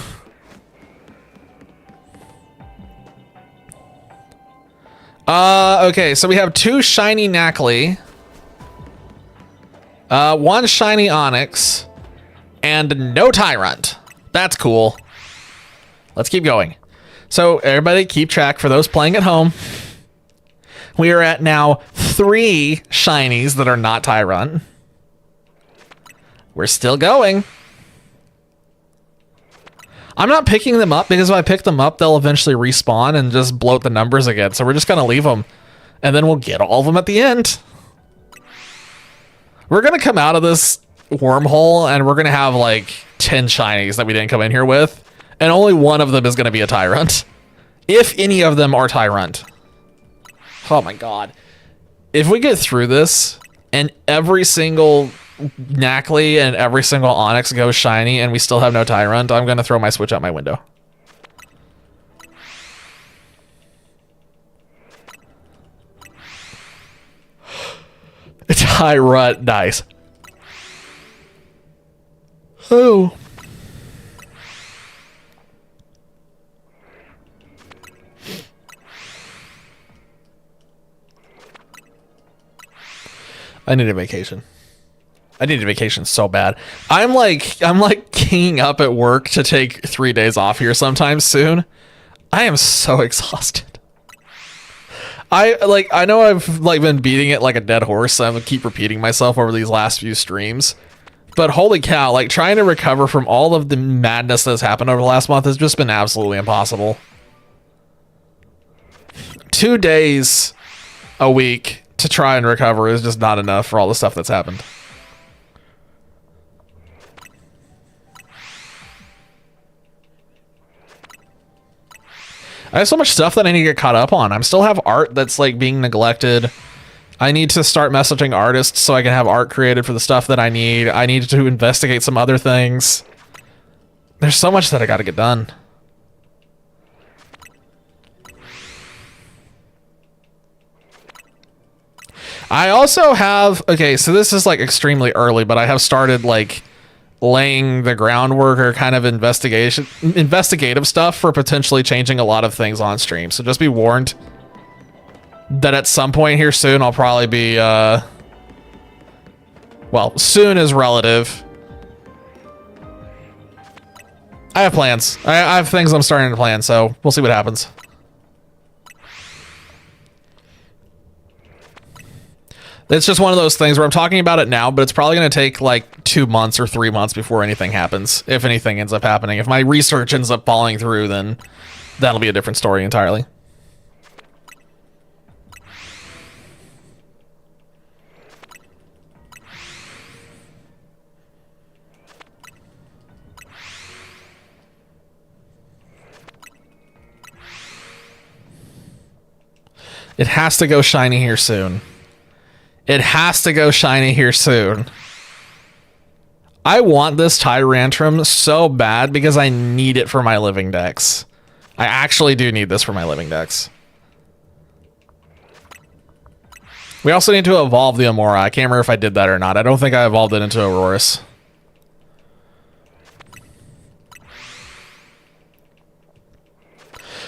Okay, so we have 2 shiny Nacli, 1 shiny Onix, and no Tyrant. That's cool. Let's keep going. So everybody keep track for those playing at home. We are at now 3 shinies that are not Tyrant. We're still going. I'm not picking them up because if I pick them up, they'll eventually respawn and just bloat the numbers again. So we're just going to leave them. And then we'll get all of them at the end. We're going to come out of this wormhole and we're going to have like 10 shinies that we didn't come in here with. And only one of them is going to be a Tyrant. If any of them are Tyrant. Oh my god. If we get through this and every single Nacli and every single Onix goes shiny and we still have no Tyrant, I'm going to throw my Switch out my window. Tyrant, nice. Oh. I need a vacation. I need a vacation so bad. I'm like keying up at work to take 3 days off here sometime soon. I am so exhausted. I know I've like been beating it like a dead horse, so I'm gonna keep repeating myself over these last few streams. But holy cow, like trying to recover from all of the madness that's happened over the last month has just been absolutely impossible. 2 days a week to try and recover is just not enough for all the stuff that's happened. I have so much stuff that I need to get caught up on. I still have art that's like being neglected. I need to start messaging artists so I can have art created for the stuff that I need. I need to investigate some other things. There's so much that I got to get done. I also have, okay, so this is like extremely early, but I have started like laying the groundwork or kind of investigative stuff for potentially changing a lot of things on stream. So just be warned that at some point here soon, I'll probably be, well, soon is relative. I have plans. I have things I'm starting to plan, so we'll see what happens. It's just one of those things where I'm talking about it now, but it's probably going to take like 2 months or 3 months before anything happens. If anything ends up happening. If my research ends up falling through, then that'll be a different story entirely. It has to go shiny here soon. It has to go shiny here soon. I want this Tyrantrum so bad because I need it for my living decks. I actually do need this for my living decks. We also need to evolve the Amora. I can't remember if I did that or not. I don't think I evolved it into Aurorus.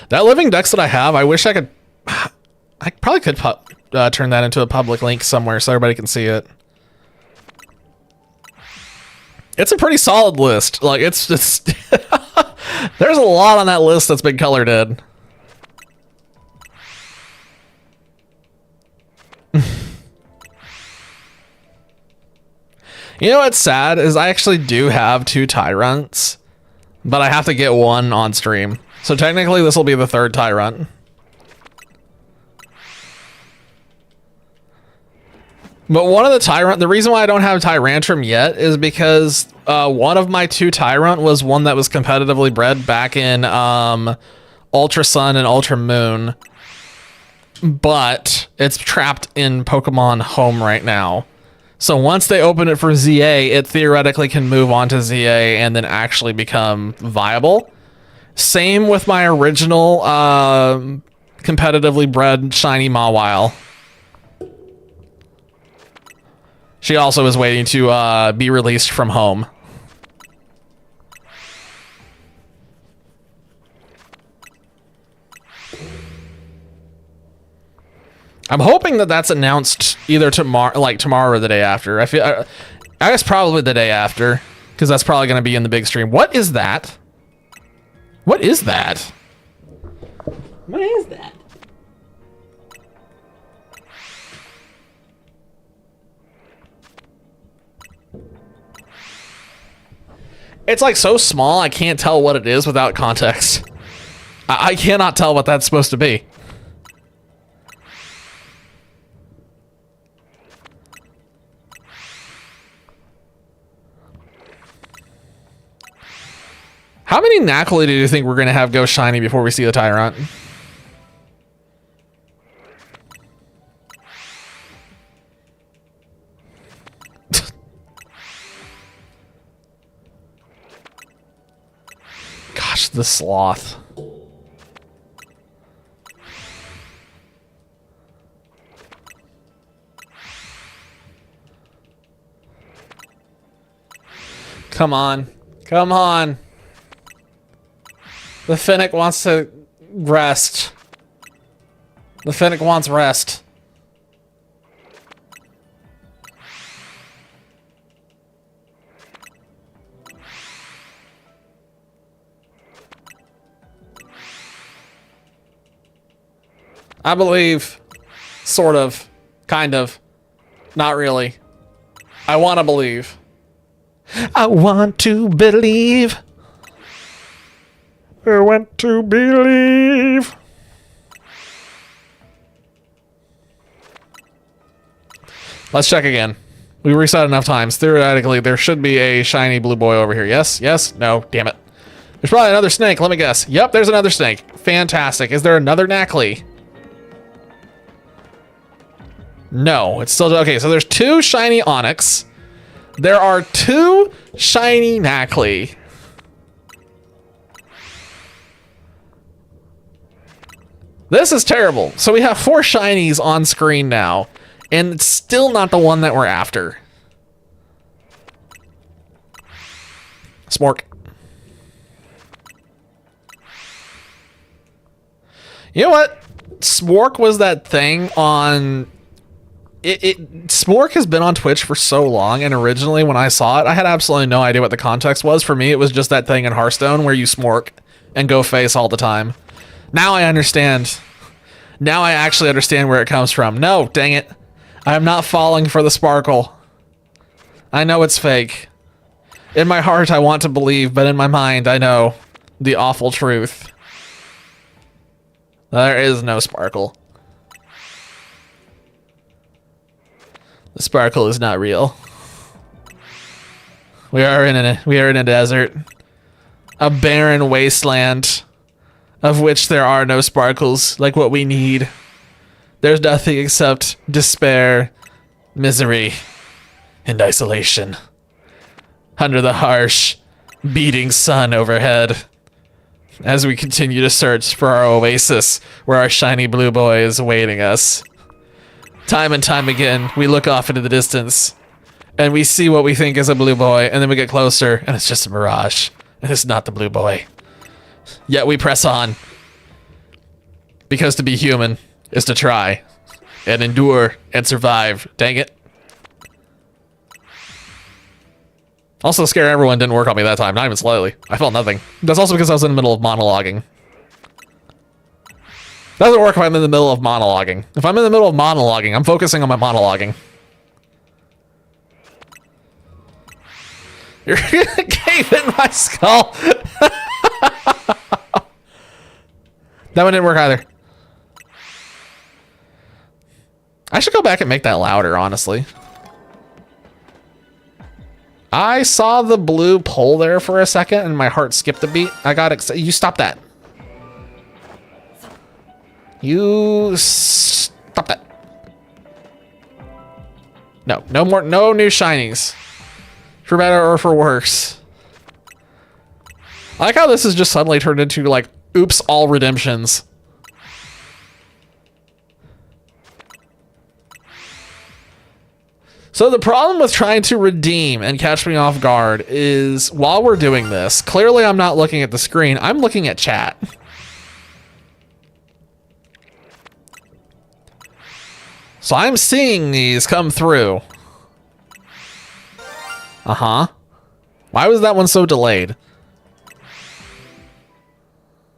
That living decks that I have, I wish I could... I probably could turn that into a public link somewhere so everybody can see it. It's a pretty solid list. Like, it's just... There's a lot on that list that's been colored in. You know what's sad is I actually do have 2 Tyrants, but I have to get 1 on stream. So technically this will be the 3rd Tyrant. But one of the Tyrant, the reason why I don't have Tyrantrum yet is because one of my 2 Tyrant was one that was competitively bred back in Ultra Sun and Ultra Moon. But it's trapped in Pokemon Home right now. So once they open it for ZA, it theoretically can move on to ZA and then actually become viable. Same with my original competitively bred shiny Mawile. She also is waiting to be released from home. I'm hoping that that's announced either tomorrow, like tomorrow or the day after. I guess probably the day after, because that's probably going to be in the big stream. What is that? What is that? What is that? It's like so small, I can't tell what it is without context. I cannot tell what that's supposed to be. How many Nacli do you think we're going to have go shiny before we see the Tyrant? Gosh, the sloth. Come on. Come on. The Finnick wants to rest. The Finnick wants rest. I believe. Sort of. Kind of. Not really. I want to believe. I want to believe. I want to believe. Let's check again. We reset enough times. Theoretically, there should be a shiny blue boy over here. Yes? Yes? No? Damn it. There's probably another snake. Let me guess. Yep, there's another snake. Fantastic. Is there another Nacli? No. It's still... Okay, so there's 2 shiny Onix. There are 2 shiny Nacli. This is terrible. So we have 4 shinies on screen now, and it's still not the one that we're after. Smork. You know what? Smork was that thing on... Smork has been on Twitch for so long, and originally when I saw it, I had absolutely no idea what the context was. For me, it was just that thing in Hearthstone where you smork and go face all the time. Now I understand. Now I actually understand where it comes from. No, dang it. I am not falling for the sparkle. I know it's fake. In my heart, I want to believe, but in my mind, I know the awful truth. There is no sparkle. The sparkle is not real. We are in a desert. A barren wasteland of which there are no sparkles like what we need There's nothing except despair, misery, and isolation. Under the harsh, beating sun overhead. As we continue to search for our oasis, where our shiny blue boy is awaiting us. Time and time again, we look off into the distance, and we see what we think is a blue boy, and then we get closer, and it's just a mirage. And it's not the blue boy. Yet we press on. Because to be human is to try, and endure, and survive. Dang it. Also, scare everyone didn't work on me that time, not even slightly. I felt nothing. That's also because I was in the middle of monologuing. Doesn't work if I'm in the middle of monologuing. If I'm in the middle of monologuing, I'm focusing on my monologuing. You're gonna cave in my skull. That one didn't work either. I should go back and make that louder, honestly. I saw the blue pole there for a second and my heart skipped a beat. I got excited. You stop that. You stop that. No, no more, no new shinies. For better or for worse. I like how this is just suddenly turned into like, oops, all redemptions. So the problem with trying to redeem and catch me off guard is while we're doing this, clearly I'm not looking at the screen, I'm looking at chat. So I'm seeing these come through. Uh-huh. Why was that one so delayed?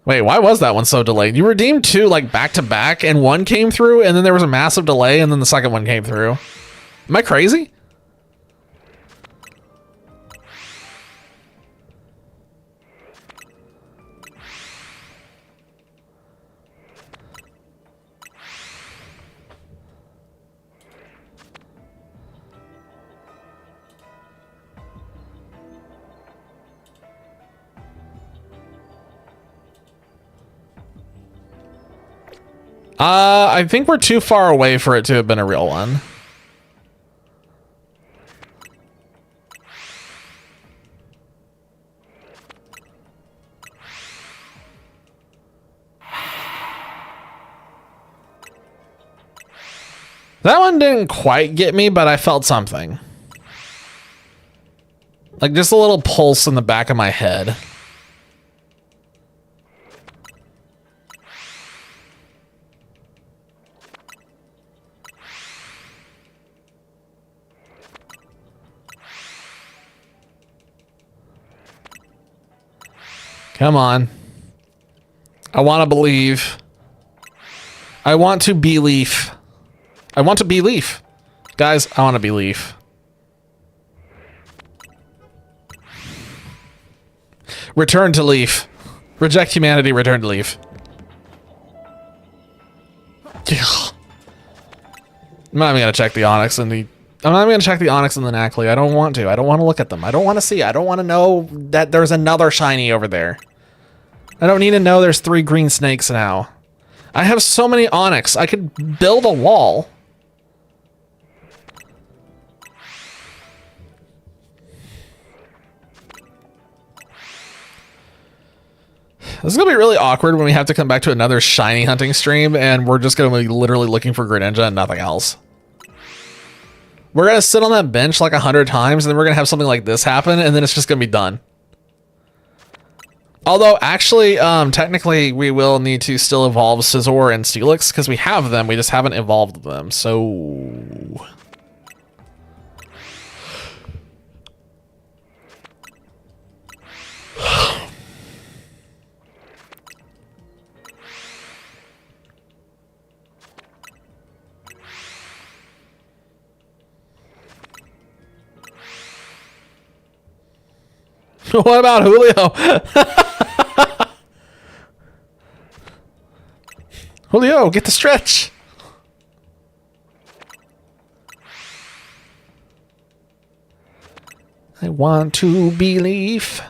Wait, why was that one so delayed? You redeemed two like back to back and one came through and then there was a massive delay and then the second one came through. Am I crazy? I think we're too far away for it to have been a real one. That one didn't quite get me, but I felt something. Like just a little pulse in the back of my head. Come on. I want to believe. I want to believe. I want to believe. Guys, I want to believe. Return to Leaf. Reject humanity, return to Leaf. I'm not even gonna check the Onyx and the... I'm not even gonna check the Onyx and the Nacli. I don't want to. I don't want to look at them. I don't want to see. I don't want to know that there's another shiny over there. I don't need to know there's 3 green snakes now. I have so many Onyx. I could build a wall. This is gonna be really awkward when we have to come back to another shiny hunting stream and we're just gonna be literally looking for Greninja and nothing else. We're gonna sit on that bench like 100 times and then we're gonna have something like this happen and then it's just gonna be done. Although actually, technically we will need to still evolve Scizor and Steelix because we have them, we just haven't evolved them, so... What about Julio? Julio, get the stretch. I want to believe.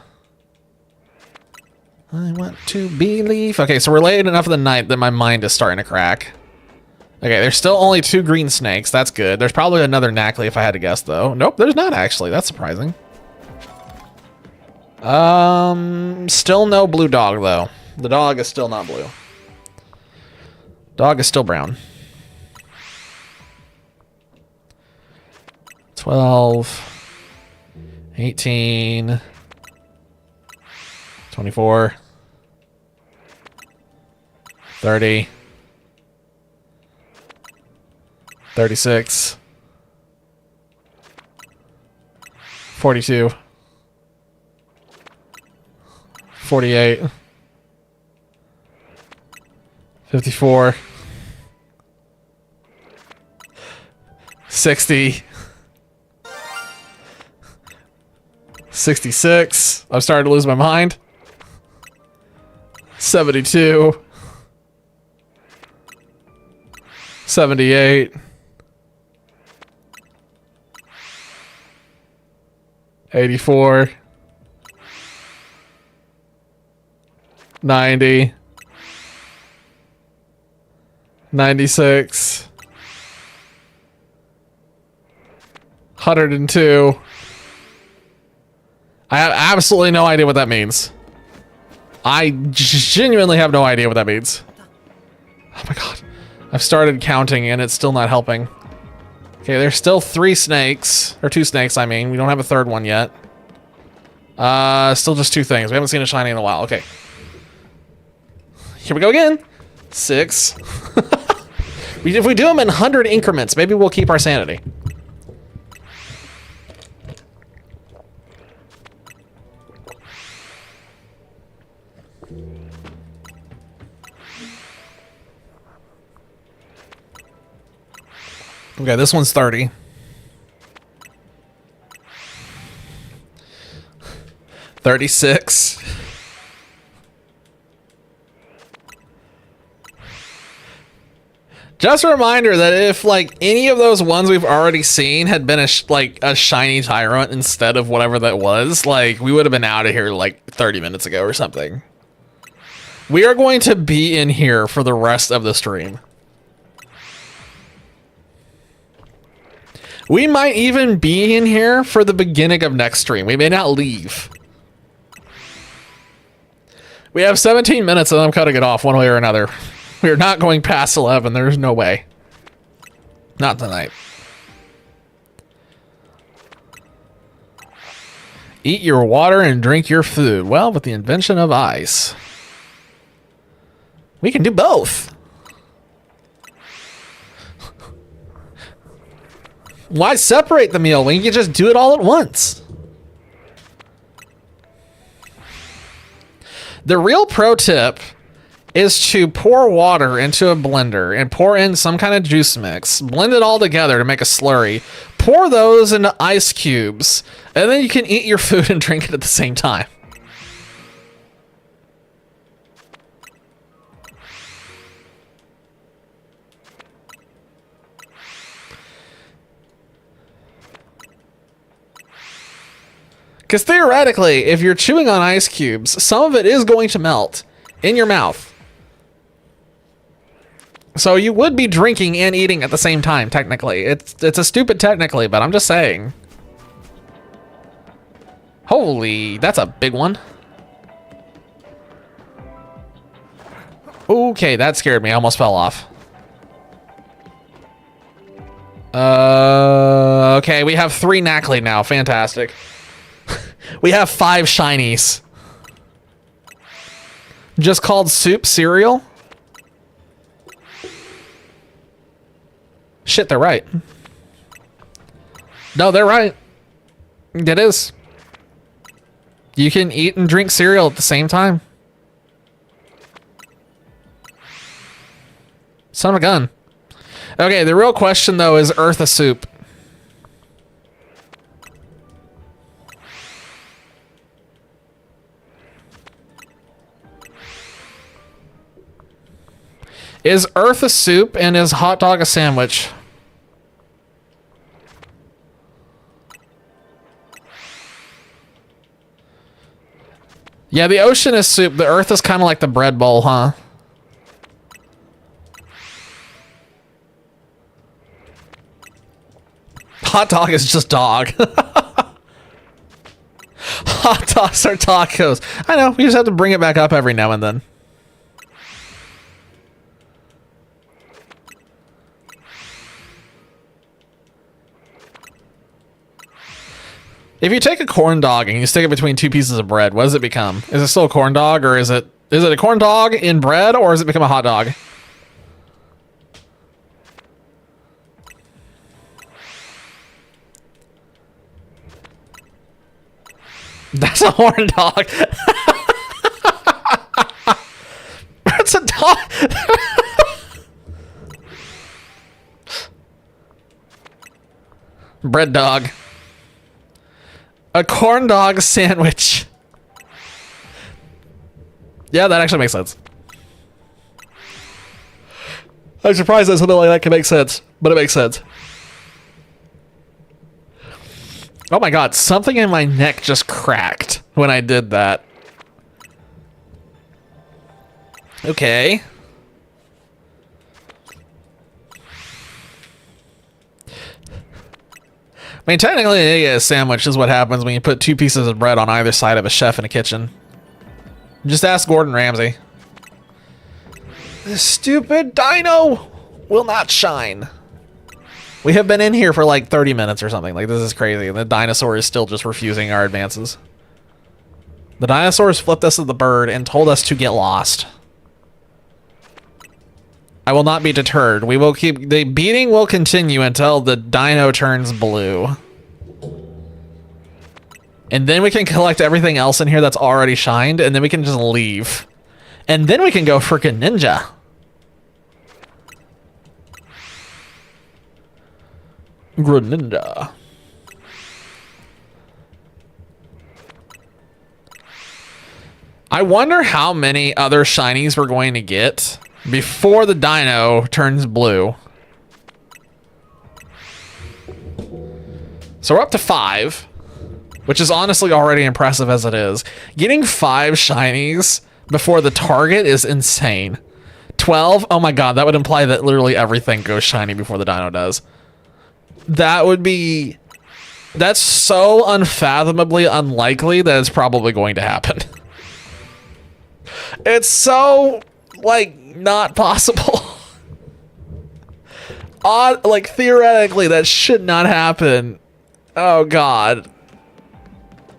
I want to believe. Okay, so we're late enough of the night that my mind is starting to crack. Okay, there's still only 2 green snakes. That's good. There's probably another Knackley if I had to guess, though. Nope, there's not actually. That's surprising. Still no blue dog, though. The dog is still not blue. Dog is still brown. 12, 18, 24, 30, 36, 42, 48, 54, 60, 66. I'm starting to lose my mind. 72. 78. 84. 90. 96. 102. I have absolutely no idea what that means. I genuinely have no idea what that means. Oh my god. I've started counting and it's still not helping. Okay, there's still 3 snakes. Or 2 snakes, I mean. We don't have a third one yet. Still just 2 things. We haven't seen a shiny in a while. Okay. Here we go again. 6. If we do them in 100 increments, maybe we'll keep our sanity. Okay, this one's 30. 36. Just a reminder that if like any of those ones we've already seen had been a shiny Tyrant instead of whatever that was, like we would have been out of here like 30 minutes ago or something. We are going to be in here for the rest of the stream. We might even be in here for the beginning of next stream. We may not leave. We have 17 minutes and I'm cutting it off one way or another. We're not going past 11. There's no way. Not tonight. Eat your water and drink your food. Well, with the invention of ice, we can do both. Why separate the meal when you can just do it all at once? The real pro tip is to pour water into a blender and pour in some kind of juice mix. Blend it all together to make a slurry. Pour those into ice cubes, and then you can eat your food and drink it at the same time. Because theoretically, if you're chewing on ice cubes, some of it is going to melt in your mouth. So you would be drinking and eating at the same time, technically. It's a stupid technically, but I'm just saying. Holy, that's a big one. Okay, that scared me. I almost fell off. Okay, we have 3 Knackley now. Fantastic. We have 5 shinies. Just called soup cereal? Shit, they're right. No, they're right. It is. You can eat and drink cereal at the same time. Son of a gun. Okay, the real question though is Earth a soup? Is Earth a soup and is hot dog a sandwich? Yeah, the ocean is soup. The Earth is kind of like the bread bowl, huh? Hot dog is just dog. Hot dogs are tacos. I know, we just have to bring it back up every now and then. If you take a corn dog and you stick it between two pieces of bread, what does it become? Is it still a corn dog, or is it a corn dog in bread, or does it become a hot dog? That's a horn dog. That's a dog. Bread dog. A corn dog sandwich. Yeah, that actually makes sense. I'm surprised that something like that can make sense, but it makes sense. Oh my god, something in my neck just cracked when I did that. Okay. I mean, technically, a sandwich is what happens when you put two pieces of bread on either side of a chef in a kitchen. Just ask Gordon Ramsay. This stupid dino will not shine. We have been in here for like 30 minutes or something. Like, this is crazy. And the dinosaur is still just refusing our advances. The dinosaurs flipped us to the bird and told us to get lost. I will not be deterred. We will keep... The beating will continue until the dino turns blue. And then we can collect everything else in here that's already shined, and then we can just leave. And then we can go freaking ninja. Greninja. I wonder how many other shinies we're going to get before the dino turns blue. So we're up to 5, which is honestly already impressive as it is. Getting 5 shinies before the target is insane. 12? Oh my god, that would imply that literally everything goes shiny before the dino does. That would be... That's so unfathomably unlikely that it's probably going to happen. It's so, like, not possible. Odd, like, theoretically, that should not happen. Oh, God.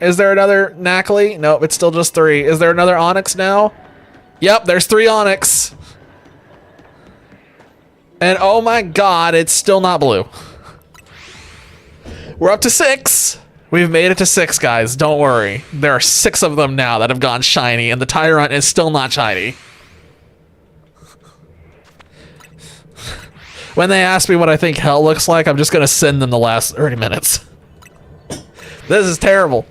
Is there another Nacli? Nope, it's still just 3. Is there another Onyx now? Yep, there's 3 Onyx. And oh my god, it's still not blue. We're up to 6. We've made it to 6, guys. Don't worry. There are 6 of them now that have gone shiny, and the Tyrant is still not shiny. When they ask me what I think hell looks like, I'm just going to send them the last 30 minutes. This is terrible.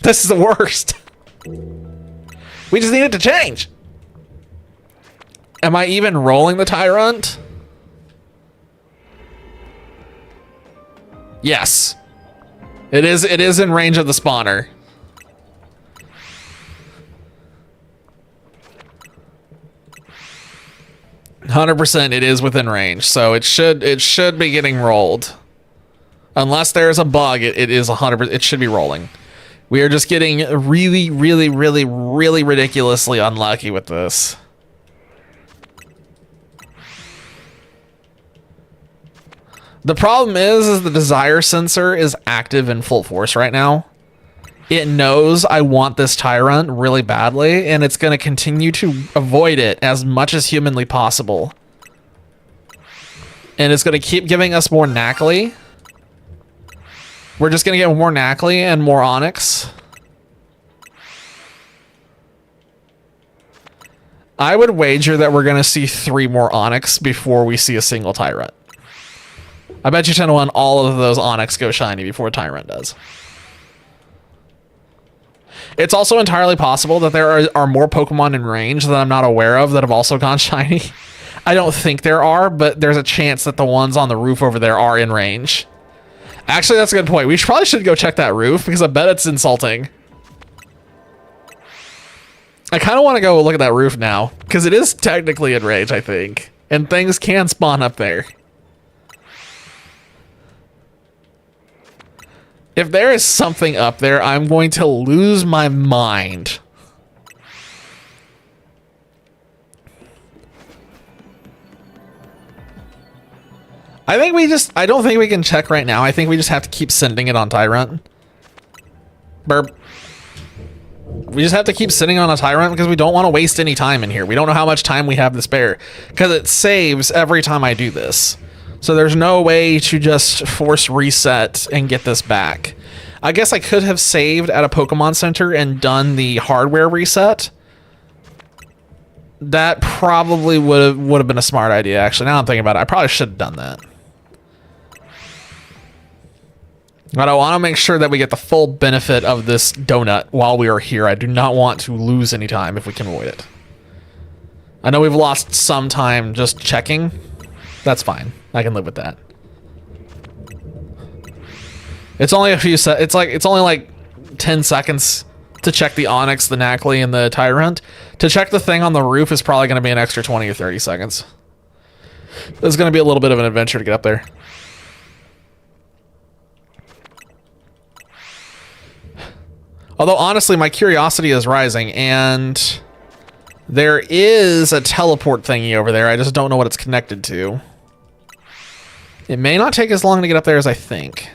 This is the worst. We just need it to change. Am I even rolling the Tyrant? Yes. It is in range of the spawner. %, it is within range, so it should be getting rolled. Unless there's a bug, it is 100%. It should be rolling. We are just getting really, really, really, really ridiculously unlucky with this. The problem is the desire sensor is active in full force right now. It knows I want this Tyrant really badly, and it's going to continue to avoid it as much as humanly possible. And it's going to keep giving us more Nacli. We're just going to get more Nacli and more Onyx. I would wager that we're going to see 3 more Onyx before we see a single Tyrant. I bet you 10 to 1 all of those Onyx go shiny before Tyrant does. It's also entirely possible that there are more Pokemon in range that I'm not aware of that have also gone shiny. I don't think there are, but there's a chance that the ones on the roof over there are in range. Actually, that's a good point. We probably should go check that roof because I bet it's insulting. I kind of want to go look at that roof now because it is technically in range, I think. And things can spawn up there. If there is something up there, I'm going to lose my mind. I don't think we can check right now. I think we just have to keep sending it on Tyrant. Burp. We just have to keep sitting on a Tyrant because we don't want to waste any time in here. We don't know how much time we have to spare because it saves every time I do this. So there's no way to just force reset and get this back. I guess I could have saved at a Pokemon Center and done the hardware reset. That probably would have been a smart idea, actually. Now I'm thinking about it. I probably should have done that. But I want to make sure that we get the full benefit of this donut while we are here. I do not want to lose any time if we can avoid it. I know we've lost some time just checking. That's fine. I can live with that. It's only a few it's only like 10 seconds to check the Onix, the Nacli, and the Tyrant. To check the thing on the roof is probably going to be an extra 20 or 30 seconds. It's going to be a little bit of an adventure to get up there. Although, honestly, my curiosity is rising, and there is a teleport thingy over there. I just don't know what it's connected to. It may not take as long to get up there as I think.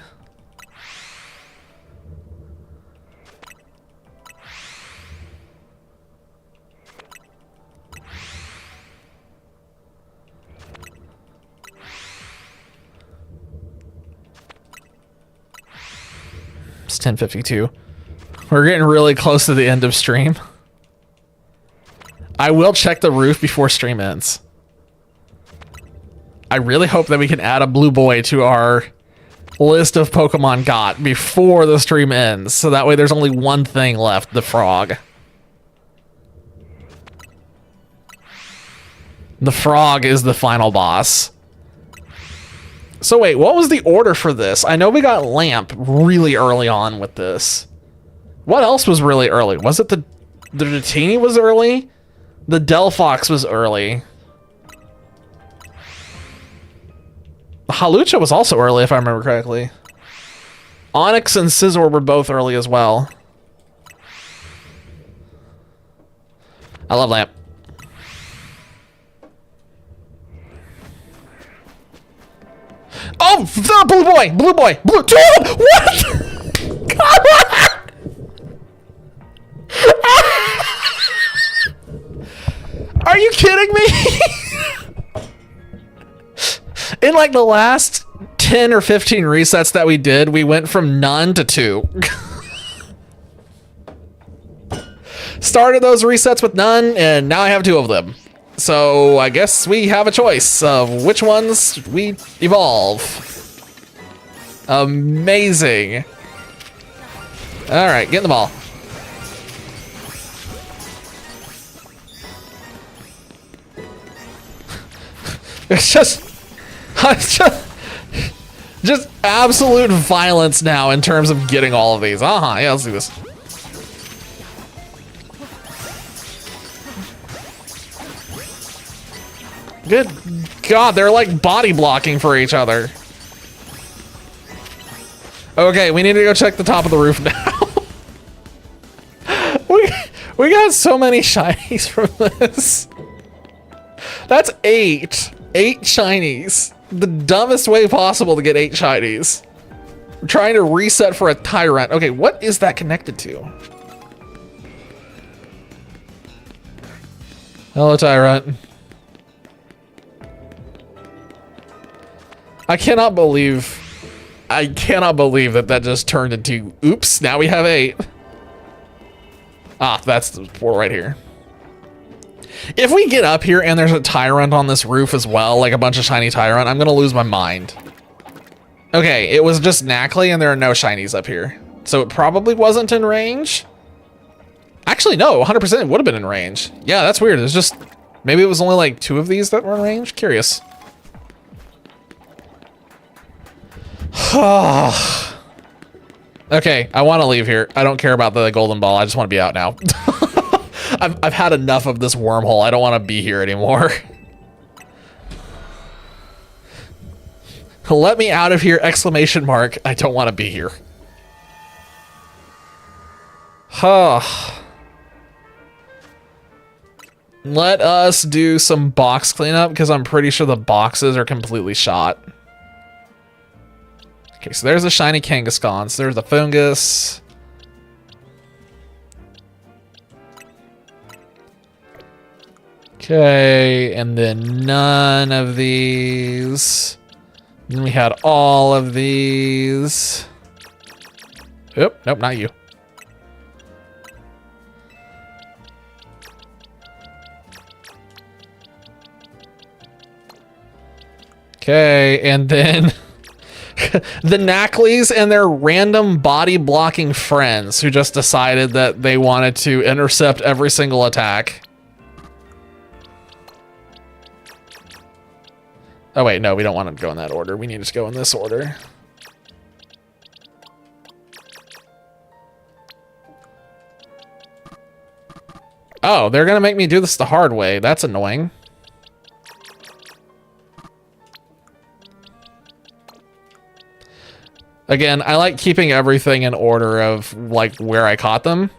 It's 10:52. We're getting really close to the end of stream. I will check the roof before stream ends. I really hope that we can add a blue boy to our list of Pokemon got before the stream ends. So that way there's only one thing left, the frog. The frog is the final boss. So wait, what was the order for this? I know we got Lamp really early on with this. What else was really early? Was it the Dratini was early? The Delphox was early. The Hawlucha was also early, if I remember correctly. Onix and Scizor were both early as well. I love Lamp. Oh, the blue boy! Blue boy! Blue... Dude! What? Come on! Are you kidding me? In like the last 10 or 15 resets that we did, we went from none to 2. Started those resets with none, and now I have 2 of them. So I guess we have a choice of which ones we evolve. Amazing. All right, get in the ball. It's just absolute violence now in terms of getting all of these. Yeah, let's do this. Good God, they're like body blocking for each other. Okay, we need to go check the top of the roof now. we got so many shinies from this. That's 8. 8 shinies. The dumbest way possible to get 8 shinies. We're trying to reset for a Tyrant. Okay, what is that connected to? Hello, Tyrant. I cannot believe that that just turned into, oops, now we have 8. Ah, that's the portal right here. If we get up here and there's a Tyrant on this roof as well, like a bunch of shiny Tyrant, I'm gonna lose my mind. Okay, it was just Nacli and there are no shinies up here. So it probably wasn't in range. Actually, no, 100% it would have been in range. Yeah, that's weird. It's just, maybe it was only like 2 of these that were in range. Curious. Okay, I want to leave here. I don't care about the golden ball. I just want to be out now. I've had enough of this wormhole. I don't want to be here anymore. Let me out of here! Exclamation mark. I don't want to be here. Let us do some box cleanup because I'm pretty sure the boxes are completely shot. Okay, so there's a shiny Kangaskhan. So there's the Fungus. Okay, and then none of these. Then we had all of these. Oop, nope, not you. Okay, and then the Nackleys and their random body blocking friends who just decided that they wanted to intercept every single attack. Oh wait, no, we don't want to go in that order. We need to go in this order. Oh, they're gonna make me do this the hard way. That's annoying. Again, I like keeping everything in order of like where I caught them.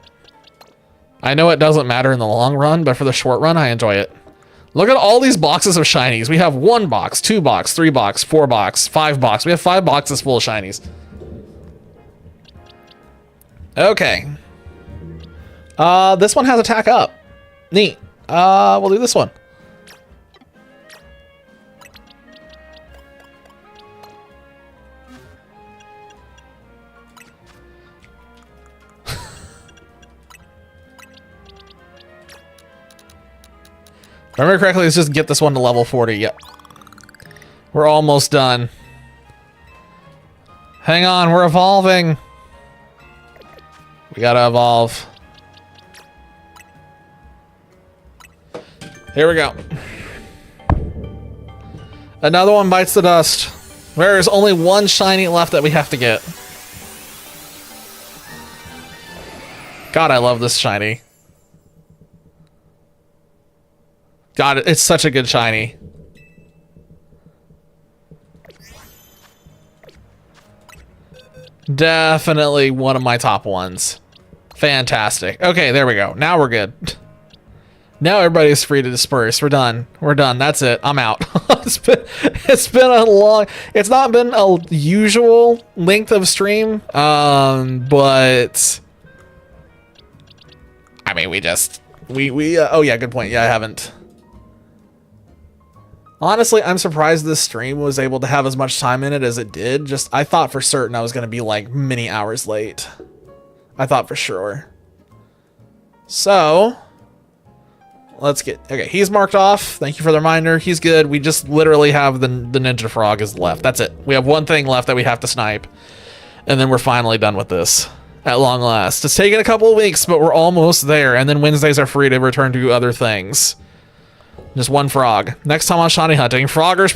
I know it doesn't matter in the long run, but for the short run, I enjoy it. Look at all these boxes of shinies. We have 1 box, 2 box, 3 box, 4 box, 5 box. We have 5 boxes full of shinies. Okay. This one has attack up. Neat. We'll do this one. If I remember correctly, let's just get this one to level 40. Yep. We're almost done. Hang on, we're evolving. We gotta evolve. Here we go. Another one bites the dust. There's only 1 shiny left that we have to get. God, I love this shiny. God, it's such a good shiny. Definitely one of my top ones. Fantastic. Okay, there we go. Now we're good. Now everybody's free to disperse. We're done. We're done. That's it. I'm out. It's been a long... It's not been a usual length of stream, but... I mean, we oh yeah, good point. Yeah, I haven't... Honestly, I'm surprised this stream was able to have as much time in it as it did. Just, I thought for certain I was going to be like many hours late. I thought for sure. So, let's get, okay, he's marked off. Thank you for the reminder. He's good. We just literally have the Ninja Frog is left. That's it. We have one thing left that we have to snipe. And then we're finally done with this at long last. It's taken a couple of weeks, but we're almost there. And then Wednesdays are free to return to other things. Just 1 frog. Next time on shiny hunting, froggers,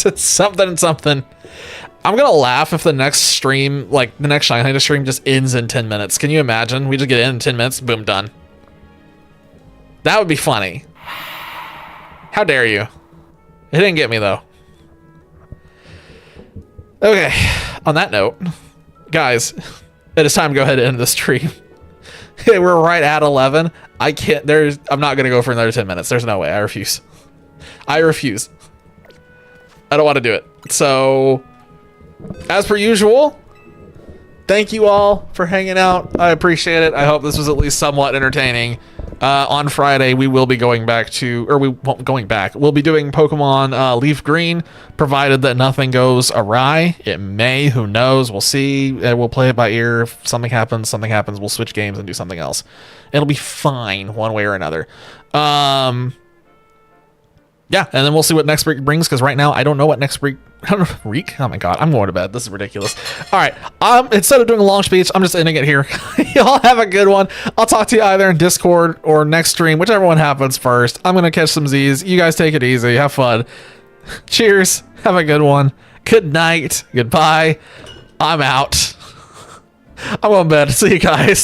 it's something and something. I'm gonna laugh if the next stream, like the next shiny hunting stream, just ends in 10 minutes. Can you imagine? We just get in 10 minutes, boom, done. That would be funny. How dare you? It didn't get me though. Okay, on that note, guys, it is time to go ahead and end the stream. We're right at 11. I can't, I'm not gonna go for another 10 minutes. There's no way. I refuse. I refuse. I don't want to do it. So, as per usual, thank you all for hanging out. I appreciate it. I hope this was at least somewhat entertaining. On Friday, we will be going back to, or we won't going back. We'll be doing Pokemon Leaf Green, provided that nothing goes awry. It may, who knows? We'll see. We'll play it by ear. If something happens, we'll switch games and do something else. It'll be fine one way or another. Yeah, and then we'll see what next week brings, because right now I don't know what next week... Reek? Oh my god, I'm going to bed. This is ridiculous. Alright, instead of doing a long speech, I'm just ending it here. Y'all have a good one. I'll talk to you either in Discord or next stream, whichever one happens first. I'm going to catch some Z's. You guys take it easy. Have fun. Cheers. Have a good one. Good night. Goodbye. I'm out. I'm going to bed. See you guys.